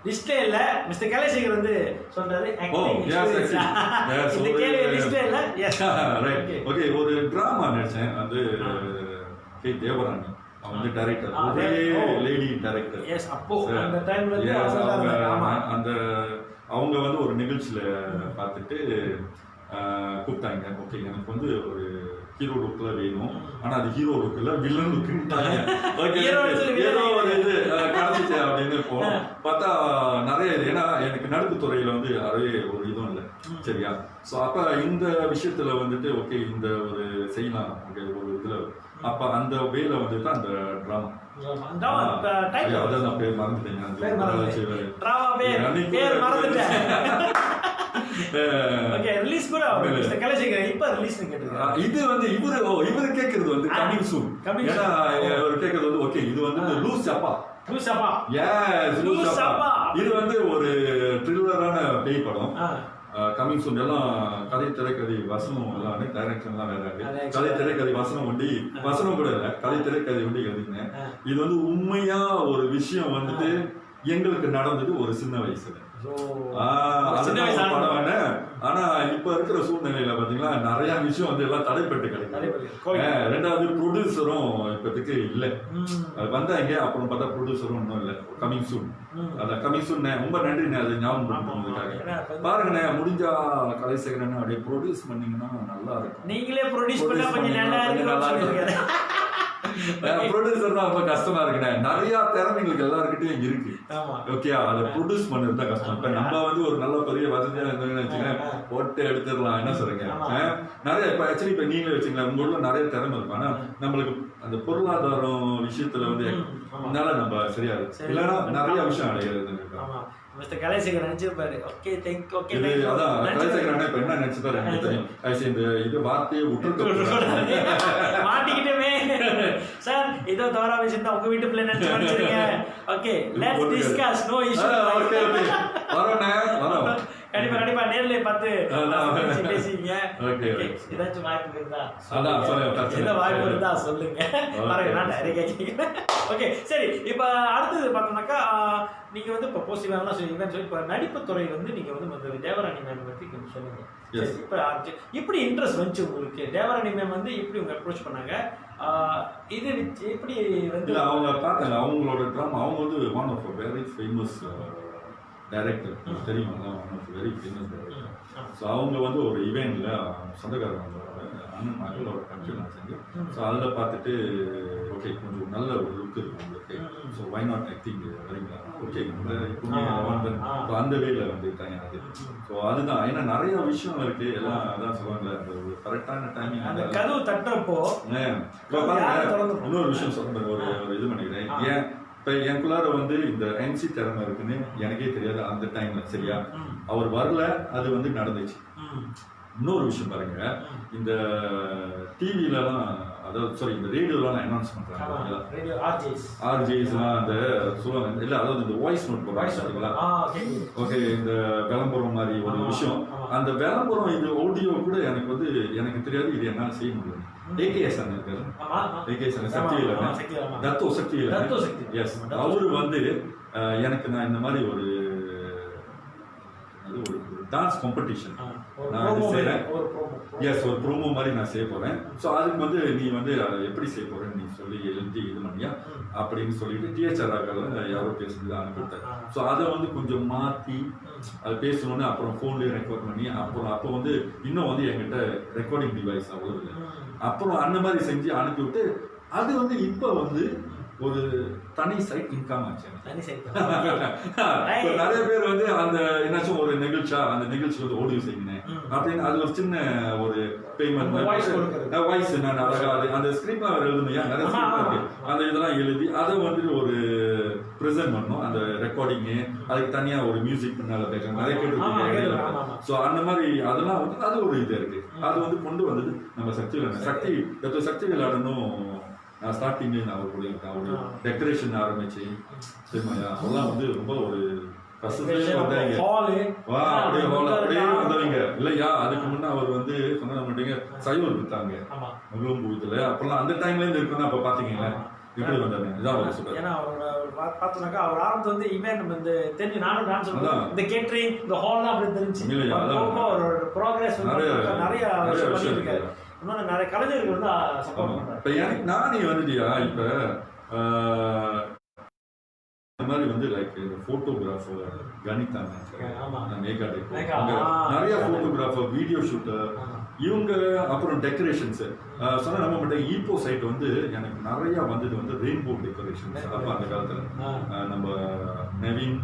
லிஸ்ட்ல இல்ல, மிஸ்டர் கலைசேகர் வந்து சொல்றாரு ஆக்டிங் எக்ஸ்பீரியன்ஸ். இந்த கேள்வி லிஸ்ட்ல இல்ல. S right. ஓகே, ஒரு டிராமா நடிச்சேன். அது கே தேவராணி அவங்க வந்து டைரக்டர், ஒரே லேடி டைரக்டர். எஸ், அப்போ அந்த டைம்ல அந்த அவங்க வந்து ஒரு நிகழ்ச்சியில பார்த்துட்டு கூப்பிட்டாங்க. ஓகே, எனக்கு வந்து ஒரு ஹீரோ லுக்ல வேணும், ஆனா அது ஹீரோ லுக்ல வில்லன் லுக்குட்டாங்க. ஏதோ ஒரு இது கிடைச்சிச்சு அப்படின்னு போனோம். பார்த்தா நிறைய இது, ஏன்னா எனக்கு நடிப்பு துறையில வந்து அதே ஒரு இதுவும் இல்லை சரியா. ஸோ அப்ப இந்த விஷயத்துல வந்துட்டு ஓகே இந்த ஒரு செய்யலாம் ஒரு இதுல. அப்ப அந்த வேல வந்துட்டு அந்த டிராமா அதான் பேர் மறந்துட்டேங்க. இது வந்து இவரு கேக்குறது வந்து கமிங் சூன். ஏன்னா இவரு கேக்குறது வந்து ஓகே இது வந்து லூஸ் அப்பா. இது வந்து ஒரு த்ரில்லரான பேய் படம். கமிங் சூன் எல்லாம் கதை திரைக்கதை வசனம் எல்லாம் டைரக்ஷன் எல்லாம் வேற. கதை திரைக்கதை வசனம் ஒண்டி வசனம் கூட இல்ல, கதை திரைக்கதை ஒண்டி எழுதினேன். இது வந்து உண்மையா ஒரு விஷயம் வந்துட்டு எங்களுக்கு நடந்தது ஒரு சின்ன வயசுல. ஆனா இப்ப இருக்கிற சூழ்நிலையில பாத்தீங்கன்னா நிறைய விஷயம் வந்து எல்லாம் தடைப்பட்டு கிடைக்கும். ரெண்டாவது ப்ரொடியூசரும் இப்போதைக்கு இல்ல, வந்தாங்க அப்புறம் பார்த்தா ப்ரொடியூசரும் இன்னும் இல்ல. கமிங் சூன், அதான் கமிங் சூன். ரொம்ப நன்றி அது ஞாபகம் பாருங்கண்ணே. முடிஞ்சா கலைசேகரன் அப்படியே ப்ரொடியூஸ் பண்ணீங்கன்னா நல்லா இருக்கும். நீங்களே ப்ரொடியூஸ் பண்ணா கொஞ்சம் நல்லா இருக்கும். ப்ரொடியூசர் தான் ரொம்ப கஷ்டமா இருக்குண்ணே. நிறைய திறமைகளுக்கு எல்லாருக்கிட்டையும் இருக்கு. ஓகே, அதை ப்ரொடியூஸ் பண்ணுறது தான் கஷ்டம். இப்ப நம்ம வந்து ஒரு நல்ல பெரிய வசதியா இருந்தோம்னு வச்சுக்கேன், போட்டு எடுத்துடலாம். என்ன சொல்றீங்க? நிறைய இப்ப ஆக்சுவலி இப்ப நீங்களே வச்சுக்கலாம், உங்க ஊர்ல நிறைய திறமை இருக்கும். ஆனா நம்மளுக்கு அந்த பொருளாதாரம் விஷயத்துல வந்து அதனால நம்ம சரியா இருக்கு, இல்லைன்னா நிறைய விஷயம் அடைகிறது. மிஸ்டர் கலைசேகர் நினைச்சிருப்பாரு. ஓகே தேங்க் ஓகே அதான் கலைசேகர் இப்ப என்ன நினைச்சிருப்பாரு எனக்கு தெரியும். இந்த இது வார்த்தையை விட்டுட்டு மாட்டிக்கிட்டே சார், ஏதோ தவறா விஷயம் தான் உங்க வீட்டு பிள்ளை நினைச்சிருக்கீங்க. Okay let's discuss, no issue. Okay okay வரேனே வரோம். கண்டிப்பா நேர்ல பார்த்து பேசிங்க. ஓகே, ஏதாச்சும் வாய்ப்பு இருந்தா ஏதோ வாய்ப்பு இருந்தா சொல்லுங்க. நான் டைரக்டா கேட்கிறேன். ஓகே சரி, இப்போ அடுத்தது பார்த்தோம்னாக்கா நீங்க வந்து இப்போ போசிட்டிவான சொல்லி இப்போ நடிப்பு துறை வந்து நீங்க வந்து தேவராணி மேம் பற்றி கொஞ்சம் சொல்லுங்க. இப்போ எப்படி இன்ட்ரெஸ்ட் வந்துச்சு உங்களுக்கு? தேவராணி மேம் வந்து எப்படி உங்க அப்ரோச் பண்ணாங்க? இது எப்படி வந்து அவங்க பார்த்தாங்க அவங்களோட ட்ராமா. அவங்க வந்து one of very famous director, தெரியுமா? Very famous director. ஸோ அவங்க வந்து ஒரு இவெண்ட்ல சொந்தக்காரங்க அண்ணன் மகளோட ஃபங்க்ஷன் ஆச்சுங்க. ஸோ அதில் பார்த்துட்டு ஓகே கொஞ்சம் நல்ல ஒரு லுக் இருக்கு உங்களுக்கு, ஸோ வை நாட் ஆக்டிங் வரீங்களா? ஓகே இப்போ அந்த வேல வந்து அது. ஸோ அதுதான், ஏன்னா நிறைய விஷயம் இருக்கு எல்லாம். அதான் சொல்லுவாங்க அந்த ஒரு கரெக்டான டைமிங் அந்த கதவு தட்டுறப்போ. இன்னொரு விஷயம் சொல்றேன், ஒரு இது பண்ணிக்கிறேன். ஏன் இப்போ எனக்குள்ளார வந்து இந்த எம்சி திறமை இருக்குன்னு எனக்கே தெரியாது அந்த டைம்ல சரியா. அவர் வரல, அது வந்து நடந்துச்சு. இன்னொரு விஷயம் பாருங்க, இந்த டிவிலலாம் அதாவது சாரி இந்த ரேடியோலாம் அனௌன்ஸ் பண்றாங்க, ஆர்ஜேஸ்லாம் அந்த சொல்லுவாங்க இல்லை, அதாவது இந்த வாய்ஸ் நோட் போடுறாங்க. ஓகே, இந்த விளம்பரம் மாதிரி ஒரு விஷயம். அந்த விளம்பரம் இது ஆடியோ கூட எனக்கு வந்து எனக்கு தெரியாது, இது என்னால் செய்ய முடியும். ஏகேஎஸ் அண்ணன் இருக்காரு. ஆமா ஆமா ஏகேஎஸ் அண்ணன் ஆமா, சக்தி ஆமா, சக்தி இல்ல ஆமா. தத்தோ சக்தி இல்ல தத்தோ சக்தி. எஸ் தத்தோ அவரு வந்து எனக்கு நான் இந்த மாதிரி ஒரு டான்ஸ் காம்படிஷன் ஒரு நான் promo இது செய்றேன். ஒரு promo. எஸ் ஒரு ப்ரோமோ மாதிரி நான் செய்ய போறேன். ஸோ அதுக்கு வந்து நீ வந்து அதை எப்படி செய்ய போறேன்னு நீ சொல்லி எழுதி இது பண்ணியா அப்படின்னு சொல்லிட்டு டிஹெச்ஆர் யாரோ பேசுறது அனுப்பிவிட்டார். ஸோ அதை வந்து கொஞ்சம் மாற்றி அதை பேசணும்னு அப்புறம் ஃபோன்லேயே ரெக்கார்ட் பண்ணி அப்புறம் அப்போ வந்து இன்னும் வந்து என்கிட்ட ரெக்கார்டிங் டிவைஸ் அவ்வளோ இல்லை. அப்புறம் அந்த மாதிரி செஞ்சு அனுப்பிவிட்டு அது வந்து இப்போ வந்து ஒரு தனி சைட் இன்கம் ஆச்சு. தனி சைட். இப்போ நிறைய பேர் வந்து அந்த என்னாச்சும் ஒரு நிகழ்ச்சியா அந்த நிகழ்ச்சி வந்து ஆடியோ செய்யுங்க அப்படின்னு அது ஒரு சின்ன ஒரு பேமெண்ட் வாய்ஸ் நான் அழகா அந்த ஸ்கிரிப்ட்லாம் அவர் எழுதணும்யா நிறைய ஸ்கிரிப்ட் இருக்கு அந்த இதெல்லாம் எழுதி அதை வந்து ஒரு ப்ரெசென்ட் பண்ணணும் அந்த ரெக்கார்டிங்கு அதுக்கு தனியா ஒரு மியூசிக் பின்னால பேசுறாங்க நிறைய கேட்டு. ஸோ அந்த மாதிரி அதெல்லாம் வந்து அது ஒரு இது இருக்கு. அது வந்து கொண்டு வந்தது நம்ம சக்தி விளையாடணும். சக்தி விளையாடணும். நான் ஸ்டார்டிங்ல நான் அவர் கூட இருக்கேன். அவரு டெக்கரேஷன் ஆரம்பிச்சு சரிமாயா அதெல்லாம் வந்து ரொம்ப ஒரு கஷ்டத்துலேயே வந்தாங்க. வா அப்படியே அப்படியே வந்தவங்க இல்லையா. அதுக்கு முன்னே அவர் வந்து சொன்ன மாட்டீங்க சைவர் வித்தாங்க முழுவதும் பூத்துல அப்பெல்லாம் அந்த டைம்ல இருந்து இருக்குன்னு அப்ப பாத்தீங்களா எப்படி வந்தாங்க. இதான் அவர் சொல்றாரு. ஏன்னா அவரோட பார்த்தோம்னாக்கா அவர் ஆரம்பத்து வந்து இவன் வந்து தெரிஞ்சு நானும் டான்ஸ் சொல்லுவேன் இந்த கேட்டரிங் இந்த ஹால்லாம் அப்படி தெரிஞ்சு அவரோட ப்ரோக்ரஸ் நிறைய பண்ணியிருக்காரு. இன்னொன்று நிறைய கலைஞர்கள் வந்து சப்போர்ட் பண்றாங்க. இப்போ எனக்கு நானே வந்துட்டியா இப்போ இந்த மாதிரி வந்து லைக் இந்த போட்டோகிராஃபர் கணிதா மேகா நிறைய போட்டோகிராஃபர் வீடியோ ஷூட்டர் இவங்க அப்புறம் டெக்கரேஷன்ஸ் சொன்ன நம்ம மட்டும் ஈப்போ சைட் வந்து எனக்கு நிறைய வந்தது வந்து ரெயின்போ டெக்கரேஷன்ஸ். அப்போ அந்த காலத்தில் நம்ம நவீன்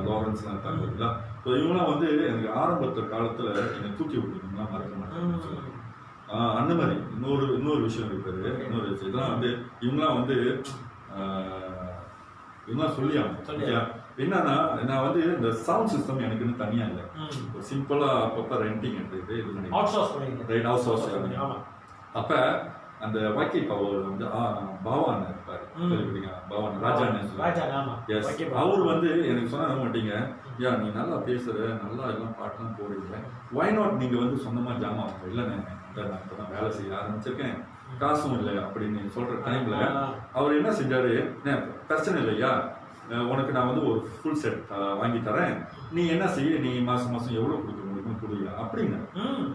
லாரன்ஸ்லாம் இருக்காங்க இல்லைங்களா. ஸோ இவங்களாம் வந்து எனக்கு ஆரம்பத்து காலத்தில் என்னை தூக்கி விட்டுருந்தீங்களா மறக்க மாட்டேன். அந்த மாதிரி இன்னொரு விஷயம் இருக்காரு. இன்னொரு விஷயம் இதெல்லாம் வந்து இவங்களாம் வந்து இதெல்லாம் சொல்லியாங்க. என்னன்னா நான் வந்து இந்த சவுண்ட் சிஸ்டம் எனக்குன்னு தனியா இல்லை. சிம்பிளா அப்பப்ப ரெண்டிங் எடுத்து இது பண்ணி ரைட் ஹவுஸ் அப்ப அந்த வைக்கை பவர் வந்து பவான் இருப்பாரு பவான் ராஜா. அவர் வந்து எனக்கு சொன்ன மாட்டீங்க யா நீ நல்லா பேசுற நல்லா எல்லாம் பாட்டுலாம் போடுறீங்க வை நாட் நீங்க வந்து சொந்தமா ஜாமா இல்லைன்னு நான் இப்பதான் வேலை செய்ய ஆரம்பிச்சிருக்கேன் காசும் இல்லை அப்படின்னு சொல்ற டைம்ல அவர் என்ன செஞ்சாரு பிரச்சனை இல்லையா உனக்கு நான் வந்து ஒரு ஃபுல் செட் வாங்கி தரேன் நீ என்ன செய்ய நீ மாசம் மாசம் எவ்வளவு கொடுக்க முடியுமோ கொடுங்க அப்படின்னு.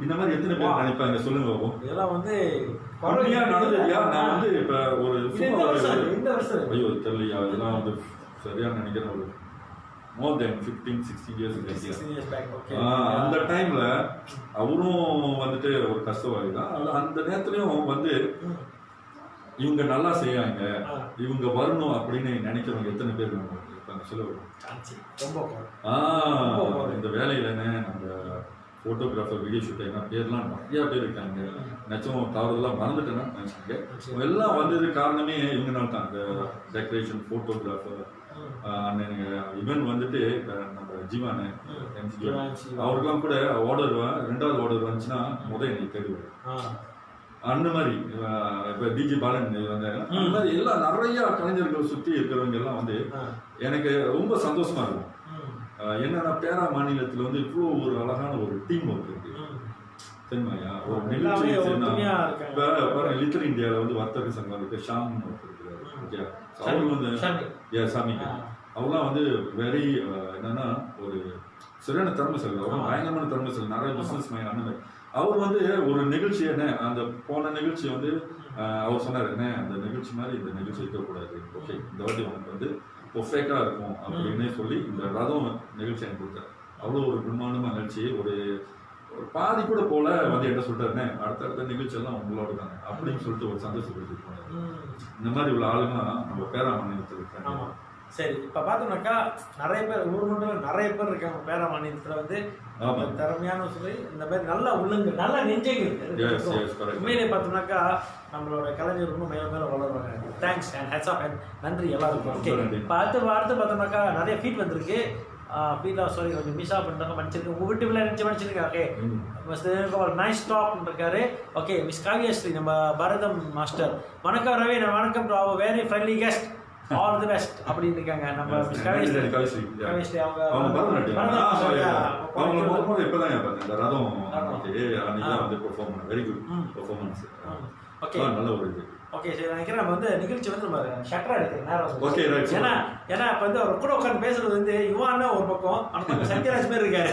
இந்த மாதிரி எத்தனை பேர் நினைப்பாங்க சொல்லுங்க. இதெல்லாம் வந்து நடந்ததுயா. நான் வந்து இப்ப ஒரு ஐயோ தெரியலையா இதெல்லாம் வந்து சரியா நினைக்கிறேன் ஒரு more than 15-16 years back. அந்த டைம்ல அவரும் வந்துட்டு ஒரு கஷ்டவாதி தான். அந்த நேரத்துலயும் வந்து இவங்க நல்லா செய்யாங்க இவங்க வரணும் அப்படின்னு நினைக்கிறவங்க எத்தனை பேர் இருப்பாங்க சொல்லுவாங்க. இந்த வேலையில நம்ம போட்டோகிராஃபர் வீடியோ ஷூட்டர் பேர்லாம் நிறைய பேர் இருக்காங்க. நச்சம் தவறுதெல்லாம் மறந்துட்டேன்னா நினைச்சாங்க. எல்லாம் வந்தது காரணமே இவங்கனால தான். இந்த டெக்கரேஷன் போட்டோகிராஃபர் அண்ணனுங்க இவன் வந்துட்டு நம்ம ஜீவானு அவருக்கெல்லாம் கூட ஆர்டர் ரெண்டாவது ஆர்டர் வந்துச்சுன்னா என்னை தேடுவார். அந்த மாதிரி இப்ப டிஜி பாலன் வந்தாங்க. அந்த மாதிரி எல்லாம் நிறைய கலைஞர்கள் சுற்றி இருக்கிறவங்க எல்லாம் வந்து எனக்கு ரொம்ப சந்தோஷமா இருக்கும். என்னன்னா பேரா மாநிலத்துல வந்து இவ்வளோ ஒரு அழகான ஒரு டீம் ஒர்க் இருக்கு சரிமாயா. ஒரு நிகழ்ச்சி லிட்டர் இந்தியாவில் வந்து வர்த்தக சங்கம் இருக்கு ஷாம் ஒருத்தர் இருக்கிறாரு ஓகே. அவரு வந்து சாமி அவங்களாம் வந்து வெரி என்னன்னா ஒரு சரியான திறமைசல் அவரும் பயங்கரமான திறமைசல் நிறைய பிசினஸ் மைண்ட் அந்த மாதிரி. அவர் வந்து ஒரு நிகழ்ச்சி என்ன அந்த போன நிகழ்ச்சி வந்து அவர் சொன்னார் என்ன அந்த நிகழ்ச்சி மாதிரி இந்த நிகழ்ச்சி இருக்கக்கூடாது ஓகே இந்த வாட்டி உனக்கு வந்து ஒஃபேக்கா இருக்கும் அப்படின்னு சொல்லி இந்த ரதம் நிகழ்ச்சி எனக்கு கொடுத்தாரு. அவ்வளோ ஒரு பிரம்மாண்டமான நிகழ்ச்சி. ஒரு பாதி கூட போல வந்து என்ன சொல்லிட்டாருன்னு அடுத்த நிகழ்ச்சி எல்லாம் உங்களோட தானே அப்படின்னு சொல்லிட்டு ஒரு சந்தோஷப்படுத்திட்டு போனாரு. இந்த மாதிரி உள்ள ஆளுங்கலாம் நம்ம பேரா மாநிலத்தில் இருக்காங்க. சரி இப்போ பார்த்தோம்னாக்கா நிறைய பேர் ஊர் மட்டும் நிறைய பேர் இருக்காங்க பேரா மாநிலத்தில் வந்து திறமையான சொல்லி இந்த மாதிரி நல்ல உள்ளங்க நல்ல நெஞ்சங்கள் உண்மையிலே பார்த்தோம்னாக்கா நம்மளோட கலைஞர் ரொம்ப மேலே மேலே வளருவாங்க. Thanks and hats off and நன்றி எல்லாருக்கும். ஓகே இப்போ அடுத்து பார்த்தோம்னாக்கா நிறைய ஃபீட் வந்திருக்கு. ஃபீலாக சாரி கொஞ்சம் மிஸ் ஆஃப் பண்ணிட்டாங்க மன்னிச்சிருக்கு உங்கள் வீட்டு பிள்ளை நினச்சி மன்னிச்சிருக்கேன். ஓகே ஒரு நைஸ் டாக் இருக்காரு. ஓகே மிஸ் காவியஸ்ரீ நம்ம பரதம் மாஸ்டர் வணக்கம் ரவி வணக்கம் to our very friendly guest all the best அப்படின்னு இருக்காங்க. நம்ம கவிஸ்ரீ அவங்க பரதநாட்டியம் இப்பதான் இந்த ரதம் அன்னைக்கு வந்து பெர்ஃபார்ம் பண்ண வெரி குட் பெர்ஃபார்மன்ஸ். ஓகே நல்ல ஒரு இது. ஓகே சரி நினைக்கிறேன் நம்ம வந்து நிகழ்ச்சி வந்து நம்ம ஷட்டரா எடுக்கிற நேரம். Okay right. ஏன்னா இப்போ வந்து அவர் கூட உட்காந்து பேசுறது வந்து யுவான்னா ஒரு பக்கம், ஆனால் சத்யராஜ் பேர் இருக்காரு.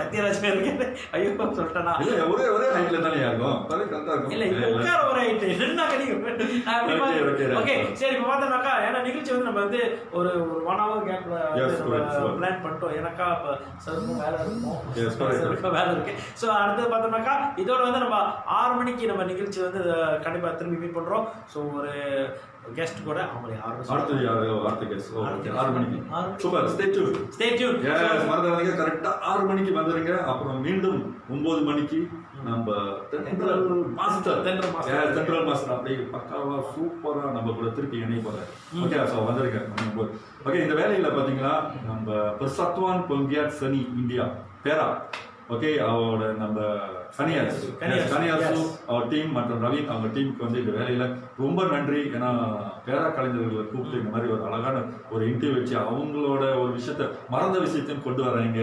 சத்யராஜ் பேர் இருக்காரு. ஐயோ சொல்லிட்டேனா இல்ல ஒரே ஹைட்ல தானே இருக்கும். கரெக்டா இருக்கும். இல்ல இப்போ உட்கார ஒரு ஹைட் என்ன கிடைக்கும். ஓகே சரி இப்போ பார்த்தோம்னாக்கா ஏன்னா நிகழ்ச்சி வந்து நம்ம வந்து ஒரு 1 hour கேப்ல பிளான் பண்ணிட்டோம். எனக்கா இப்போ சருக்கும் வேலை இருக்கும், வேலை இருக்கு. ஸோ அடுத்து பார்த்தோம்னாக்கா இதோட வந்து நம்ம 6 மணிக்கு நம்ம நிகழ்ச்சி வந்து கண்டிப்பா திரும்பி மீட் பண்றோம். ஸோ ஒரு கெஸ்ட் கூட அவங்களே அடுத்த கெஸ்ட் 6 மணிக்கு. சூப்பர். Stay tune. எஸ் மறந்துடாதீங்க. கரெக்ட்டா 6 மணிக்கு வந்துருங்க. அப்புறம் மீண்டும் 9 மணிக்கு நம்ம சென்ட்ரல் மாஸ்டர் அப்படியே பக்காவா சூப்பரா நம்ம கூட திருப்பி இணைய போறாரு. ஓகே சோ வந்துருங்க. ஓகே இந்த வேலையில பாத்தீங்கன்னா நம்ம பெர்சத்வான் பொங்கியாட் சனி இந்தியா பேரா. ஓகே அவரோட நம்ம கனியாசு அவர் டீம் மற்றும் ரவி அவங்க டீமுக்கு வந்து இந்த வேலையில ரொம்ப நன்றி. ஏன்னா பேரா கலைஞர்களை கூப்பிட்டு இந்த மாதிரி ஒரு அழகான ஒரு இன்டர்வியூ வச்சு அவங்களோட ஒரு விஷயத்த மறந்த விஷயத்தையும் கொண்டு வர்றாங்க.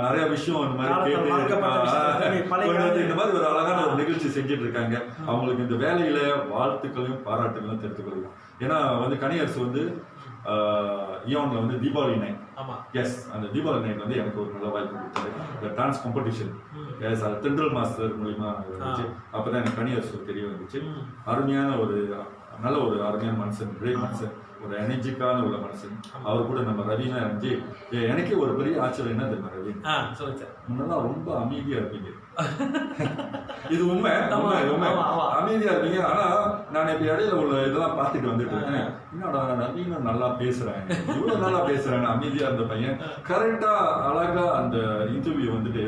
நிறைய விஷயம் இந்த மாதிரி கேட்டு இந்த மாதிரி ஒரு அழகான ஒரு நிகழ்ச்சி செஞ்சுட்டு இருக்காங்க. அவங்களுக்கு இந்த வேலையில வாழ்த்துக்களையும் பாராட்டுகளையும் தெரிவித்துக் கொள்வோம். ஏன்னா வந்து கனியரசு வந்து ஈவன்ல வந்து தீபாவளி நைட். எஸ் அந்த தீபாவளி நைட் வந்து எனக்கு ஒரு நல்ல வாய்ப்பு கொடுத்தாரு. இந்த டான்ஸ் காம்படிஷன் எஸ் அது தென்றல் மாஸ்டர் மூலியமா இருந்துச்சு. அப்பதான் எனக்கு கனியரசு தெரிய வந்துச்சு. அருமையான ஒரு நல்ல ஒரு அருமையான மனுஷன், கிரேட் மனுஷன், ஒரு எனர்ஜிக்கான உள்ள மனுஷன். அவர் கூட நம்ம ரவினா இருந்துச்சு. எனக்கே ஒரு பெரிய ஆச்சரியம் என்ன தெரியுமா ரவி, முன்னெல்லாம் ரொம்ப அமைதியா இருப்பீங்க. இது உண்மை அமைதியா இருப்பீங்க. ஆனா நான் இப்ப இடையில உள்ள இதெல்லாம் பார்த்துட்டு வந்துட்டு இருக்கேன். என்னடா நவீன நல்லா பேசுறேன், இவ்வளவு நல்லா பேசுறேன். அமைதியா இருந்த பையன் கரெக்டா அழகா அந்த இன்டர்வியூ வந்துட்டு,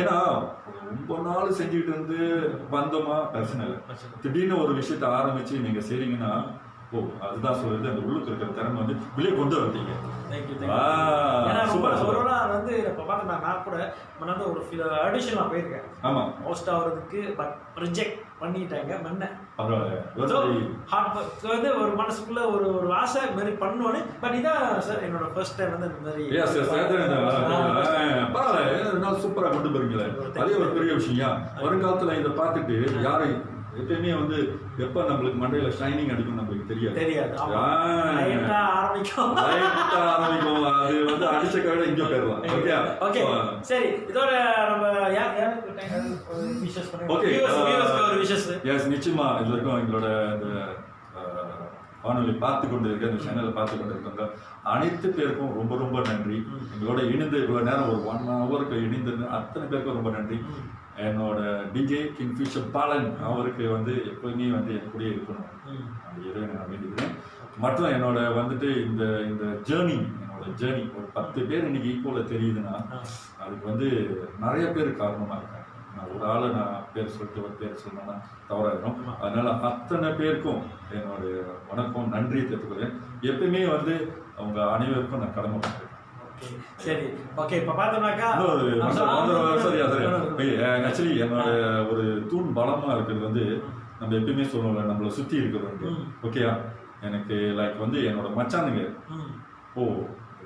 ஏன்னா ரொம்ப நாள் செஞ்சுட்டு இருந்து வந்தோமா பிரச்சனை இல்லை. திடீர்னு ஒரு விஷயத்த ஆரம்பிச்சு நீங்க செய்றீங்கன்னா அதுதான் சொல்றது, அந்த உள்ளுக்கு இருக்கிற திறமை வந்து வெளியே கொண்டு வந்தீங்க. வந்து இப்ப பாத்தீங்கன்னா நான் கூட முன்னாடி ஒரு ஆடிஷன்லாம் போயிருக்கேன். ஆமா ஹோஸ்ட் ஆகிறதுக்கு பட் ரிஜெக்ட் பண்ணிட்டாங்க. வந்து ஒரு மனசுக்குள்ள ஒரு ஆசை மாதிரி பண்ணுவோன்னு. பட் இதான் சார் என்னோட ஃபர்ஸ்ட் டைம் வந்து இந்த மாதிரி சூப்பரா கொண்டு போறீங்களே, அதே ஒரு பெரிய விஷயம். வருங்காலத்துல இதை பார்த்துட்டு யாரை எப்பயுமே வந்து எப்ப நம்மளுக்கு மண்டையில ஷைனிங் அடிக்கும் நம்மளுக்கு தெரியாது. ஆரம்பிக்கும் அது வந்து அடிச்ச கவிட இங்க போயிடலாம். ஓகே சரி இதோட நம்ம நிச்சயமா இது வரைக்கும் எங்களோட இந்த வானொலி பார்த்து கொண்டு இருக்க, இந்த சேனலை பார்த்து கொண்டு இருக்காங்க அனைத்து பேருக்கும் ரொம்ப ரொம்ப நன்றி. எங்களோட இணைந்து இவ்வளவு நேரம் ஒரு 1 hour இணைந்து அத்தனை பேருக்கும் ரொம்ப நன்றி. என்னோட டிஜே கிங்ஃபிஷர் பாலன் அவருக்கு வந்து எப்பவுமே வந்து என் கூட இருக்கணும் அந்த இறைவனை நான் வேண்டிக்கிறேன். மற்றும் என்னோட வந்துட்டு இந்த ஜேர்னி, என்னோட ஜேர்னி ஒரு 10 பேர் இன்னைக்கு ஈக்குவலாக தெரியுதுன்னா அதுக்கு வந்து நிறைய பேர் காரணமாக இருக்காங்க. நான் ஒரு ஆளை நான் பேர் சொல்லிட்டு ஒரு பேர் சொன்னேன்னா தவறாயிடும். அதனால அத்தனை பேருக்கும் என்னோட வணக்கம் நன்றியை தெரிவித்துக்கிறேன். எப்பயுமே வந்து அவங்க அனைவருக்கும் நான் கடமைப்பட்டிருக்கேன். சரி ஓகே இப்ப பார்த்தோம்னாக்கா ஆக்சுவலி என்னோட ஒரு தூண் பலமா இருக்கிறது வந்து நம்ம எப்பயுமே சொல்லுவோம்ல, நம்மளை சுத்தி இருக்கிறவங்க. ஓகேயா எனக்கு லைக் வந்து என்னோட மச்சானுங்க,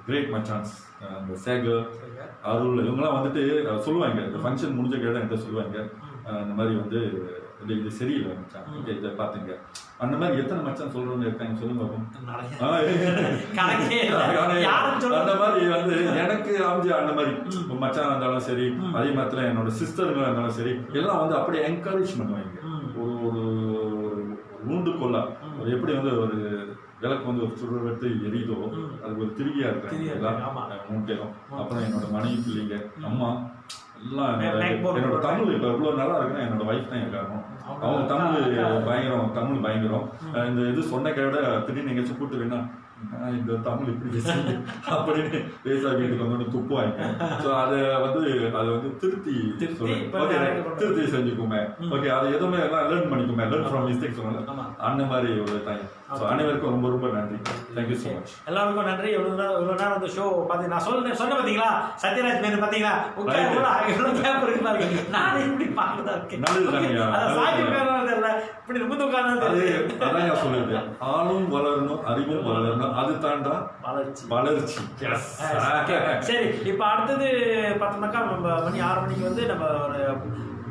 கிரேட் மச்சான்ஸ், அந்த சேகர், அருள், இவங்கெல்லாம் வந்துட்டு சொல்லுவாங்க. இந்த ஃபங்க்ஷன் முடிஞ்ச கேட்ட என்கிட்ட சொல்லுவாங்க இந்த மாதிரி வந்து இது சரியில்லை மச்சான், இதை பாத்துங்க. அந்த மாதிரி எத்தனை மச்சான் சொல்றவங்க இருக்காங்க சொல்லுங்க. அந்த மாதிரி வந்து எனக்கு அமைஞ்ச அந்த மாதிரி மச்சான் இருந்தாலும் சரி, அதே மாதிரி என்னோட சிஸ்டருங்க இருந்தாலும் சரி, எல்லாம் வந்து அப்படியே என்கரேஜ் பண்ணுவாங்க. ஒரு ஊண்டுகொள்ளா ஒரு எப்படி வந்து ஒரு விளக்கு வந்து ஒரு சுடுவெட்டு எரியுதோ அது ஒரு திருவியா இருக்காங்க மூட்டையும். அப்புறம் என்னோட மனைவி, பிள்ளைங்க, அம்மா எல்லாம் என்னோட தமிழ் இப்ப இவ்வளவு நல்லா இருக்குன்னா என்னோட வைஃப் தான் காரணம். அவங்க தமிழ் பயங்கரம். இந்த இது சொன்ன கையோட திடீர்னு எங்கேயாச்சும் கூட்டு வேணா இந்த தமிழ் இப்படி பேச அப்படின்னு பேச வீட்டுக்கு வந்து துப்புவாங்க. ஸோ அதை வந்து திருத்தி செஞ்சுக்குமே. ஓகே அதை எதுவுமே எல்லாம் லேர்ன் பண்ணிக்குமே, லேர்ன் ஃப்ரம் மிஸ்டேக்ஸ் சொன்னாங்க. அந்த மாதிரி ஒரு டைம். ஸோ அனைவருக்கும் ரொம்ப ரொம்ப நன்றி. Thank you so much. எல்லாருக்கும் நன்றி. இவ்வளோ நேரம் அந்த ஷோ பார்த்து நான் சொன்ன பார்த்தீங்களா, சத்யராஜ் மேன் பார்த்தீங்களா, எவ்வளோ கேப் இருக்கு பாருங்க. நானே இப்படி பார்க்கறதா இருக்கேன். நல்லது தானே. இப்படி ரொம்ப உட்கார்ந்து அது அதான் நான் சொல்லுது, ஆளும் வளரணும் அறிவும் வளரணும், அது தாண்டா வளர்ச்சி. வளர்ச்சி. சரி, இப்ப அடுத்தது பார்த்தோம்னாக்கா நம்ம மணி 6 மணிக்கு வந்து நம்ம ஒரு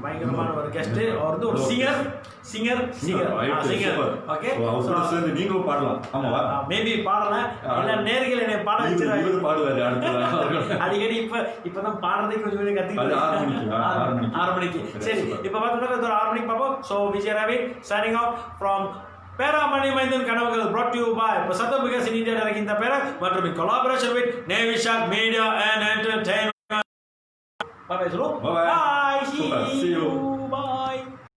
பயங்கரமான ஒரு கெஸ்ட், அவர் வந்து ஒரு சிங்கர். ஓகே, நீங்களும் பாடலாம். ஆமாவா? மேபி பாடலாம், இல்ல நேர்கள் என்னை பாட வச்சிருக்காங்க பாடுவாரு அடுத்த அடிக்கடி. இப்பதான் பாடுறதே கொஞ்சம் கத்துக்கிட்டு 6 மணிக்கு. சரி, இப்ப பார்த்தோம்னா 6 மணிக்கு பார்ப்போம். So Vijay Ravi signing off from பேராமணி மைந்தன் கனவுகள் brought to you by சத்தம் பிகாஸ் இன் இந்தியா இந்த பேரா மற்றும் கொலாபரேஷன் வித் நேவிஷாக் media and entertainment. Bye bye. Bye. Bye. See you. Bye.